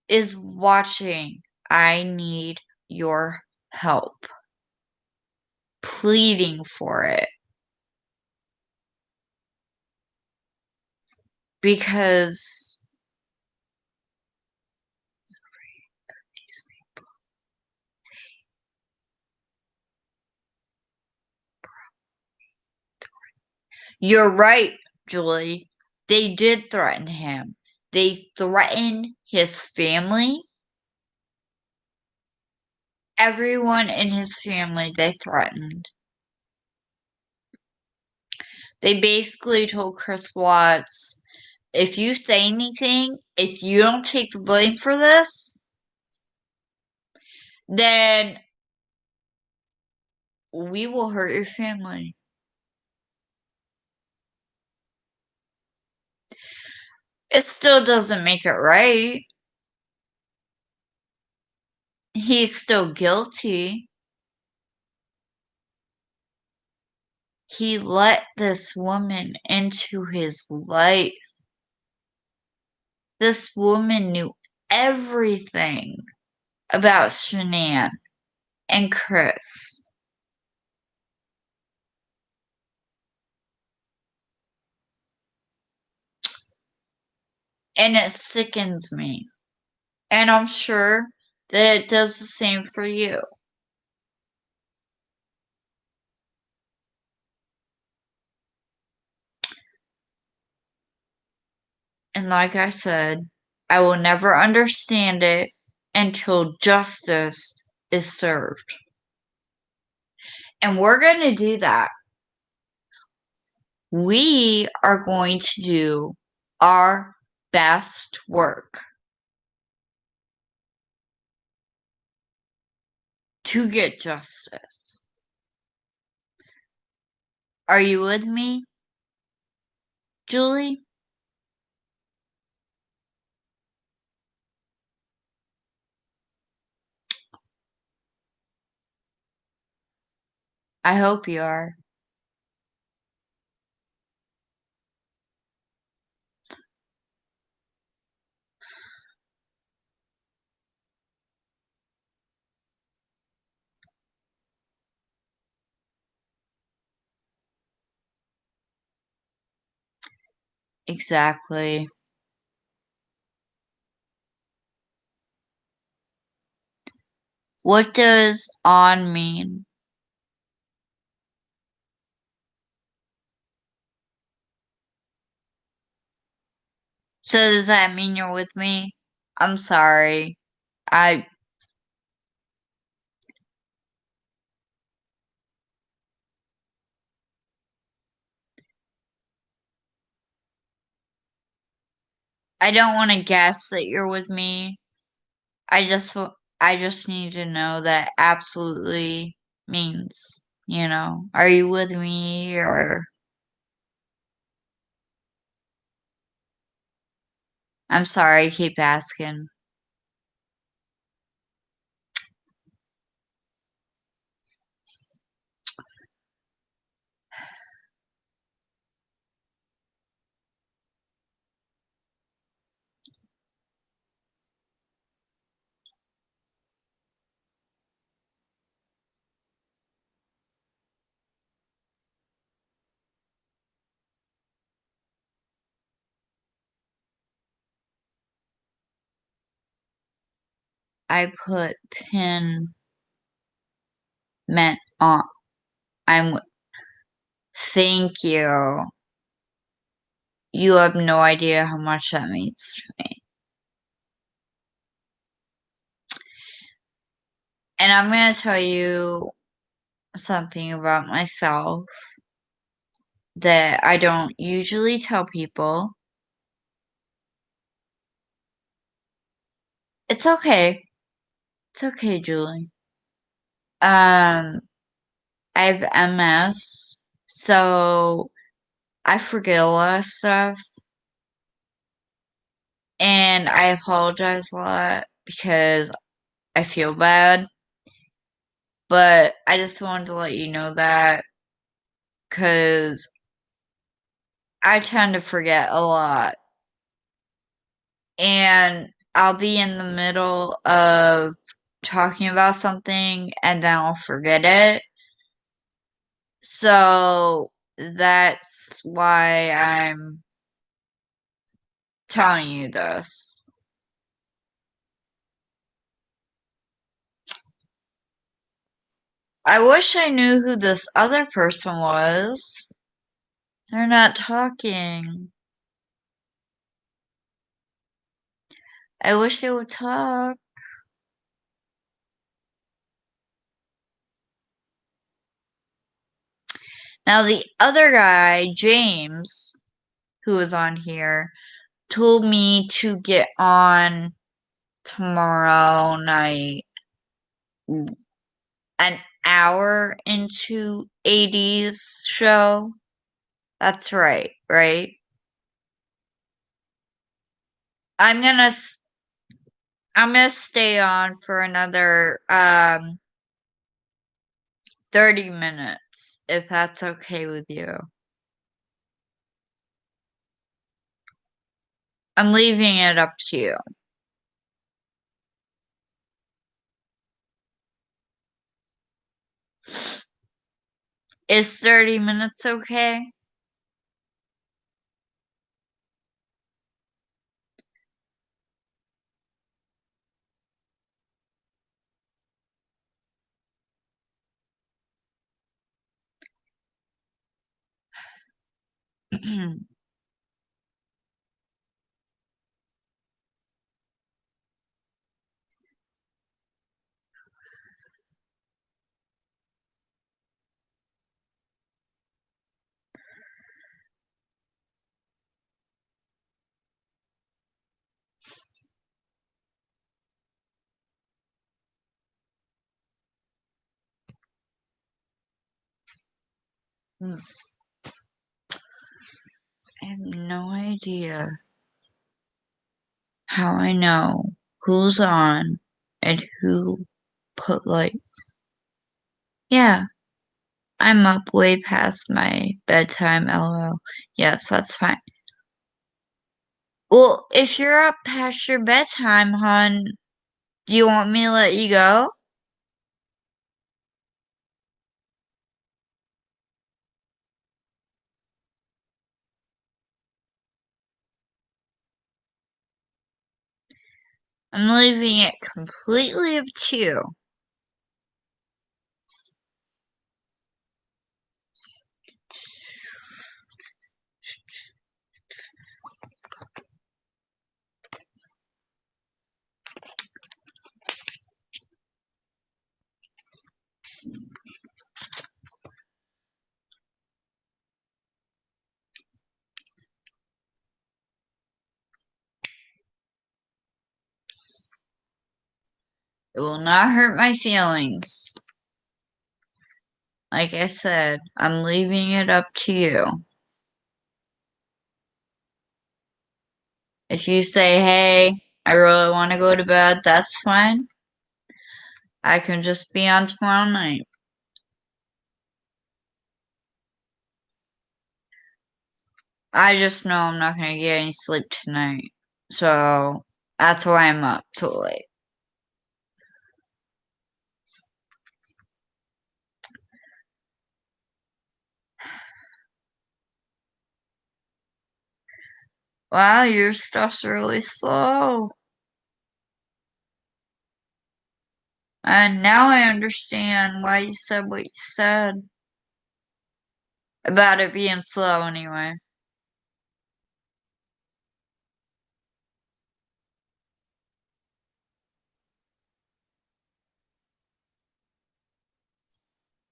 is watching, I need your help. Pleading for it. Because you're right, Julie. They did threaten him. They threatened his family. Everyone in his family they threatened. They basically told Chris Watts, if you say anything, if you don't take the blame for this, then we will hurt your family. It still doesn't make it right. He's still guilty. He let this woman into his life. This woman knew everything about Shanann and Chris. And it sickens me. And I'm sure that it does the same for you. And like I said, I will never understand it until justice is served. And we're going to do that. We are going to do our best work to get justice. Are you with me, Julie? I hope you are. Exactly. What does on mean? So does that mean you're with me? I'm sorry. I don't want to guess that you're with me. I just need to know that absolutely means, are you with me or I'm sorry, I keep asking. I put pin meant on. Thank you. You have no idea how much that means to me. And I'm going to tell you something about myself that I don't usually tell people. It's okay. It's okay, Julie. I have MS, so I forget a lot of stuff. And I apologize a lot because I feel bad. But I just wanted to let you know that because I tend to forget a lot. And I'll be in the middle of talking about something and then I'll forget it. So that's why I'm telling you this. I wish I knew who this other person was. They're not talking. I wish they would talk. Now, the other guy, James, who was on here, told me to get on tomorrow night an hour into 80s show. That's right, right? I'm gonna stay on for another 30 minutes if that's okay with you. I'm leaving it up to you. Is 30 minutes okay? I have no idea how I know who's on and who put yeah, I'm up way past my bedtime, lol. Yes, that's fine. Well, if you're up past your bedtime, hon, do you want me to let you go? I'm leaving it completely up to you. It will not hurt my feelings. Like I said, I'm leaving it up to you. If you say, hey, I really want to go to bed, that's fine. I can just be on tomorrow night. I just know I'm not going to get any sleep tonight. So that's why I'm up so late. Wow, your stuff's really slow. And now I understand why you said what you said. About it being slow, anyway.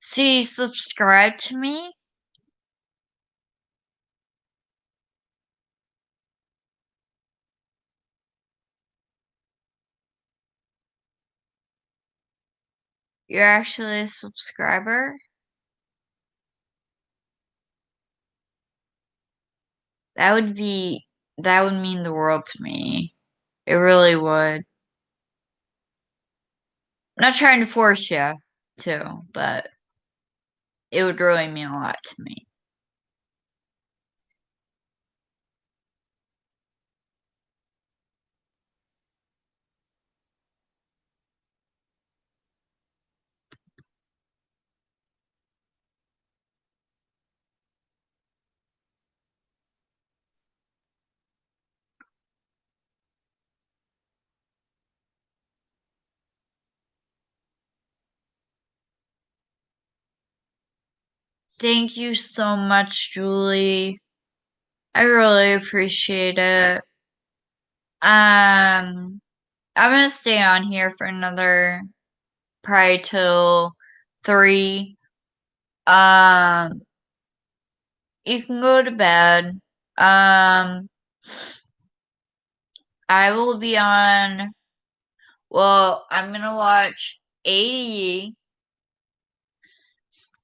See, subscribe to me? You're actually a subscriber? That would mean the world to me. It really would. I'm not trying to force you to, but it would really mean a lot to me. Thank you so much, Julie. I really appreciate it. I'm gonna stay on here for another probably till 3. You can go to bed. I will be on. Well, I'm gonna watch ADE,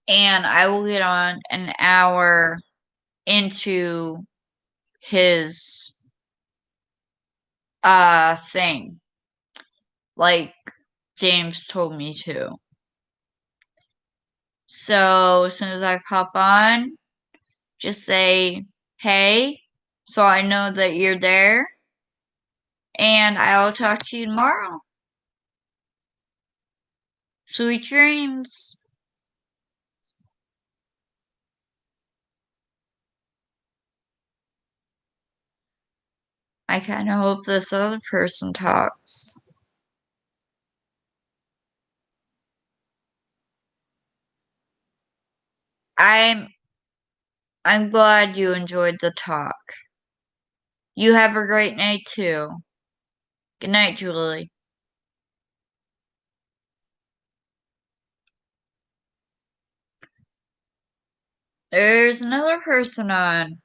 and I will get on an hour into his thing, like James told me to. So as soon as I pop on, just say hey, so I know that you're there, and I will talk to you tomorrow. Sweet dreams. I kind of hope this other person talks. I'm glad you enjoyed the talk. You have a great night too. Good night, Julie. There's another person on.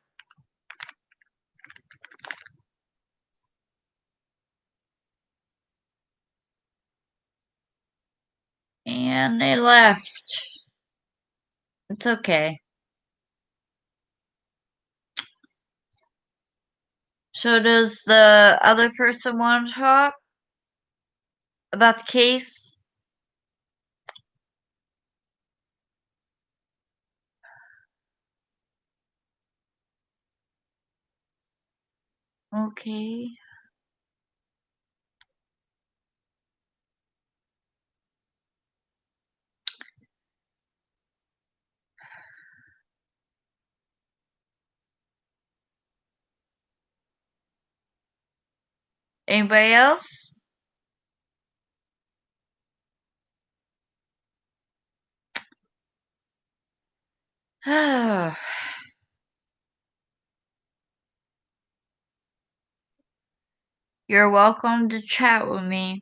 And they left. It's okay. So does the other person want to talk about the case? Okay. Anybody else? You're welcome to chat with me.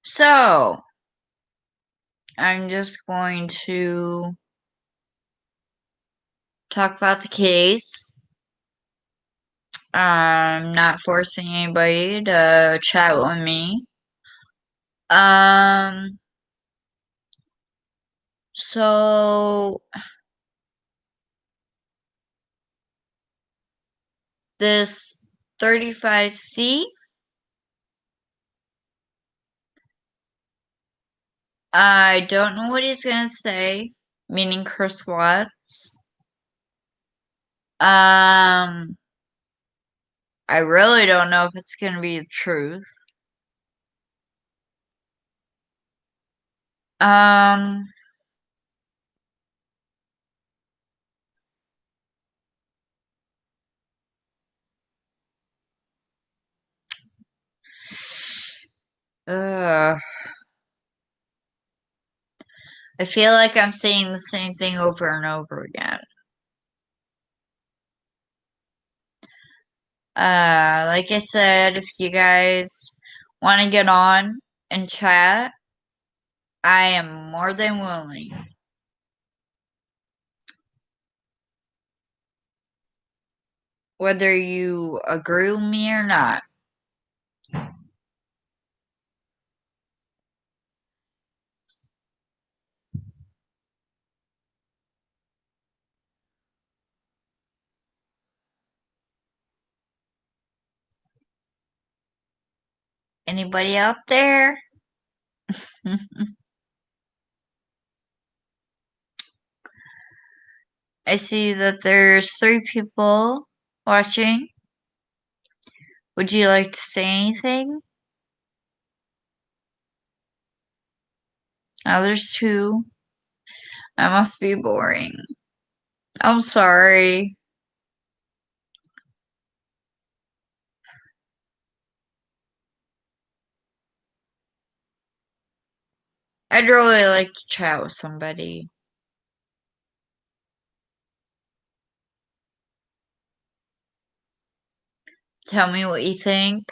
So, I'm just going to talk about the case. I'm not forcing anybody to chat with me. So this 35C, I don't know what he's gonna say, meaning Chris Watts. I really don't know if it's gonna be the truth. Um, I feel like I'm saying the same thing over and over again. Like I said, if you guys want to get on and chat, I am more than willing. Whether you agree with me or not. Anybody out there? I see that there's 3 people watching. Would you like to say anything? Oh, there's 2. That must be boring. I'm sorry. I'd really like to chat with somebody. Tell me what you think.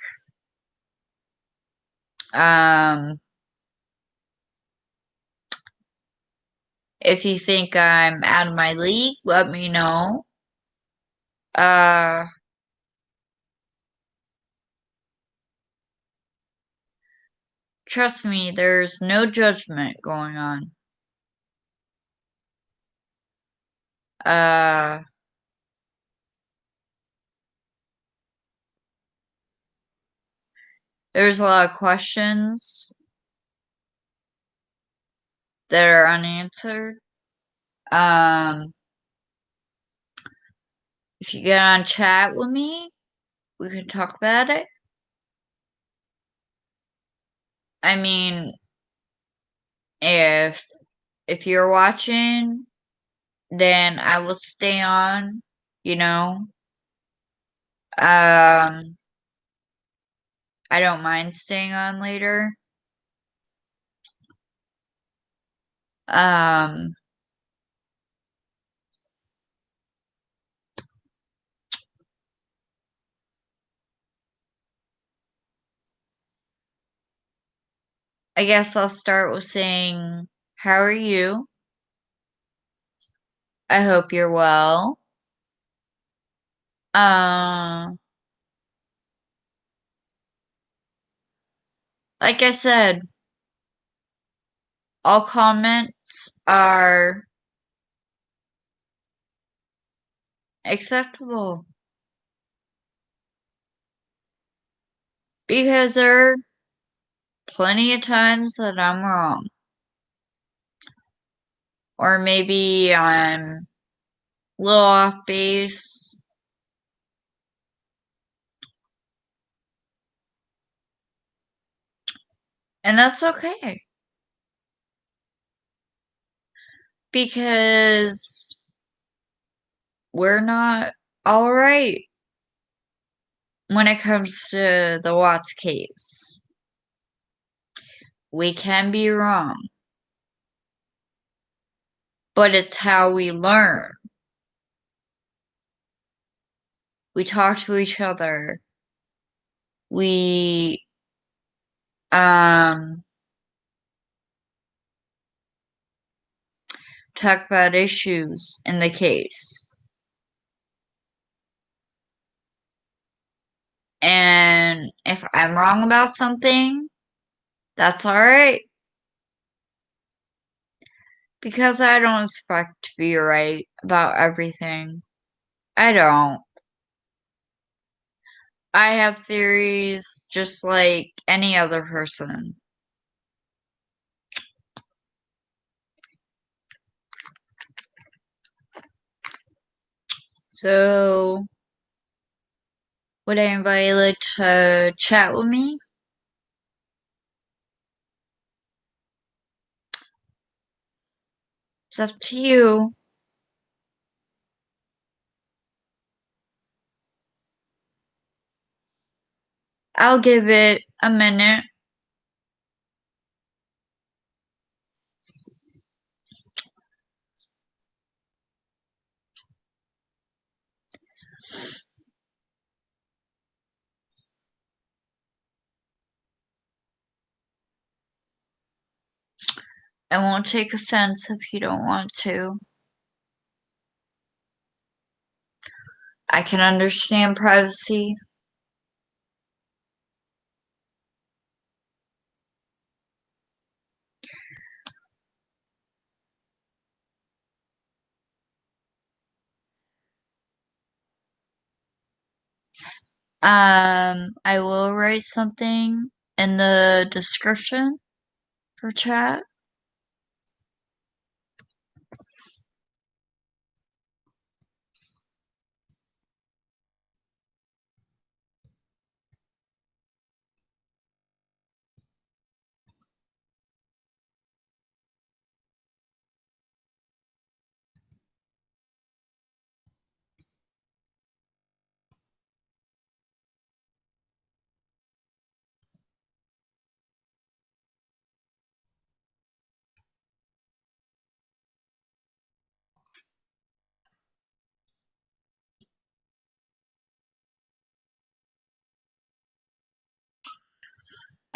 If you think I'm out of my league, let me know. Trust me, there's no judgment going on. There's a lot of questions that are unanswered. If you get on chat with me, we can talk about it. I mean, if you're watching, then I will stay on, you know. I don't mind staying on later. I guess I'll start with saying, how are you? I hope you're well. Like I said, all comments are acceptable. Because there are plenty of times that I'm wrong. Or maybe I'm a little off base. And that's okay. because we're not all right when it comes to the Watts case. We can be wrong, but it's how we learn. We talk to each other. We talk about issues in the case. And if I'm wrong about something, that's alright. Because I don't expect to be right about everything. I don't. I have theories just like any other person. So, would anybody like to chat with me? It's up to you. I'll give it a minute. I won't take offense if you don't want to. I can understand privacy. I will write something in the description for chat.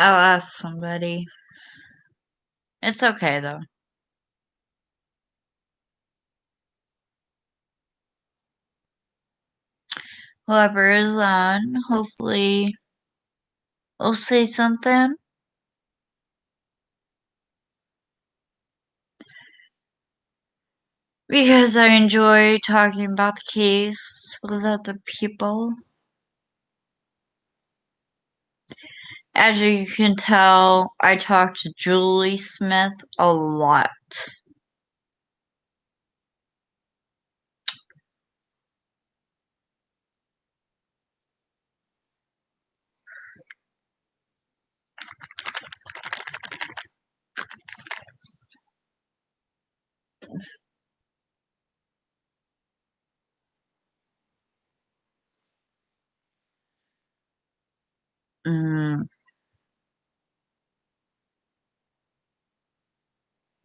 I'll ask somebody. It's okay though. Whoever is on, hopefully will say something. Because I enjoy talking about the case with other people. As you can tell, I talk to Julie Smith a lot.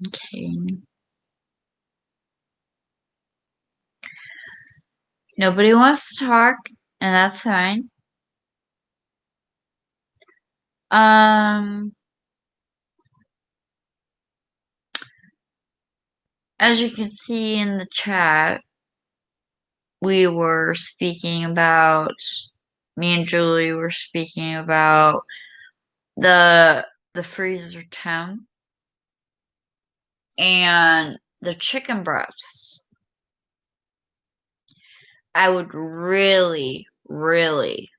Okay. Nobody wants to talk, and that's fine. As you can see in the chat, we were speaking about, me and Julie were speaking about the freezer temp and the chicken breasts. I would really, really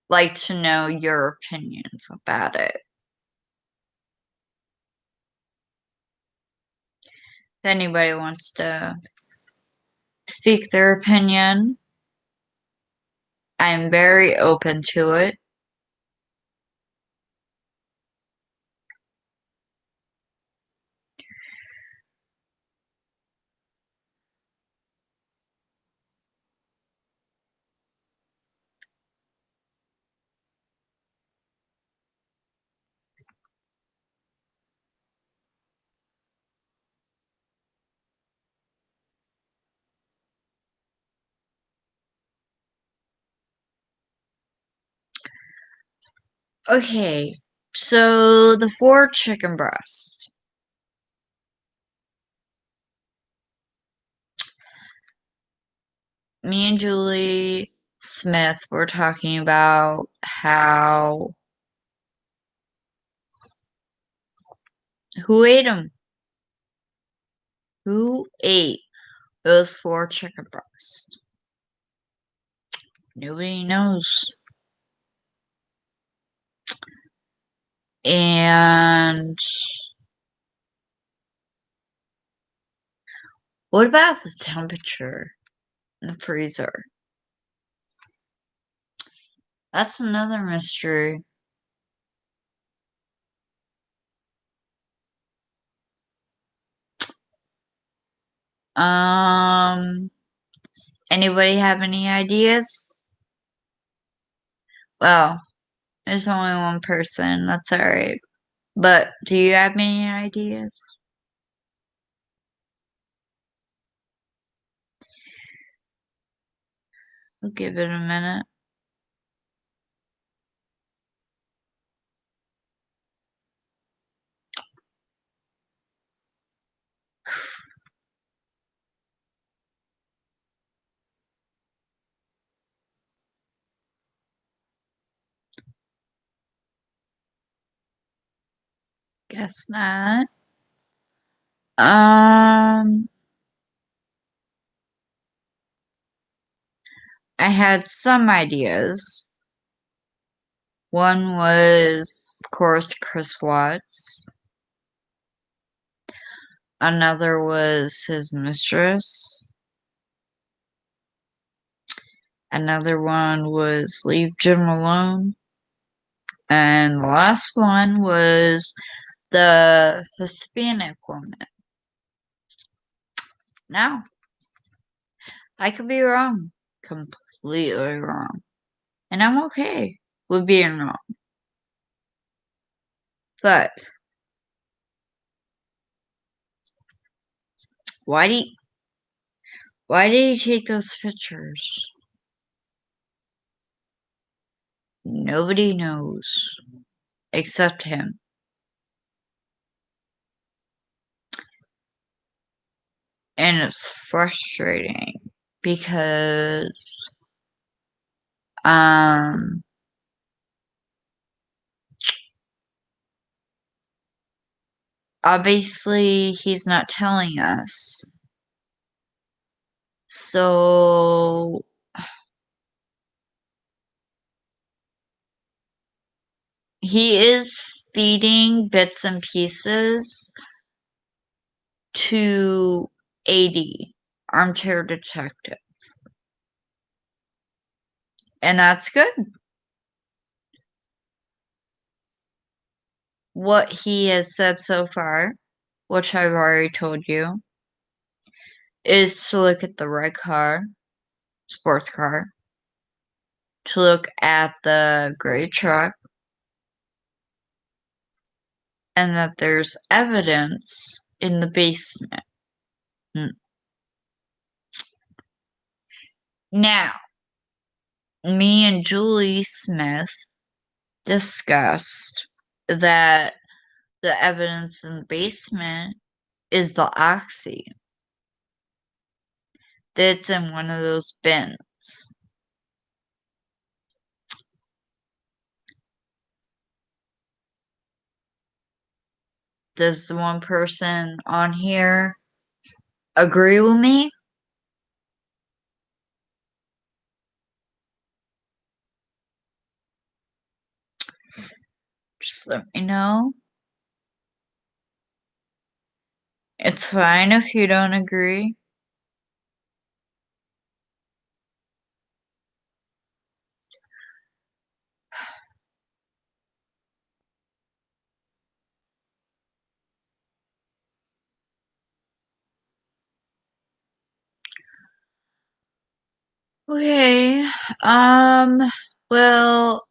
like to know your opinions about it. If anybody wants to speak their opinion, I'm very open to it. Okay, so the 4 chicken breasts. Me and Julie Smith were talking about how who ate them? Who ate those 4 chicken breasts? Nobody knows. And what about the temperature in the freezer? That's another mystery. Anybody have any ideas? Well, there's only one person, that's alright. But do you have any ideas? We'll give it a minute. Guess not. I had some ideas. One was, of course, Chris Watts. Another was his mistress. Another one was leave Jim alone. And the last one was the Hispanic woman. Now, I could be wrong. Completely wrong. And I'm okay with being wrong. But why did he take those pictures? Nobody knows except him. And it's frustrating because obviously he's not telling us. So he is feeding bits and pieces to AD, Armchair Detective. And that's good. What he has said so far, which I've already told you, is to look at the red car, sports car, to look at the gray truck, and that there's evidence in the basement. Now, me and Julie Smith discussed that the evidence in the basement is the oxy that's in one of those bins. Does the one person on here agree with me? Just let me know. It's fine if you don't agree. Okay, well,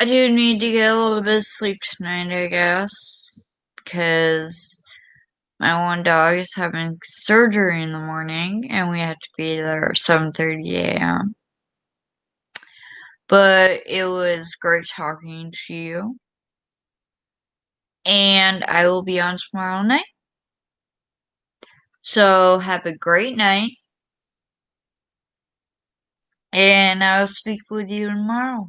I do need to get a little bit of sleep tonight, I guess, because My one dog is having surgery in the morning, and we had to be there at 7:30 a.m. But it was great talking to you. And I will be on tomorrow night. So have a great night. And I'll speak with you tomorrow.